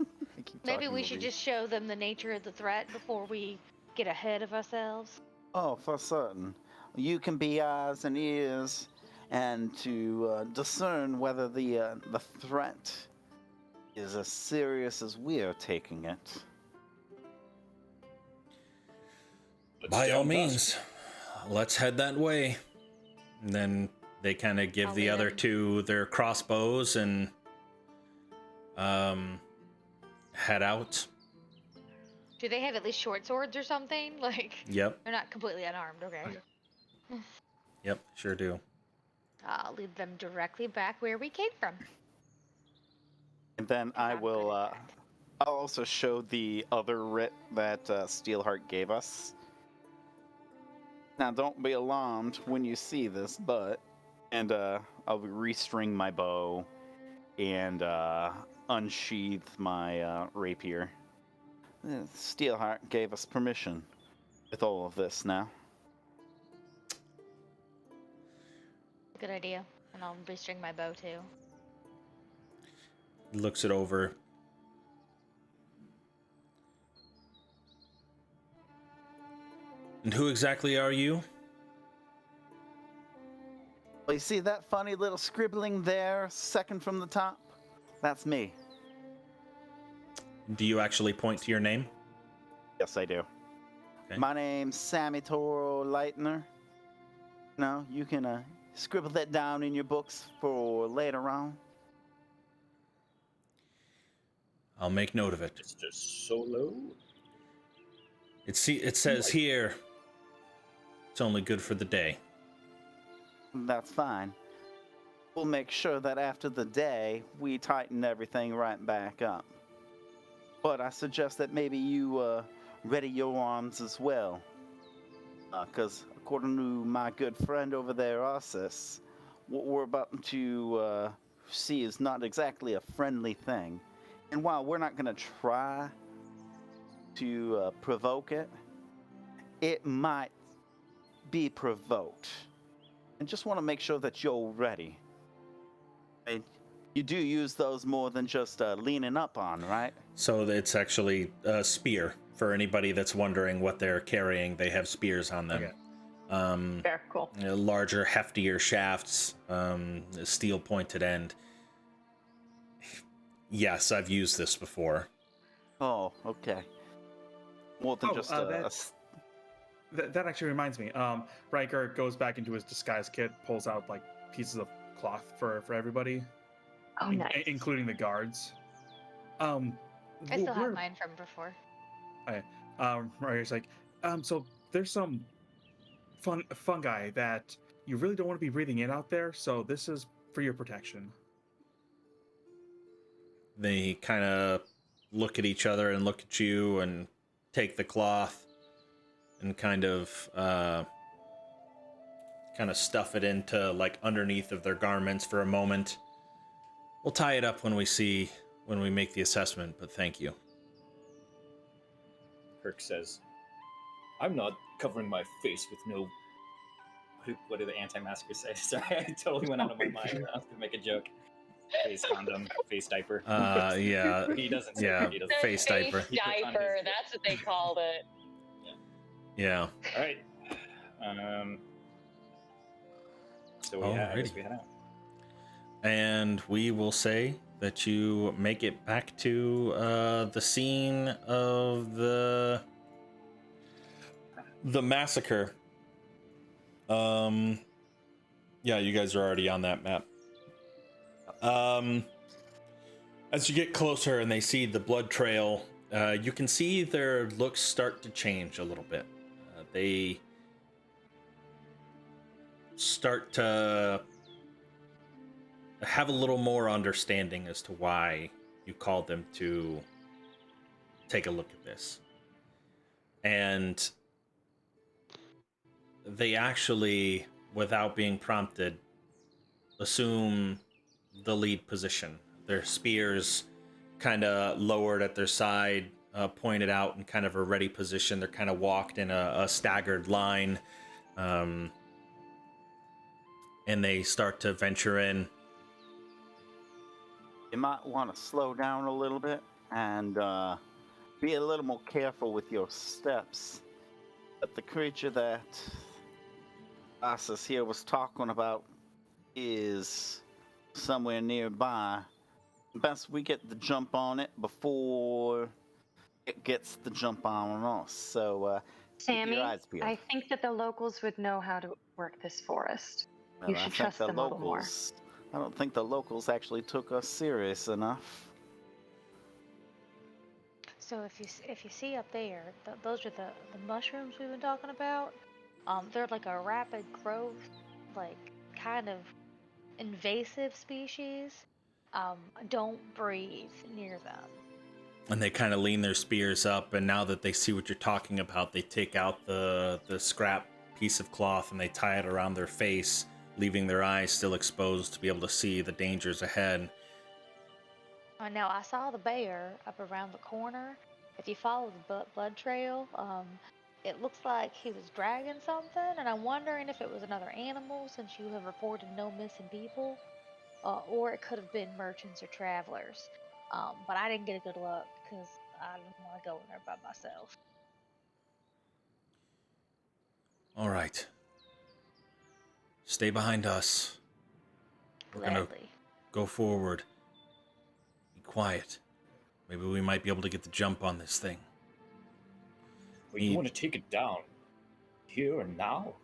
Speaker 5: I keep
Speaker 4: Maybe
Speaker 5: talking
Speaker 4: we
Speaker 5: over
Speaker 4: should
Speaker 5: you.
Speaker 4: just show them the nature of the threat before we get ahead of ourselves.
Speaker 5: Oh, for certain. You can be eyes and ears, and to discern whether the threat is as serious as we are taking it.
Speaker 7: Let's
Speaker 1: By all
Speaker 7: stand
Speaker 1: means, let's head that way. And then they kind of give
Speaker 4: I'll
Speaker 1: the
Speaker 4: lead
Speaker 1: other
Speaker 4: them.
Speaker 1: two their crossbows and head out.
Speaker 4: Do they have at least short swords or something? Like,
Speaker 1: Yep,
Speaker 4: they're not completely unarmed, okay?
Speaker 1: yep, sure do.
Speaker 4: I'll lead them directly back where we came from.
Speaker 5: And then
Speaker 4: 'Cause
Speaker 5: I
Speaker 4: I'm
Speaker 5: will.
Speaker 4: good at that.
Speaker 5: I'll also show the other writ that Steelheart gave us. Now, don't be alarmed when you see this, but and I'll restring my bow and unsheath my rapier. Steelheart gave us permission with all of this now.
Speaker 4: Good idea. And I'll restring my bow too.
Speaker 1: Looks it over. And who exactly are you?
Speaker 5: Oh, you see that funny little scribbling there, second from the top? That's me.
Speaker 1: Do you actually point to your name?
Speaker 5: Yes, I do.
Speaker 1: Okay.
Speaker 5: My name's Sammy Toro Lightner. No, you can scribble that down in your books for later on.
Speaker 1: I'll make note of it.
Speaker 7: Mr. Solo?
Speaker 1: It says here, it's only good for the day.
Speaker 5: That's fine. We'll make sure that after the day, we tighten everything right back up. But I suggest that maybe you ready your arms as well. Because according to my good friend over there, Arsis, what we're about to see is not exactly a friendly thing. And while we're not going to try to provoke it, it might be provoked. And just want to make sure that you're ready. And you do use those more than just leaning up on, right?
Speaker 1: So it's actually a spear. For anybody that's wondering what they're carrying, they have spears on them.
Speaker 3: Okay.
Speaker 6: Fair, cool.
Speaker 1: Larger, heftier shafts, steel pointed end. Yes, I've used this before.
Speaker 5: Oh, okay. More than just
Speaker 3: that actually reminds me. Riker goes back into his disguise kit, pulls out like pieces of cloth for everybody,
Speaker 6: Oh, nice.
Speaker 3: including the guards.
Speaker 4: I still have mine from before.
Speaker 3: Riker's like, so there's some fungi that you really don't want to be breathing in out there, so this is for your protection.
Speaker 1: They kind of look at each other and look at you and take the cloth and kind of stuff it into like underneath of their garments for a moment. We'll tie it up when we make the assessment, but thank you.
Speaker 7: Kirk says, I'm not covering my face with no...
Speaker 2: What do the anti-maskers say? Sorry, I totally went out of my mind. I was going to make a joke. Face condom, face diaper.
Speaker 1: Yeah.
Speaker 2: He doesn't say
Speaker 1: Yeah,
Speaker 2: that. He doesn't.
Speaker 1: face diaper.
Speaker 2: He puts on his-
Speaker 6: Diaper, that's what they called it.
Speaker 1: Yeah.
Speaker 2: All right. So I guess we head out.
Speaker 1: And we will say that you make it back to the scene of the massacre. Yeah, you guys are already on that map. As you get closer and they see the blood trail, you can see their looks start to change a little bit. They start to have a little more understanding as to why you called them to take a look at this. And they actually, without being prompted, assume the lead position. Their spears kind of lowered at their side, pointed out in kind of a ready position. They're kind of walked in a staggered line. And they start to venture in.
Speaker 5: You might want to slow down a little bit and be a little more careful with your steps. But the creature that Asus here was talking about is somewhere nearby. Best we get the jump on it before it gets the jump on us. So, keep
Speaker 6: Sammy,
Speaker 5: your eyes peeled.
Speaker 6: I think that the locals would know how to work this forest.
Speaker 5: Well,
Speaker 6: You
Speaker 5: I
Speaker 6: should
Speaker 5: think
Speaker 6: trust
Speaker 5: the
Speaker 6: them a little more.
Speaker 5: locals. I don't think the locals actually took us serious enough.
Speaker 4: So if you see up there, those are the mushrooms we've been talking about. They're like a rapid growth, like kind of invasive species. Don't breathe near them.
Speaker 1: And they kind of lean their spears up, and now that they see what you're talking about, they take out the scrap piece of cloth and they tie it around their face, leaving their eyes still exposed to be able to see the dangers ahead.
Speaker 4: Now I saw the bear up around the corner. If you follow the blood trail, it looks like he was dragging something, and I'm wondering if it was another animal since you have reported no missing people, or it could have been merchants or travelers. But I didn't get a good look because I didn't want to go in there by myself.
Speaker 1: All right. Stay behind us. We're gonna go forward. Be quiet. Maybe we might be able to get the jump on this thing.
Speaker 7: Well, you want to take it down here and now?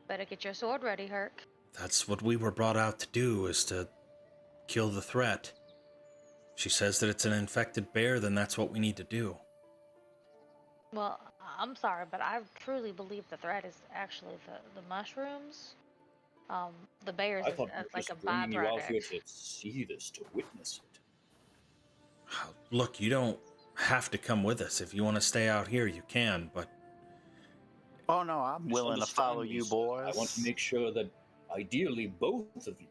Speaker 4: Better get your sword ready, Herc.
Speaker 1: That's what we were brought out to do, is to kill the threat. She says that it's an infected bear, then that's what we need to do.
Speaker 4: Well, I'm sorry, but I truly believe the threat is actually the mushrooms. The bears
Speaker 7: I
Speaker 4: is
Speaker 7: thought we were
Speaker 4: like
Speaker 7: just
Speaker 4: a
Speaker 7: bringing you out here
Speaker 4: byproduct.
Speaker 7: to see this, to witness it.
Speaker 1: Look, you don't have to come with us. If you want to stay out here, you can, but...
Speaker 5: Oh no, I'm willing to follow
Speaker 7: Misunderstand me,
Speaker 5: you,
Speaker 7: sir.
Speaker 5: boys.
Speaker 7: I want to make sure that, ideally, both of you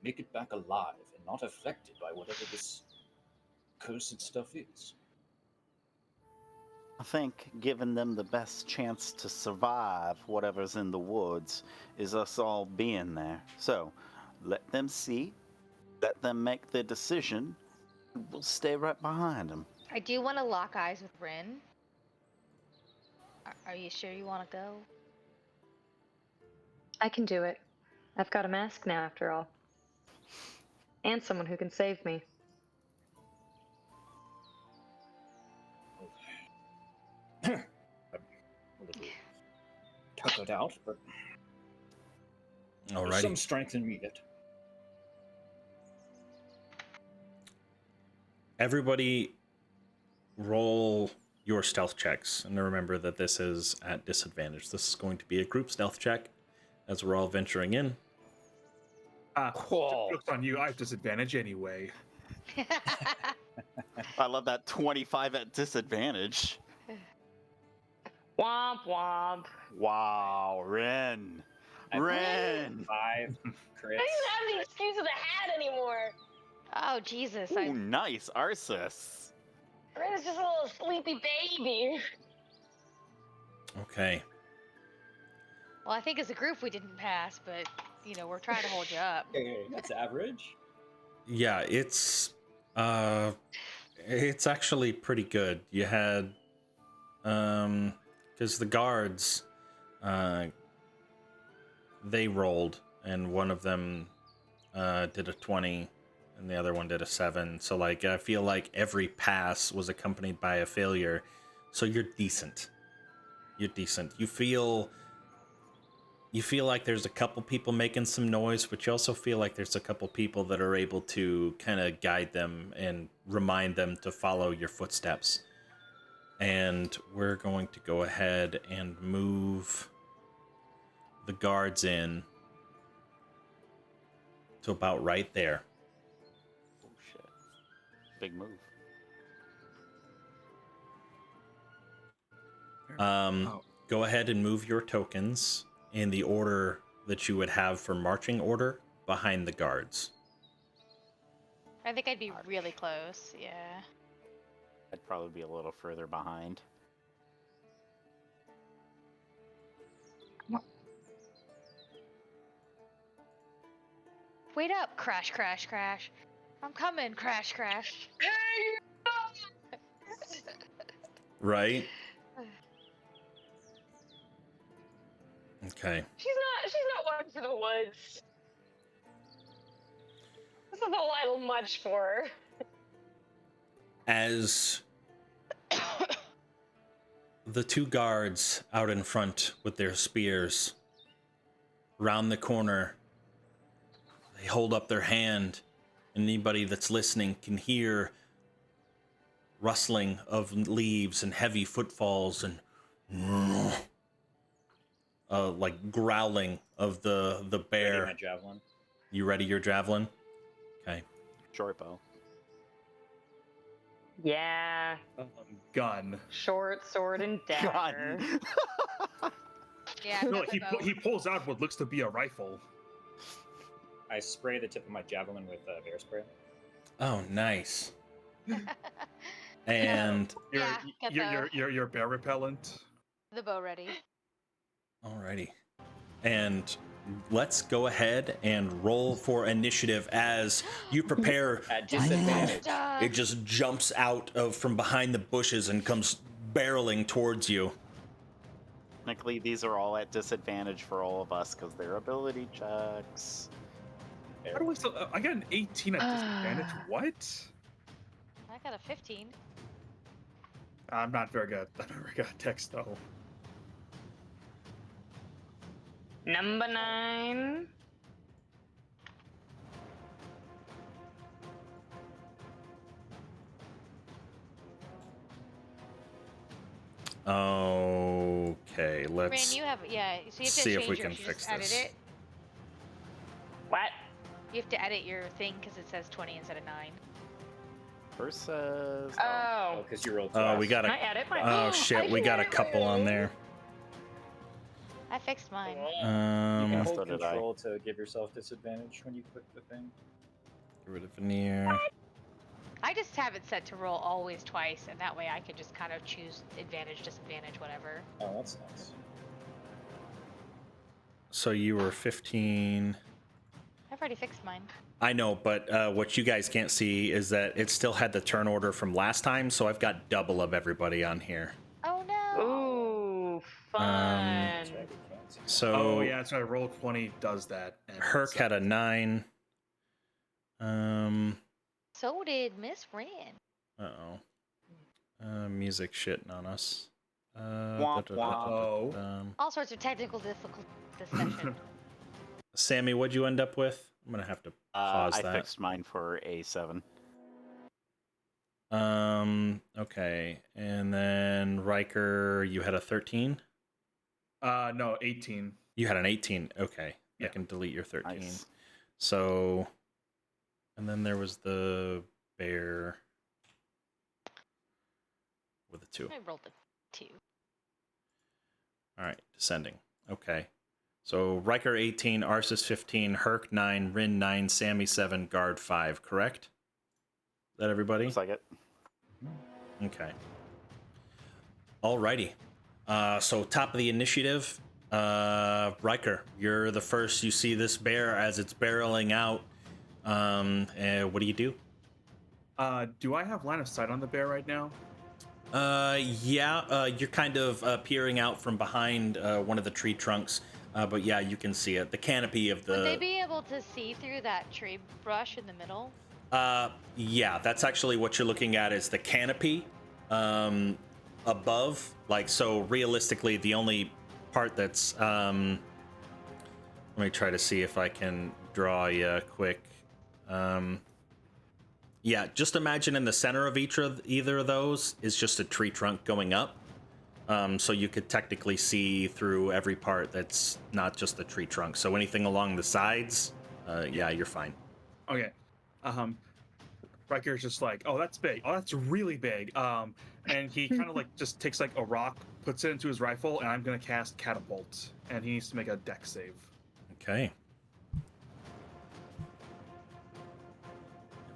Speaker 7: make it back alive and not affected by whatever this cursed stuff is.
Speaker 5: I think giving them the best chance to survive whatever's in the woods is us all being there. So, let them see, let them make their decision, and we'll stay right behind them.
Speaker 4: I do want to lock eyes with Rin. Are you sure you want to go?
Speaker 6: I can do it. I've got a mask now, after all. And someone who can save me.
Speaker 7: I'm a little tuckered out, but there's some
Speaker 1: Alrighty.
Speaker 7: strength in me yet.
Speaker 1: Everybody roll your stealth checks. And remember that this is at disadvantage. This is going to be a group stealth check as we're all venturing in.
Speaker 5: Whoa.
Speaker 3: Joke's on you. I have disadvantage anyway.
Speaker 5: I love that 25 at disadvantage.
Speaker 6: Womp womp.
Speaker 5: Wow, Ren. Ren.
Speaker 2: 5 crits.
Speaker 9: I don't even have the excuse of the hat anymore.
Speaker 4: Oh, Jesus.
Speaker 5: Ooh, nice, Arceus.
Speaker 9: Ren is just a little sleepy baby.
Speaker 1: Okay.
Speaker 4: Well, I think as a group we didn't pass, but, you know, we're trying to hold you up.
Speaker 2: Okay, that's average.
Speaker 1: Yeah, it's actually pretty good. You had because the guards they rolled, and one of them did a 20 and the other one did a 7. So like I feel like every pass was accompanied by a failure. So you're decent. You're decent. You feel like there's a couple people making some noise, but you also feel like there's a couple people that are able to kind of guide them and remind them to follow your footsteps. And we're going to go ahead and move the guards in to about right there.
Speaker 5: Oh shit. Big move.
Speaker 1: Go ahead and move your tokens in the order that you would have for marching order behind the guards.
Speaker 4: I think I'd be really close, yeah.
Speaker 5: I'd probably be a little further behind.
Speaker 4: Wait up, crash, crash, crash. I'm coming, crash, crash.
Speaker 1: Right? Okay.
Speaker 9: She's not one for the woods. This is a little much for her.
Speaker 1: As the two guards out in front with their spears round the corner, they hold up their hand, and anybody that's listening can hear rustling of leaves and heavy footfalls and like growling of the bear.
Speaker 2: Ready my javelin.
Speaker 1: You ready your javelin? Okay.
Speaker 5: Short bow.
Speaker 6: Yeah.
Speaker 3: Gun.
Speaker 6: Short sword and dagger.
Speaker 5: Gun.
Speaker 4: Yeah,
Speaker 3: No,
Speaker 4: that's about-
Speaker 3: he pulls out what looks to be a rifle.
Speaker 2: I spray the tip of my javelin with bear spray.
Speaker 1: Oh, nice. And
Speaker 4: Yeah, get
Speaker 3: Your bear repellent.
Speaker 4: the bow ready.
Speaker 1: alrighty. And let's go ahead and roll for initiative as you prepare.
Speaker 2: At disadvantage.
Speaker 1: It just jumps out of from behind the bushes and comes barreling towards you.
Speaker 5: technically, these are all at disadvantage for all of us because they're ability checks.
Speaker 3: How do I still? I got an 18 at disadvantage. What?
Speaker 4: I got a 15.
Speaker 3: I'm not very good. I'm not very good at text though.
Speaker 6: Number 9.
Speaker 1: Okay,
Speaker 4: Ran,
Speaker 1: let's
Speaker 4: you have so you have to
Speaker 1: see if
Speaker 4: change
Speaker 1: we
Speaker 4: yours.
Speaker 1: can
Speaker 4: You
Speaker 1: fix
Speaker 4: just edit
Speaker 1: this.
Speaker 4: it.
Speaker 6: What?
Speaker 4: You have to edit your thing because it says 20 instead of 9.
Speaker 5: Versus.
Speaker 6: Oh.
Speaker 2: because you rolled
Speaker 1: Oh,
Speaker 2: twice.
Speaker 1: we got
Speaker 6: Can
Speaker 1: a.
Speaker 6: I edit my?
Speaker 1: Oh
Speaker 6: I
Speaker 1: shit, we
Speaker 6: can
Speaker 1: got a
Speaker 6: edit my
Speaker 1: couple on
Speaker 6: own.
Speaker 1: there.
Speaker 4: I fixed mine.
Speaker 2: You can
Speaker 1: Um,
Speaker 5: so
Speaker 2: hold
Speaker 5: did I.
Speaker 2: control to give yourself disadvantage when you click the thing.
Speaker 1: get rid of veneer.
Speaker 4: I just have it set to roll always twice, and that way I can just kind of choose advantage, disadvantage, whatever.
Speaker 2: Oh, that's nice.
Speaker 1: So you were 15.
Speaker 4: I've already fixed mine.
Speaker 1: I know, but what you guys can't see is that it still had the turn order from last time, so I've got double of everybody on here.
Speaker 4: Oh no!
Speaker 6: Ooh, fun.
Speaker 2: That's right, we can't see.
Speaker 1: So
Speaker 3: Oh yeah, that's right. Roll 20 does that. And
Speaker 1: Herc
Speaker 3: so-
Speaker 1: had a 9.
Speaker 4: So did Miss Ran.
Speaker 1: Music shitting on us.
Speaker 5: Womp womp.
Speaker 4: All sorts of technical difficulties this session.
Speaker 1: Sammy, what'd you end up with? I'm gonna have to pause
Speaker 5: I
Speaker 1: that.
Speaker 5: fixed mine for A7.
Speaker 1: Okay, and then Riker, you had a 13.
Speaker 3: No, 18.
Speaker 1: You had an 18. Okay,
Speaker 3: Yeah.
Speaker 1: I can delete your 13.
Speaker 5: Nice.
Speaker 1: So, and then there was the bear with a 2.
Speaker 4: I rolled a 2.
Speaker 1: All right, descending. Okay. So Riker 18, Arsis 15, Herc 9, Rin 9, Sammy 7, Guard 5, correct? Is that everybody?
Speaker 5: Looks like it.
Speaker 1: Okay. Alrighty. So top of the initiative, Riker, you're the first. You see this bear as it's barreling out. What do you do?
Speaker 3: Do I have line of sight on the bear right now?
Speaker 1: Yeah, you're kind of peering out from behind one of the tree trunks. But yeah, you can see it. The canopy of the...
Speaker 4: Would they be able to see through that tree brush in the middle?
Speaker 1: Yeah, that's actually what you're looking at is the canopy above. Like, so realistically, the only part that's... let me try to see if I can draw you quick. Yeah, just imagine in the center of either of those is just a tree trunk going up. So you could technically see through every part that's not just the tree trunk. So anything along the sides, yeah, you're fine.
Speaker 3: Okay. Riker's just like, oh, that's big. Oh, that's really big. And he kind of like just takes like a rock, puts it into his rifle, and I'm gonna cast catapult, and he needs to make a dex save.
Speaker 1: Okay.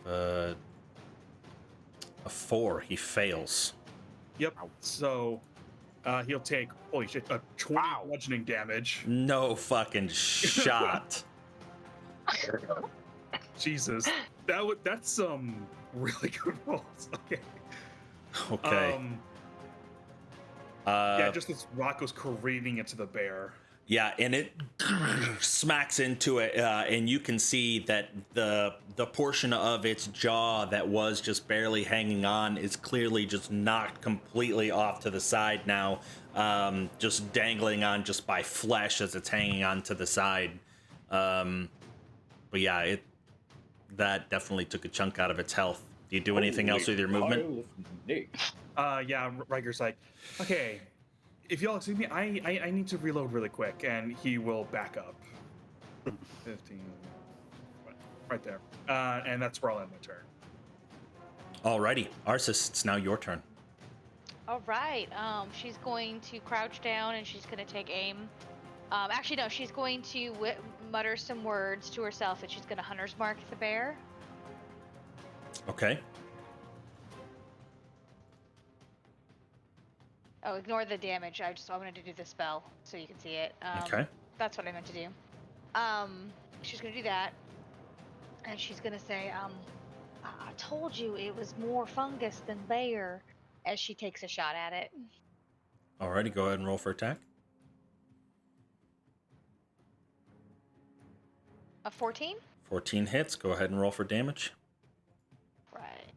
Speaker 1: A 4. He fails.
Speaker 3: Yep. So he'll take holy shit, 20 bludgeoning damage.
Speaker 1: No fucking shot.
Speaker 3: Jesus, that's some really good rolls. Okay.
Speaker 1: Okay.
Speaker 3: Yeah, just this rock goes careening into the bear.
Speaker 1: Yeah, and it smacks into it, and you can see that the portion of its jaw that was just barely hanging on is clearly just knocked completely off to the side now, just dangling on just by flesh as it's hanging on to the side. But yeah, that definitely took a chunk out of its health. Do you do anything else with your movement?
Speaker 3: Yeah, Riker's like, okay, if y'all excuse me, I need to reload really quick, and he will back up. 15, right there, and that's where I'll end my turn.
Speaker 1: Alrighty, Arsis, it's now your turn.
Speaker 4: All right. She's going to crouch down and she's going to take aim. Actually, no. She's going to mutter some words to herself, and she's going to hunter's mark the bear.
Speaker 1: Okay.
Speaker 4: Oh, ignore the damage. I wanted to do the spell so you can see it.
Speaker 1: Okay.
Speaker 4: That's what I meant to do. She's gonna do that, and she's gonna say, I told you it was more fungus than bear, as she takes a shot at it.
Speaker 1: Alrighty, go ahead and roll for attack.
Speaker 4: A 14?
Speaker 1: 14 hits. Go ahead and roll for damage.
Speaker 4: Right.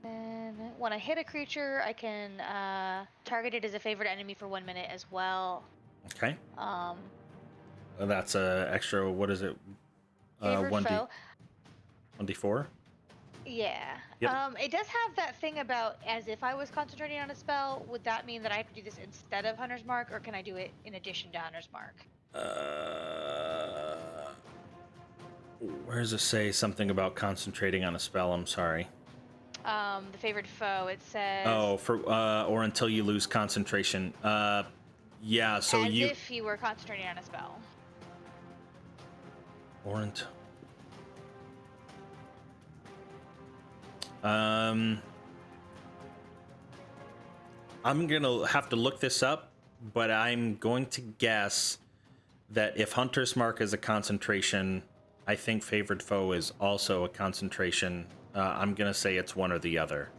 Speaker 4: And when I hit a creature, I can target it as a favorite enemy for 1 minute as well.
Speaker 1: Okay. That's a extra. What is it?
Speaker 4: Favorite
Speaker 1: 1d.
Speaker 4: foe.
Speaker 1: 1d4.
Speaker 4: Yeah.
Speaker 1: Yep.
Speaker 4: It does have that thing about as if I was concentrating on a spell. Would that mean that I have to do this instead of Hunter's Mark, or can I do it in addition to Hunter's Mark?
Speaker 1: Where does it say something about concentrating on a spell? I'm sorry.
Speaker 4: The favored foe. It says.
Speaker 1: Oh, for or until you lose concentration. Yeah. So
Speaker 4: as
Speaker 1: you.
Speaker 4: if you were concentrating on a spell.
Speaker 1: Or until. I'm gonna have to look this up, but I'm going to guess that if Hunter's Mark is a concentration, I think Favored Foe is also a concentration. I'm gonna say it's one or the other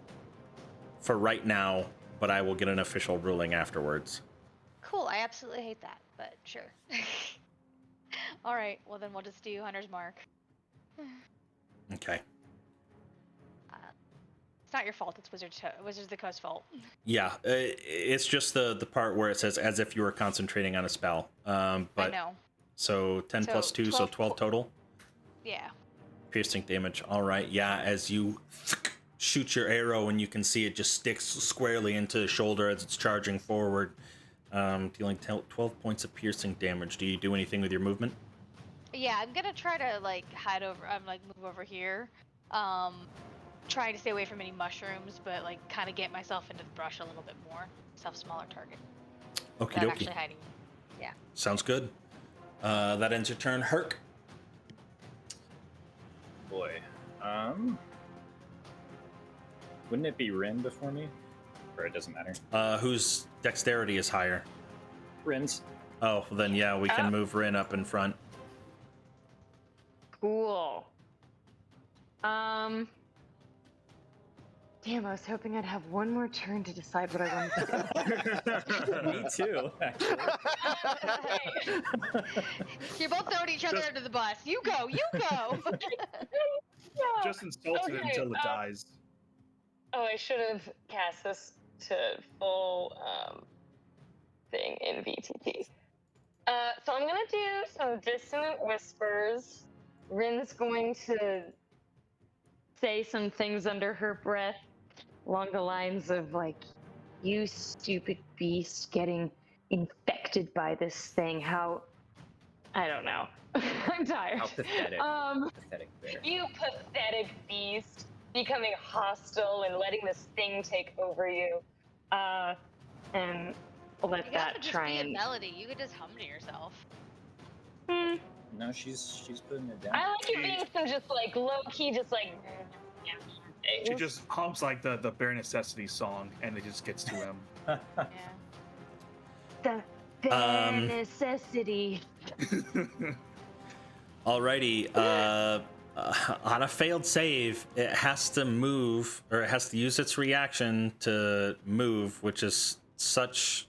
Speaker 1: for right now, but I will get an official ruling afterwards.
Speaker 4: Cool. I absolutely hate that, but sure. All right. Well, then we'll just do Hunter's Mark.
Speaker 1: Okay.
Speaker 4: It's not your fault. It's Wizards of the Coast fault.
Speaker 1: Yeah, it's just the part where it says as if you were concentrating on a spell. But
Speaker 4: I know.
Speaker 1: So 10 plus 2, so 12 total.
Speaker 4: Yeah.
Speaker 1: Piercing damage. All right. Yeah, as you shoot your arrow and you can see it just sticks squarely into the shoulder as it's charging forward, dealing 12 points of piercing damage. Do you do anything with your movement?
Speaker 4: Yeah, I'm gonna try to hide over. I'm move over here. Trying to stay away from any mushrooms, but kind of get myself into the brush a little bit more. Self smaller target.
Speaker 1: Okie
Speaker 4: Without
Speaker 1: dokie.
Speaker 4: actually hiding. Yeah.
Speaker 1: Sounds good. That ends your turn. Herc.
Speaker 2: Boy. Wouldn't it be Rin before me? Or it doesn't matter.
Speaker 1: Whose dexterity is higher?
Speaker 2: Rin's.
Speaker 1: Oh, well then yeah, we can move Rin up in front.
Speaker 6: Cool. Damn, I was hoping I'd have one more turn to decide what I wanted to do.
Speaker 2: Me too, actually.
Speaker 4: You're both throwing each other under the bus. You go.
Speaker 3: Just insult it until it dies.
Speaker 9: Oh, I should have cast this to full thing in VTT. So I'm gonna do some dissonant whispers. Rin's going to say some things under her breath along the lines of you stupid beast getting infected by this thing. How, I don't know. I'm tired.
Speaker 2: How pathetic. Pathetic bear.
Speaker 9: You pathetic beast becoming hostile and letting this thing take over you. And let that try and
Speaker 4: melody. You could just hum to yourself.
Speaker 2: No, she's putting it down.
Speaker 9: I like it being some just low key, just yeah.
Speaker 3: She just hums the Bare Necessities song, and it just gets to him.
Speaker 4: Yeah.
Speaker 6: The bare necessity.
Speaker 1: Alrighty. On a failed save, it has to move, or it has to use its reaction to move, which is such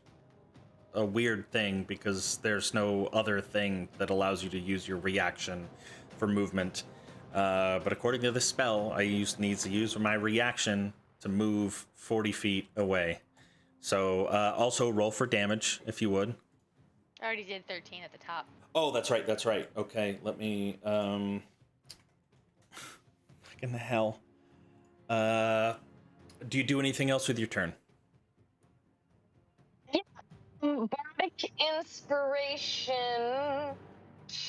Speaker 1: a weird thing because there's no other thing that allows you to use your reaction for movement. But according to the spell, I need to use my reaction to move 40 feet away. So also roll for damage, if you would.
Speaker 4: I already did 13 at the top.
Speaker 1: Oh, that's right. Okay, let me... in the hell. Do you do anything else with your turn?
Speaker 9: Yeah. Bardic inspiration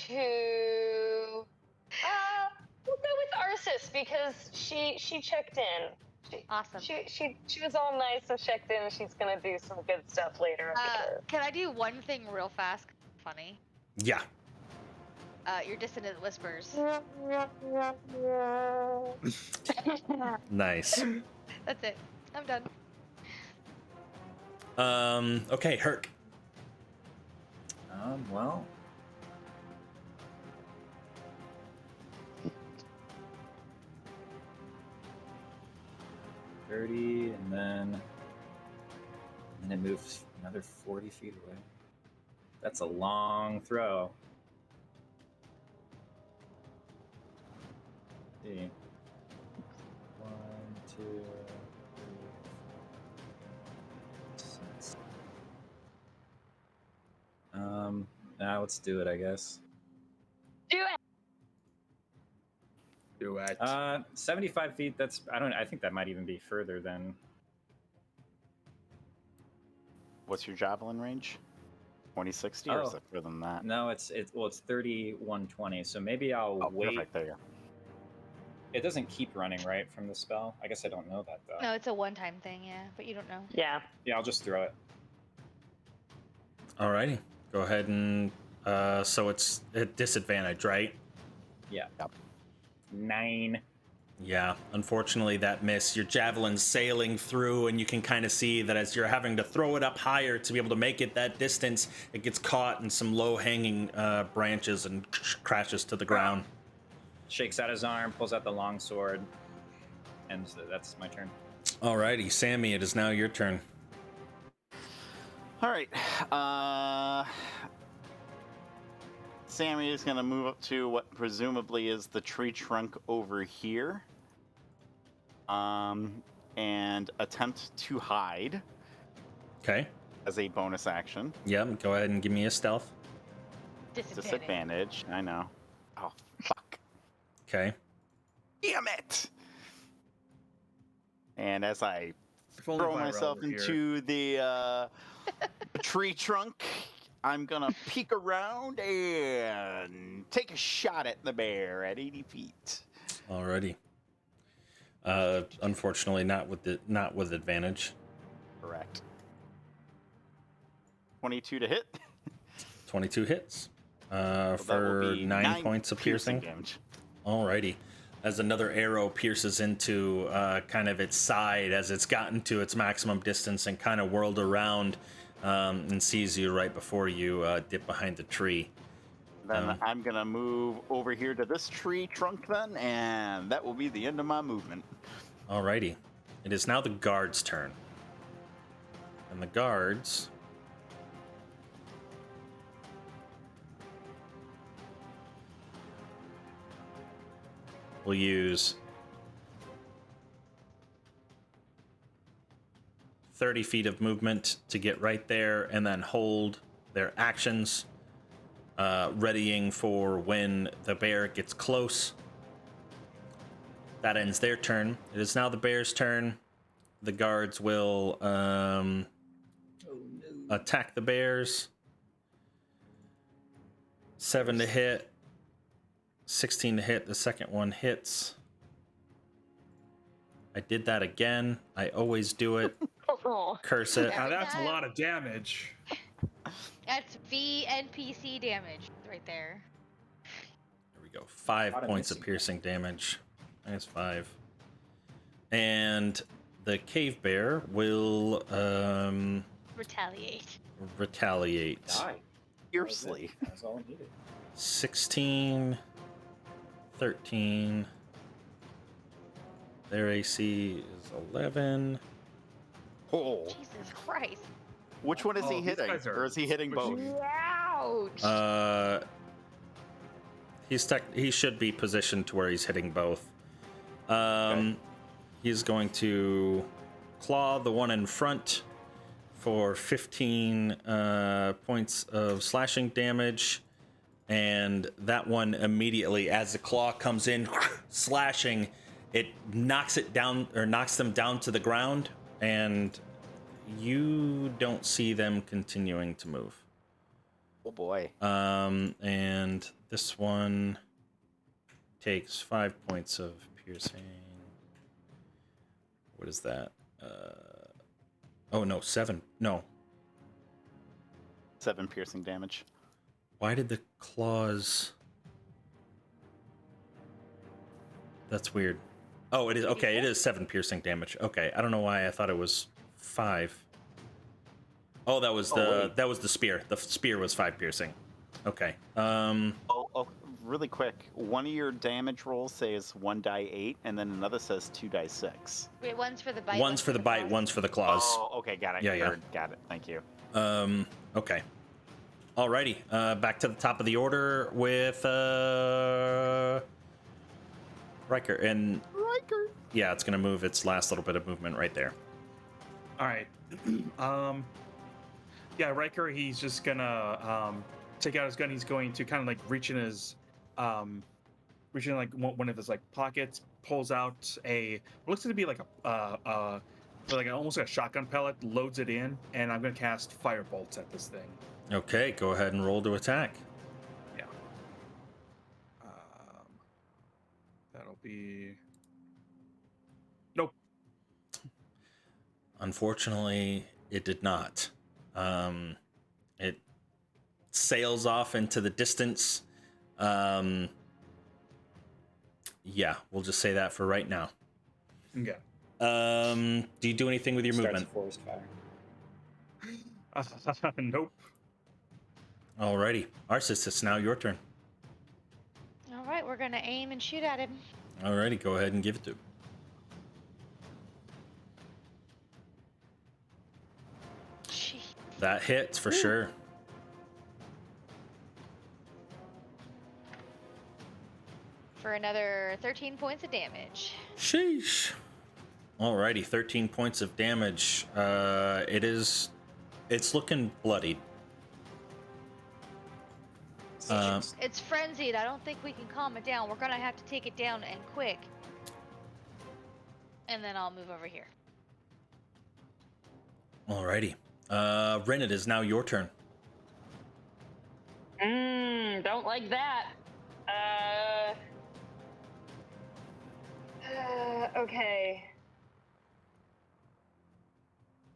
Speaker 9: to... we'll go with Arsis because she checked in.
Speaker 4: Awesome.
Speaker 9: She was all nice and checked in. She's gonna do some good stuff later.
Speaker 4: Can I do one thing real fast? Funny.
Speaker 1: Yeah.
Speaker 4: Your dissonant whispers.
Speaker 1: Nice.
Speaker 4: That's it. I'm done.
Speaker 1: Okay, Herc.
Speaker 2: Well. $30, and then it moves another 40 feet away. That's a long throw. see. 1, 2, 3, 6. Now let's do it, I guess.
Speaker 6: Do it.
Speaker 3: Do it.
Speaker 2: 75 feet. I think that might even be further than.
Speaker 5: What's your javelin range? 2060 or is it further than that?
Speaker 2: No, it's 3120. So maybe I'll wait.
Speaker 5: Perfect. There you go.
Speaker 2: It doesn't keep running, right, from the spell? I guess I don't know that though.
Speaker 4: No, it's a one-time thing, yeah, but you don't know.
Speaker 6: Yeah.
Speaker 2: Yeah, I'll just throw it.
Speaker 1: Alrighty. Go ahead and so it's at disadvantage, right?
Speaker 2: Yeah.
Speaker 5: Yep.
Speaker 2: 9.
Speaker 1: Yeah, unfortunately that miss. Your javelin's sailing through, and you can kind of see that as you're having to throw it up higher to be able to make it that distance, it gets caught in some low-hanging branches and crashes to the ground.
Speaker 2: Shakes out his arm, pulls out the long sword, and that's my turn.
Speaker 1: Alrighty, Sammy, it is now your turn.
Speaker 5: All right. Sammy is going to move up to what presumably is the tree trunk over here. And attempt to hide
Speaker 1: Okay.
Speaker 5: as a bonus action.
Speaker 1: Yep, go ahead and give me a stealth.
Speaker 5: Disadvantage. I know. Oh, fuck.
Speaker 1: Okay.
Speaker 5: Damn it! And as I
Speaker 3: If only
Speaker 5: throw
Speaker 3: if I were
Speaker 5: myself
Speaker 3: over here.
Speaker 5: into the tree trunk, I'm gonna peek around and take a shot at the bear at 80 feet.
Speaker 1: Alrighty. Unfortunately, not with advantage.
Speaker 5: Correct. 22 to hit.
Speaker 1: 22 hits.
Speaker 5: That will
Speaker 1: For
Speaker 5: be
Speaker 1: 9 points of piercing.
Speaker 5: damage.
Speaker 1: Alrighty. As another arrow pierces into kind of its side as it's gotten to its maximum distance and kind of whirled around and sees you right before you dip behind the tree.
Speaker 5: Then I'm gonna move over here to this tree trunk then, and that will be the end of my movement.
Speaker 1: Alrighty. It is now the guards' turn. And the guards will use 30 feet of movement to get right there and then hold their actions, readying for when the bear gets close. That ends their turn. It is now the bear's turn. The guards will attack the bears. 7 to hit. 16 to hit. The second one hits. I did that again. I always do it.
Speaker 6: Oh.
Speaker 1: Curse it.
Speaker 3: Now that's a lot of damage.
Speaker 4: That's VNPC damage right there.
Speaker 1: There we go. 5
Speaker 2: Lot of
Speaker 1: points of
Speaker 2: missing.
Speaker 1: piercing damage. That's 5. And the cave bear will
Speaker 4: Retaliate.
Speaker 1: retaliate.
Speaker 2: Die.
Speaker 5: Fiercely.
Speaker 2: That's all I needed.
Speaker 1: 16, 13. Their AC is 11.
Speaker 5: Oh.
Speaker 4: Jesus Christ.
Speaker 5: Which one is
Speaker 3: Oh,
Speaker 5: he
Speaker 3: these
Speaker 5: hitting?
Speaker 3: guys are
Speaker 5: Or is he hitting both?
Speaker 6: Ouch.
Speaker 1: He should be positioned to where he's hitting both.
Speaker 5: Okay.
Speaker 1: He's going to claw the one in front for 15 points of slashing damage, and that one immediately, as the claw comes in, slashing, it knocks them down to the ground, and you don't see them continuing to move.
Speaker 5: Oh boy.
Speaker 1: And this one takes 5 points of piercing. What is that? Oh no, 7. No.
Speaker 5: 7 piercing damage.
Speaker 1: Why did the claws? That's weird. Oh, it is okay. It is 7 piercing damage. Okay, I don't know why I thought it was 5. Oh, that was the spear. The spear was 5 piercing. Okay.
Speaker 5: Oh, really quick. One of your damage rolls says 1 die 8, and then another says 2 die 6.
Speaker 4: Wait, one's for the bite.
Speaker 1: One's for the bite,
Speaker 4: claws?
Speaker 1: one's for the claws.
Speaker 5: Oh, okay, got it.
Speaker 1: Yeah.
Speaker 5: Got it. Thank you.
Speaker 1: Okay. Alrighty. Back to the top of the order with Riker, and yeah, it's gonna move its last little bit of movement right there.
Speaker 3: All right. Yeah, Riker, he's just gonna take out his gun. He's going to kind of like reach in like one of his like pockets, pulls out what looks to be like almost like a shotgun pellet, loads it in, and I'm gonna cast fire bolts at this thing.
Speaker 1: Okay, go ahead and roll to attack.
Speaker 3: Yeah. That'll be. Nope.
Speaker 1: Unfortunately, it did not. It sails off into the distance. Yeah, we'll just say that for right now.
Speaker 3: Okay.
Speaker 1: Do you do anything with your
Speaker 2: Starts
Speaker 1: movement?
Speaker 2: a forest fire.
Speaker 3: Nope.
Speaker 1: Alrighty. Arsis, it's now your turn.
Speaker 4: All right, we're gonna aim and shoot at him.
Speaker 1: Alrighty, go ahead and give it to him.
Speaker 4: Gee.
Speaker 1: That hits for sure.
Speaker 4: For another 13 points of damage.
Speaker 1: Sheesh. Alrighty, 13 points of damage. It's looking bloodied.
Speaker 4: It's frenzied. I don't think we can calm it down. We're gonna have to take it down and quick. And then I'll move over here.
Speaker 1: Alrighty. Ren, it is now your turn.
Speaker 6: Don't like that. Okay.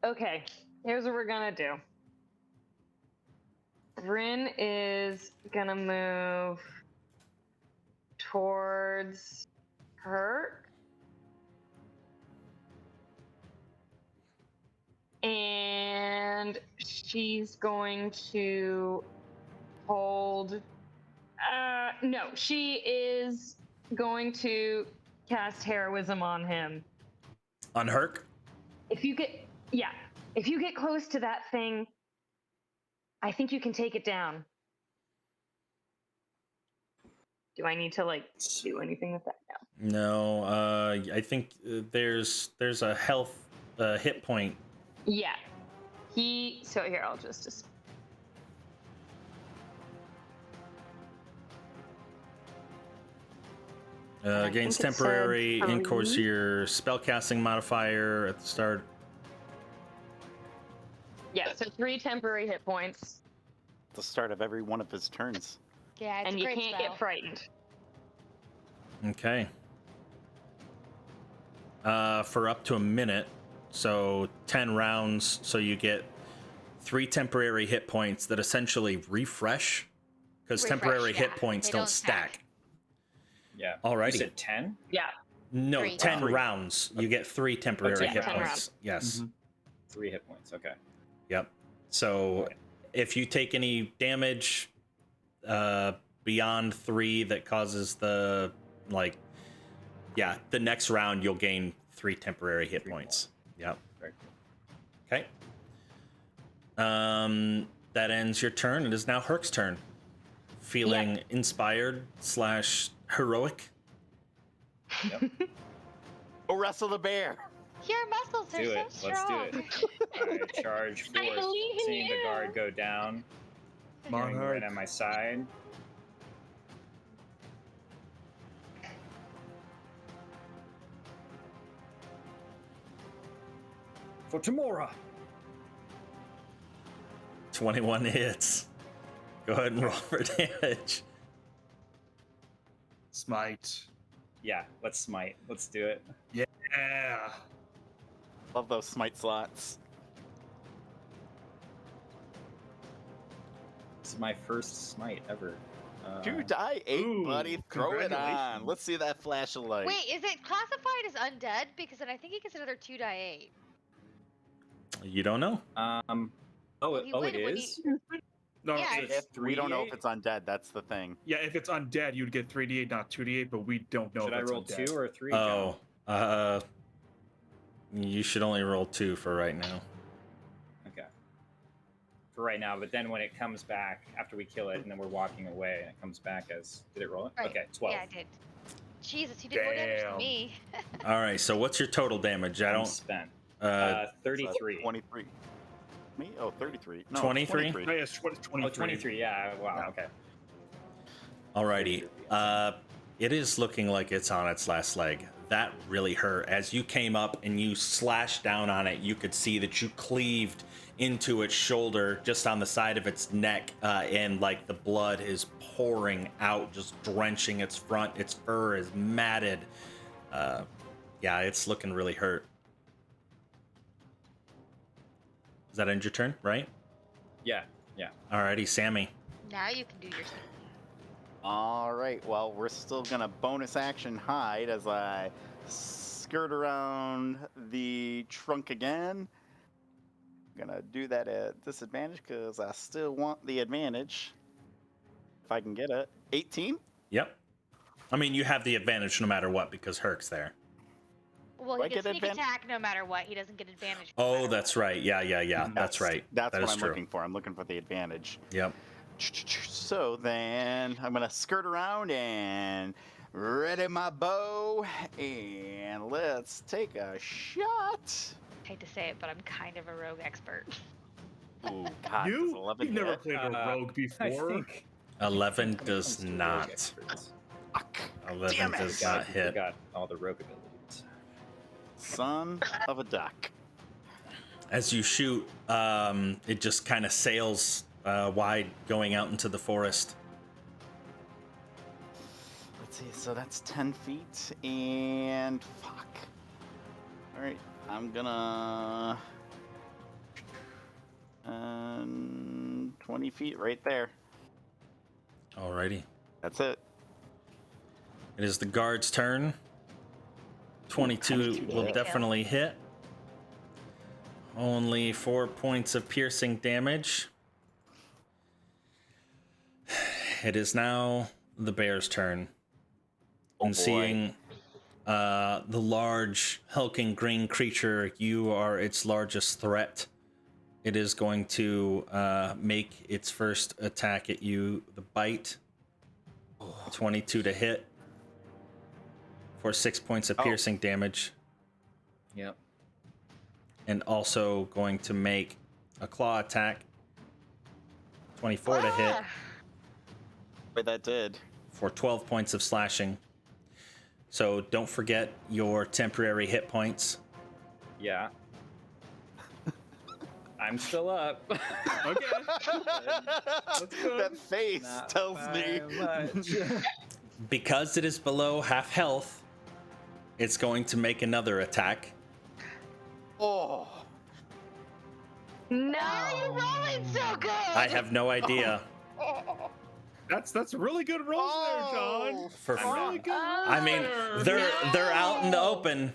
Speaker 6: Okay, here's what we're gonna do. Rin is gonna move towards Herc. And she's going to hold. No, she is going to cast heroism on him.
Speaker 1: On Herc?
Speaker 6: If you get close to that thing, I think you can take it down. Do I need to do anything with that now?
Speaker 1: No, I think there's a health hit point.
Speaker 6: Yeah. So here, I'll just
Speaker 1: gains temporary increase your spellcasting modifier at the start.
Speaker 6: Yeah, so 3 temporary hit points.
Speaker 5: At the start of every one of his turns.
Speaker 4: Yeah, it's
Speaker 6: and
Speaker 4: a
Speaker 6: you
Speaker 4: great
Speaker 6: can't
Speaker 4: spell.
Speaker 6: get frightened.
Speaker 1: Okay. For up to a minute, so 10 rounds, so you get 3 temporary hit points that essentially refresh, because temporary hit points don't stack.
Speaker 2: Yeah.
Speaker 1: Alrighty.
Speaker 2: You said 10?
Speaker 6: Yeah.
Speaker 1: No,
Speaker 4: 3.
Speaker 1: 10 rounds. You get 3 temporary hit
Speaker 6: 10
Speaker 1: points.
Speaker 6: rounds.
Speaker 1: Yes.
Speaker 3: Mm-hmm.
Speaker 2: 3 hit points, okay.
Speaker 1: Yep. So if you take any damage beyond 3 that causes the next round you'll gain 3 temporary hit points. Yep.
Speaker 2: Very cool.
Speaker 1: Okay. That ends your turn. It is now Herc's turn. Feeling inspired / heroic.
Speaker 2: Yep.
Speaker 5: Go wrestle the bear.
Speaker 4: Your muscles are
Speaker 2: Do
Speaker 4: so
Speaker 2: it.
Speaker 4: strong.
Speaker 2: Let's do it. Alright, charge force.
Speaker 6: believe in
Speaker 2: Seeing the
Speaker 6: you.
Speaker 2: guard go down. Hearing
Speaker 3: Monarch.
Speaker 2: right on my side. For Tamora.
Speaker 1: 21 hits. Go ahead and roll for damage.
Speaker 3: Smite.
Speaker 2: Yeah, let's smite. Let's do it.
Speaker 3: Yeah.
Speaker 5: Love those smite slots.
Speaker 2: This is my first smite ever.
Speaker 5: 2 die 8,
Speaker 3: ooh,
Speaker 5: buddy. Throw it on.
Speaker 3: congratulations.
Speaker 5: Let's see that flash of light.
Speaker 4: Wait, is it classified as undead? Because then I think he gets another 2 die 8.
Speaker 1: You don't know.
Speaker 4: You
Speaker 2: it
Speaker 4: would when
Speaker 2: is?
Speaker 3: No,
Speaker 4: Yeah,
Speaker 3: it's,
Speaker 5: We don't know if
Speaker 2: 3d8?
Speaker 5: it's undead. That's the thing.
Speaker 3: yeah, if it's undead, you'd get 3d8, not 2d8, but we don't know
Speaker 2: Should
Speaker 3: if
Speaker 2: I
Speaker 3: it's
Speaker 2: roll
Speaker 3: undead.
Speaker 2: 2 or 3?
Speaker 1: Oh, you should only roll 2 for right now.
Speaker 2: Okay. for right now, but then when it comes back after we kill it, and then we're walking away, and it comes back as did it roll it?
Speaker 4: Right.
Speaker 2: Okay, 12.
Speaker 4: Yeah, I did. Jesus, you did more damage than me.
Speaker 1: All right. So what's your total damage? I
Speaker 2: I'm
Speaker 1: don't.
Speaker 2: spent.
Speaker 1: Uh,
Speaker 2: 33.
Speaker 5: 23. Me? Oh, 33. No,
Speaker 1: 23?
Speaker 3: Oh, yeah, it's 23.
Speaker 2: Oh, 23. Yeah. Wow. Okay.
Speaker 1: Alrighty. It is looking like it's on its last leg. That really hurt. As you came up and you slashed down on it, you could see that you cleaved into its shoulder, just on the side of its neck, and like the blood is pouring out, just drenching its front. Its fur is matted. Yeah, it's looking really hurt. Does that end your turn, right?
Speaker 2: Yeah. Yeah.
Speaker 1: Alrighty, Sammy.
Speaker 4: Now you can do your thing.
Speaker 5: All right. Well, we're still gonna bonus action hide as I skirt around the trunk again. I'm gonna do that at disadvantage because I still want the advantage. If I can get it. 18?
Speaker 1: Yep. I mean, you have the advantage no matter what because Herc's there.
Speaker 4: Well,
Speaker 5: Do I
Speaker 4: he gets
Speaker 5: get
Speaker 4: sneak
Speaker 5: advan-
Speaker 4: attack no matter what. He doesn't get advantage. no
Speaker 1: Oh,
Speaker 4: matter
Speaker 1: that's right. Yeah. That's right.
Speaker 5: That's
Speaker 1: That
Speaker 5: what
Speaker 1: is
Speaker 5: I'm
Speaker 1: true.
Speaker 5: looking for. I'm looking for the advantage.
Speaker 1: Yep.
Speaker 5: So then I'm gonna skirt around and ready my bow and let's take a shot.
Speaker 4: what. Hate to say it, but I'm kind of a rogue expert.
Speaker 5: Ooh, God, does
Speaker 3: You've
Speaker 5: 11
Speaker 3: never
Speaker 5: hit?
Speaker 3: played a rogue
Speaker 2: I
Speaker 3: before.
Speaker 2: think
Speaker 1: 11
Speaker 2: when it
Speaker 1: does
Speaker 2: comes to rogue
Speaker 1: not.
Speaker 2: experts,
Speaker 1: 11
Speaker 5: Damn it.
Speaker 1: does
Speaker 2: God,
Speaker 1: not
Speaker 2: you
Speaker 1: hit.
Speaker 2: forgot all the rogue abilities.
Speaker 5: Son of a duck.
Speaker 1: As you shoot, it just kind of sails wide, going out into the forest.
Speaker 5: Let's see, so that's 10 feet and fuck. All right, I'm gonna 20 feet right there.
Speaker 1: Alrighty.
Speaker 5: That's it.
Speaker 1: It is the guard's turn. 22
Speaker 5: 22
Speaker 1: will
Speaker 5: hit.
Speaker 1: definitely hit. Only 4 points of piercing damage. It is now the bear's turn.
Speaker 5: Oh,
Speaker 1: And
Speaker 5: boy.
Speaker 1: seeing the large, hulking green creature, you are its largest threat. It is going to make its first attack at you. The bite. 22 to hit. For 6 points of piercing damage.
Speaker 2: Yep.
Speaker 1: And also going to make a claw attack. 24 to hit.
Speaker 5: Wait, that did.
Speaker 1: For 12 points of slashing. So don't forget your temporary hit points.
Speaker 2: Yeah. I'm still up.
Speaker 3: Okay. That's good.
Speaker 5: That face
Speaker 2: Not
Speaker 5: tells
Speaker 2: by
Speaker 5: me.
Speaker 2: much.
Speaker 1: Because it is below half health, it's going to make another attack.
Speaker 5: Oh.
Speaker 6: No!
Speaker 4: You're rolling so good.
Speaker 1: I have no idea.
Speaker 3: That's really good rolls there, John.
Speaker 1: For
Speaker 3: Really good.
Speaker 1: I mean,
Speaker 3: there.
Speaker 1: they're out in the open.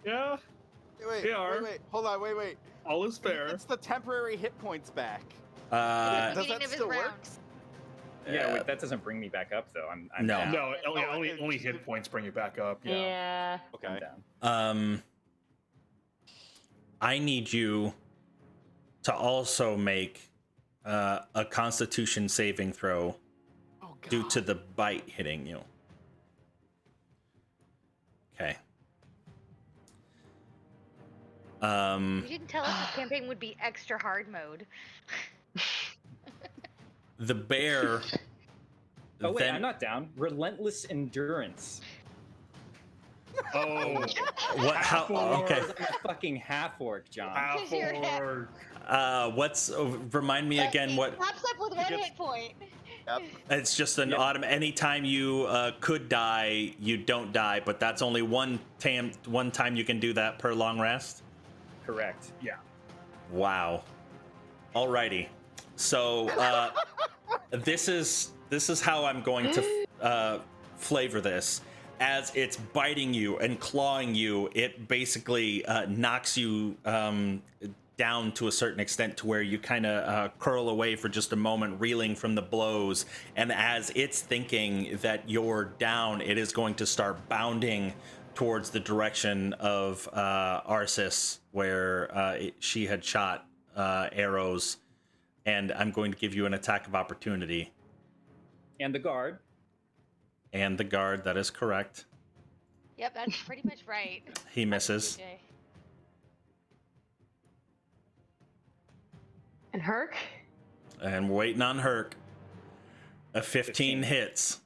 Speaker 3: Yeah,
Speaker 5: Wait,
Speaker 3: They are.
Speaker 5: wait, hold on, wait.
Speaker 3: all is fair.
Speaker 5: It's the temporary hit points back.
Speaker 1: Uh,
Speaker 5: Does
Speaker 4: Beginning
Speaker 5: that
Speaker 4: of his
Speaker 5: still
Speaker 4: round.
Speaker 5: work?
Speaker 2: Yeah, wait, that doesn't bring me back up though. I'm
Speaker 1: No.
Speaker 2: down.
Speaker 3: No,
Speaker 5: Oh,
Speaker 3: only hit points bring you back up. Yeah.
Speaker 6: Yeah.
Speaker 5: Okay.
Speaker 2: I'm down.
Speaker 1: I need you to also make a Constitution saving throw
Speaker 5: Oh, God.
Speaker 1: due to the bite hitting you. Okay.
Speaker 4: You didn't tell us this campaign would be extra hard mode.
Speaker 1: The bear.
Speaker 2: Oh wait,
Speaker 1: then-
Speaker 2: I'm not down. Relentless endurance.
Speaker 3: Oh,
Speaker 1: What? How? Okay.
Speaker 2: I'm a fucking half orc, John.
Speaker 3: half
Speaker 4: You're half-
Speaker 3: orc.
Speaker 1: What's? Remind me again.
Speaker 4: It
Speaker 1: What?
Speaker 4: pops up with one
Speaker 5: gets-
Speaker 4: hit point.
Speaker 5: Yep.
Speaker 1: It's just an
Speaker 2: Yep.
Speaker 1: anytime you could die, you don't die, but that's only one time you can do that per long rest.
Speaker 2: Correct.
Speaker 3: Yeah.
Speaker 1: Wow. Alrighty. So this is how I'm going to flavor this. As it's biting you and clawing you, it basically knocks you down to a certain extent to where you kind of curl away for just a moment, reeling from the blows. And as it's thinking that you're down, it is going to start bounding towards the direction of Arsis, where she had shot arrows. and I'm going to give you an attack of opportunity.
Speaker 2: And the guard.
Speaker 1: And the guard, that is correct.
Speaker 4: Yep, that's pretty much right.
Speaker 1: He misses.
Speaker 4: DJ.
Speaker 6: And Herc?
Speaker 1: And we're waiting on Herc. A 15 hits.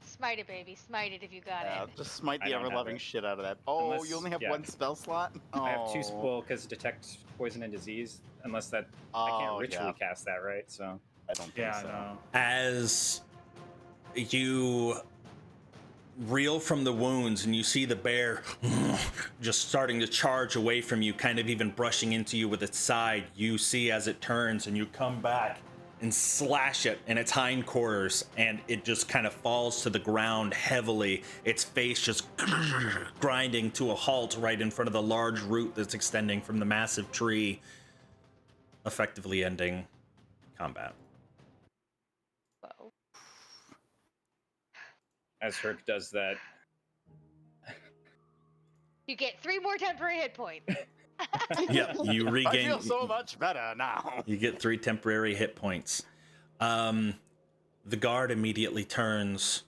Speaker 4: Smite it, baby. Smite it if you got it.
Speaker 5: Just smite
Speaker 2: I
Speaker 5: the
Speaker 2: don't have
Speaker 5: ever-loving
Speaker 2: it.
Speaker 5: shit out of that. Oh,
Speaker 2: Unless-
Speaker 5: you only have
Speaker 2: yeah.
Speaker 5: one spell slot? Oh.
Speaker 2: I have 2 well, because detect poison and disease. Unless that I can't ritually cast that, right? So
Speaker 5: I don't think
Speaker 3: Yeah,
Speaker 5: so.
Speaker 3: no.
Speaker 1: As you reel from the wounds and you see the bear just starting to charge away from you, kind of even brushing into you with its side, you see as it turns and you come back and slash it in its hindquarters, and it just kind of falls to the ground heavily, its face just grinding to a halt right in front of the large root that's extending from the massive tree, effectively ending combat.
Speaker 4: Whoa.
Speaker 2: as Herc does that,
Speaker 4: You get 3 more temporary hit points.
Speaker 1: Yep, you regain.
Speaker 5: I feel so much better now.
Speaker 1: You get 3 temporary hit points. The guard immediately turns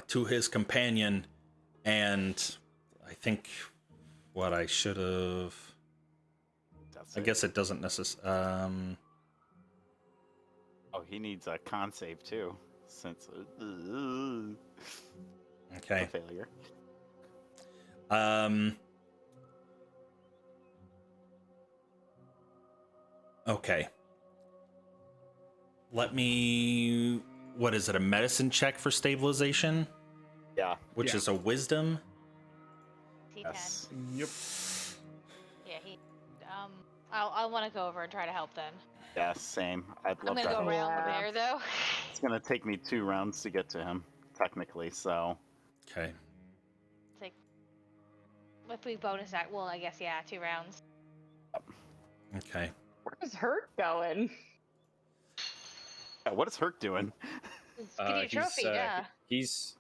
Speaker 1: to his companion, and I think what I should have. I guess it doesn't necessarily.
Speaker 5: Oh, he needs a con save too, since
Speaker 1: Okay.
Speaker 5: a failure.
Speaker 1: Okay. Let me. What is it? A medicine check for stabilization,
Speaker 5: Yeah.
Speaker 1: which is a wisdom.
Speaker 4: T10.
Speaker 5: Yes.
Speaker 3: Yep.
Speaker 4: Yeah, he. I want to go over and try to help then.
Speaker 5: Yeah, same. I'd
Speaker 4: I'm
Speaker 5: love
Speaker 4: gonna
Speaker 5: to.
Speaker 4: go around the
Speaker 6: Yeah.
Speaker 4: bear though.
Speaker 5: It's gonna take me 2 rounds to get to him, technically. So
Speaker 1: Okay.
Speaker 4: It's like, if we bonus that, well, I guess yeah, 2 rounds.
Speaker 1: Okay.
Speaker 6: Where's Herc going?
Speaker 5: yeah, what is Herc doing?
Speaker 4: It's getting a trophy, yeah.
Speaker 2: he's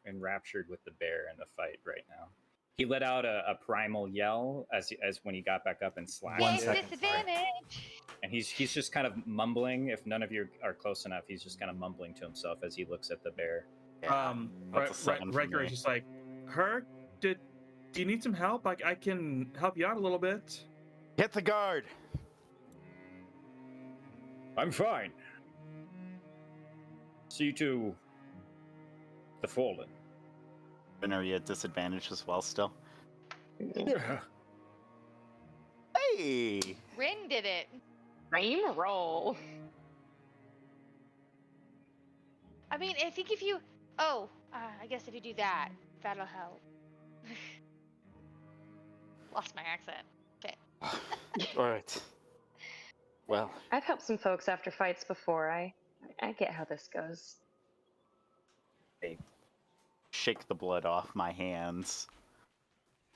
Speaker 2: enraptured with the bear in the fight right now. He let out a primal yell as when he got back up and slashed
Speaker 1: One
Speaker 2: it.
Speaker 1: second.
Speaker 4: Disadvantage.
Speaker 2: And he's just kind of mumbling. If none of you are close enough, he's just kind of mumbling to himself as he looks at the bear.
Speaker 5: That's a 7 for
Speaker 3: Riker
Speaker 5: me.
Speaker 3: is just like, Herc, do you need some help? I can help you out a little bit.
Speaker 5: Hit the guard.
Speaker 7: I'm fine. See to the fallen.
Speaker 5: And are you at disadvantage as well still?
Speaker 7: Yeah.
Speaker 5: Hey!
Speaker 4: Rin did it.
Speaker 6: Dream roll.
Speaker 4: I mean, I think if you. Oh, I guess if you do that, that'll help. Lost my accent. Okay.
Speaker 5: Alright. Well,
Speaker 6: I've helped some folks after fights before. I get how this goes.
Speaker 5: shake the blood off my hands.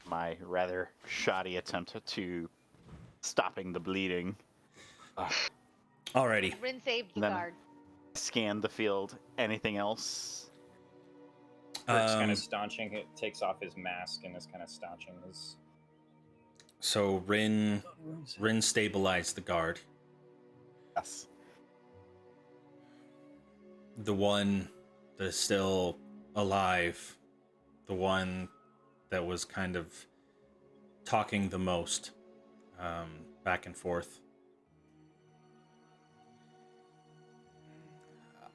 Speaker 5: My rather shoddy attempt to stopping the bleeding.
Speaker 1: Alrighty.
Speaker 4: Rin saved the
Speaker 5: Then-
Speaker 4: guard.
Speaker 5: Scan the field. Anything else?
Speaker 2: Herc's kind of staunching it, takes off his mask and is kind of staunching his.
Speaker 1: So Rin stabilized the guard.
Speaker 5: Yes.
Speaker 1: The one that is still alive, the one that was kind of talking the most, back and forth.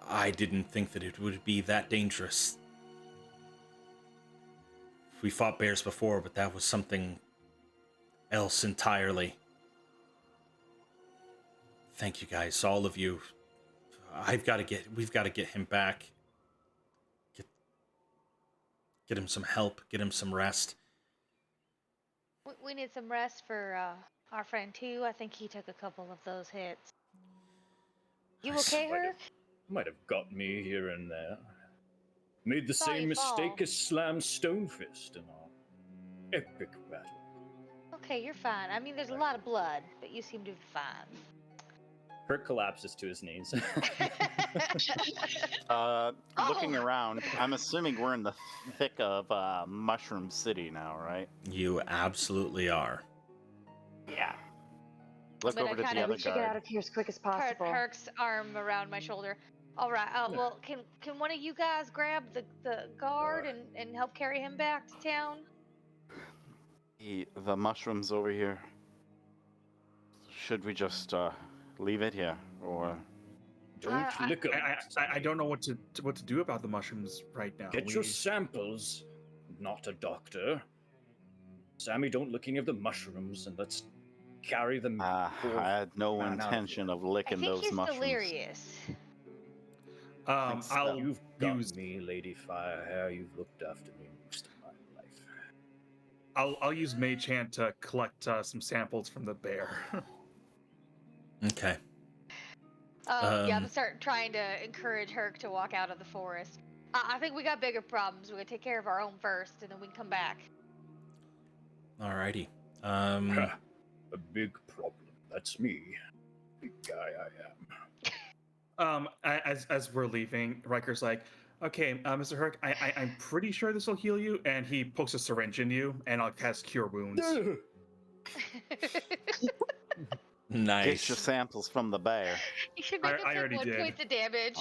Speaker 1: I didn't think that it would be that dangerous. We fought bears before, but that was something else entirely. Thank you guys, all of you. We've got to get him back. Get him some help, get him some rest.
Speaker 4: We need some rest for our friend too. I think he took a couple of those hits. You
Speaker 1: I
Speaker 4: okay, Herc?
Speaker 7: Might have got me here and there. Made the
Speaker 4: Saw
Speaker 7: same
Speaker 4: you
Speaker 7: mistake
Speaker 4: fall.
Speaker 7: as Slam Stonefist in our epic battle.
Speaker 4: Okay, you're fine. I mean, there's a lot of blood, but you seem to be fine.
Speaker 2: Herc collapses to his knees.
Speaker 5: Looking around, I'm assuming we're in the thick of Mushroom City now, right?
Speaker 1: You absolutely are.
Speaker 6: Yeah.
Speaker 5: look
Speaker 4: I'm
Speaker 5: over
Speaker 4: gonna
Speaker 5: to
Speaker 4: kind
Speaker 5: the
Speaker 4: of
Speaker 5: other
Speaker 6: We should get out
Speaker 5: guard.
Speaker 6: of here as quick as
Speaker 4: put
Speaker 6: possible.
Speaker 4: Herc's arm around my shoulder. All right. Well, can one of you guys grab the guard and help carry him back to town?
Speaker 5: The mushrooms over here. Should we just leave it here, or
Speaker 7: Don't lick them.
Speaker 3: I don't know what to do about the mushrooms right now.
Speaker 7: Get your samples. Not a doctor. Sammy, don't lick any of the mushrooms, and let's carry them.
Speaker 5: I had no
Speaker 7: man out of
Speaker 5: intention of
Speaker 4: I
Speaker 5: licking
Speaker 4: think
Speaker 5: those
Speaker 4: he's
Speaker 5: mushrooms.
Speaker 4: delirious.
Speaker 3: I'll
Speaker 7: You've
Speaker 3: use
Speaker 7: got me, Lady Firehair. You've looked after me most of my life.
Speaker 3: I'll use Mage Hand to collect some samples from the bear.
Speaker 1: Okay.
Speaker 4: Yeah, I'm gonna start trying to encourage Herc to walk out of the forest. I think we got bigger problems. We're gonna take care of our own first, and then we can come back.
Speaker 1: Alrighty.
Speaker 7: A big problem. That's me. Big guy I am.
Speaker 3: As we're leaving, Riker's like, "Okay, Mr. Herc, I'm pretty sure this will heal you." And he pokes a syringe in you, and I'll cast Cure Wounds.
Speaker 1: Nice.
Speaker 5: Get your samples from the bear.
Speaker 4: You should make
Speaker 3: I
Speaker 4: it
Speaker 3: already
Speaker 4: 1
Speaker 3: did.
Speaker 4: point of damage.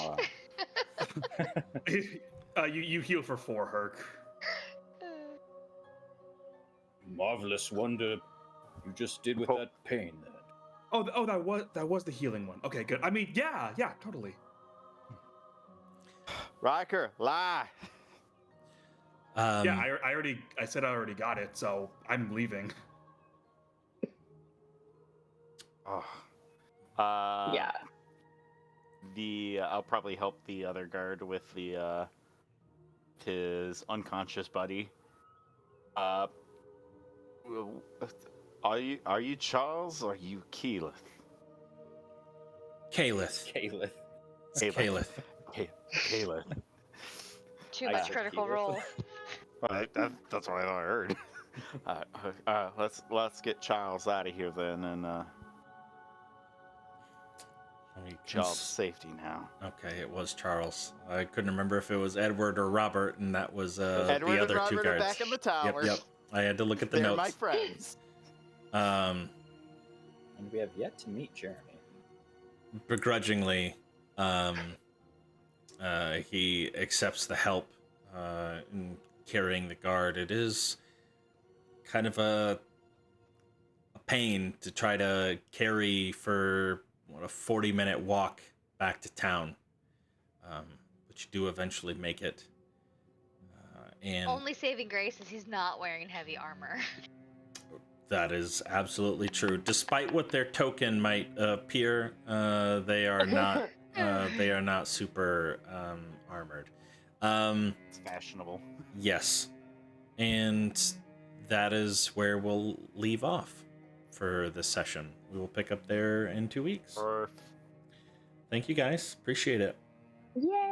Speaker 3: You heal for 4, Herc.
Speaker 7: Marvelous wonder you just did with that pain there.
Speaker 3: Oh, that was the healing one. Okay, good. I mean, yeah, totally.
Speaker 5: Riker, lie.
Speaker 3: Yeah, I said I already got it, so I'm leaving.
Speaker 5: Oh.
Speaker 6: Yeah.
Speaker 5: I'll probably help the other guard with his unconscious buddy. Are you Charles or are you Keyleth?
Speaker 1: Calith.
Speaker 2: Caliph.
Speaker 1: It's Calith.
Speaker 5: Caleth.
Speaker 4: Too much
Speaker 2: said
Speaker 4: critical
Speaker 2: Keyleth.
Speaker 4: role.
Speaker 5: That's what I heard. Let's get Charles out of here then, and Charles' safety now.
Speaker 1: Okay, it was Charles. I couldn't remember if it was Edward or Robert, and that was
Speaker 5: Edward
Speaker 1: the other
Speaker 5: and
Speaker 1: two
Speaker 5: Robert are
Speaker 1: guards.
Speaker 5: back in the tower.
Speaker 1: Yep. I had to look at the
Speaker 5: They're
Speaker 1: notes.
Speaker 5: my friends.
Speaker 2: And we have yet to meet Jeremy.
Speaker 1: Begrudgingly, he accepts the help in carrying the guard. It is kind of a pain to try to carry for a 40-minute walk back to town, but you do eventually make it. And
Speaker 4: Only saving grace is he's not wearing heavy armor.
Speaker 1: that is absolutely true. Despite what their token might appear, they are not. They are not super armored.
Speaker 5: It's fashionable.
Speaker 1: Yes, and that is where we'll leave off for this session. We will pick up there in 2 weeks.
Speaker 5: Perfect.
Speaker 1: Thank you guys. Appreciate it.
Speaker 6: Yay!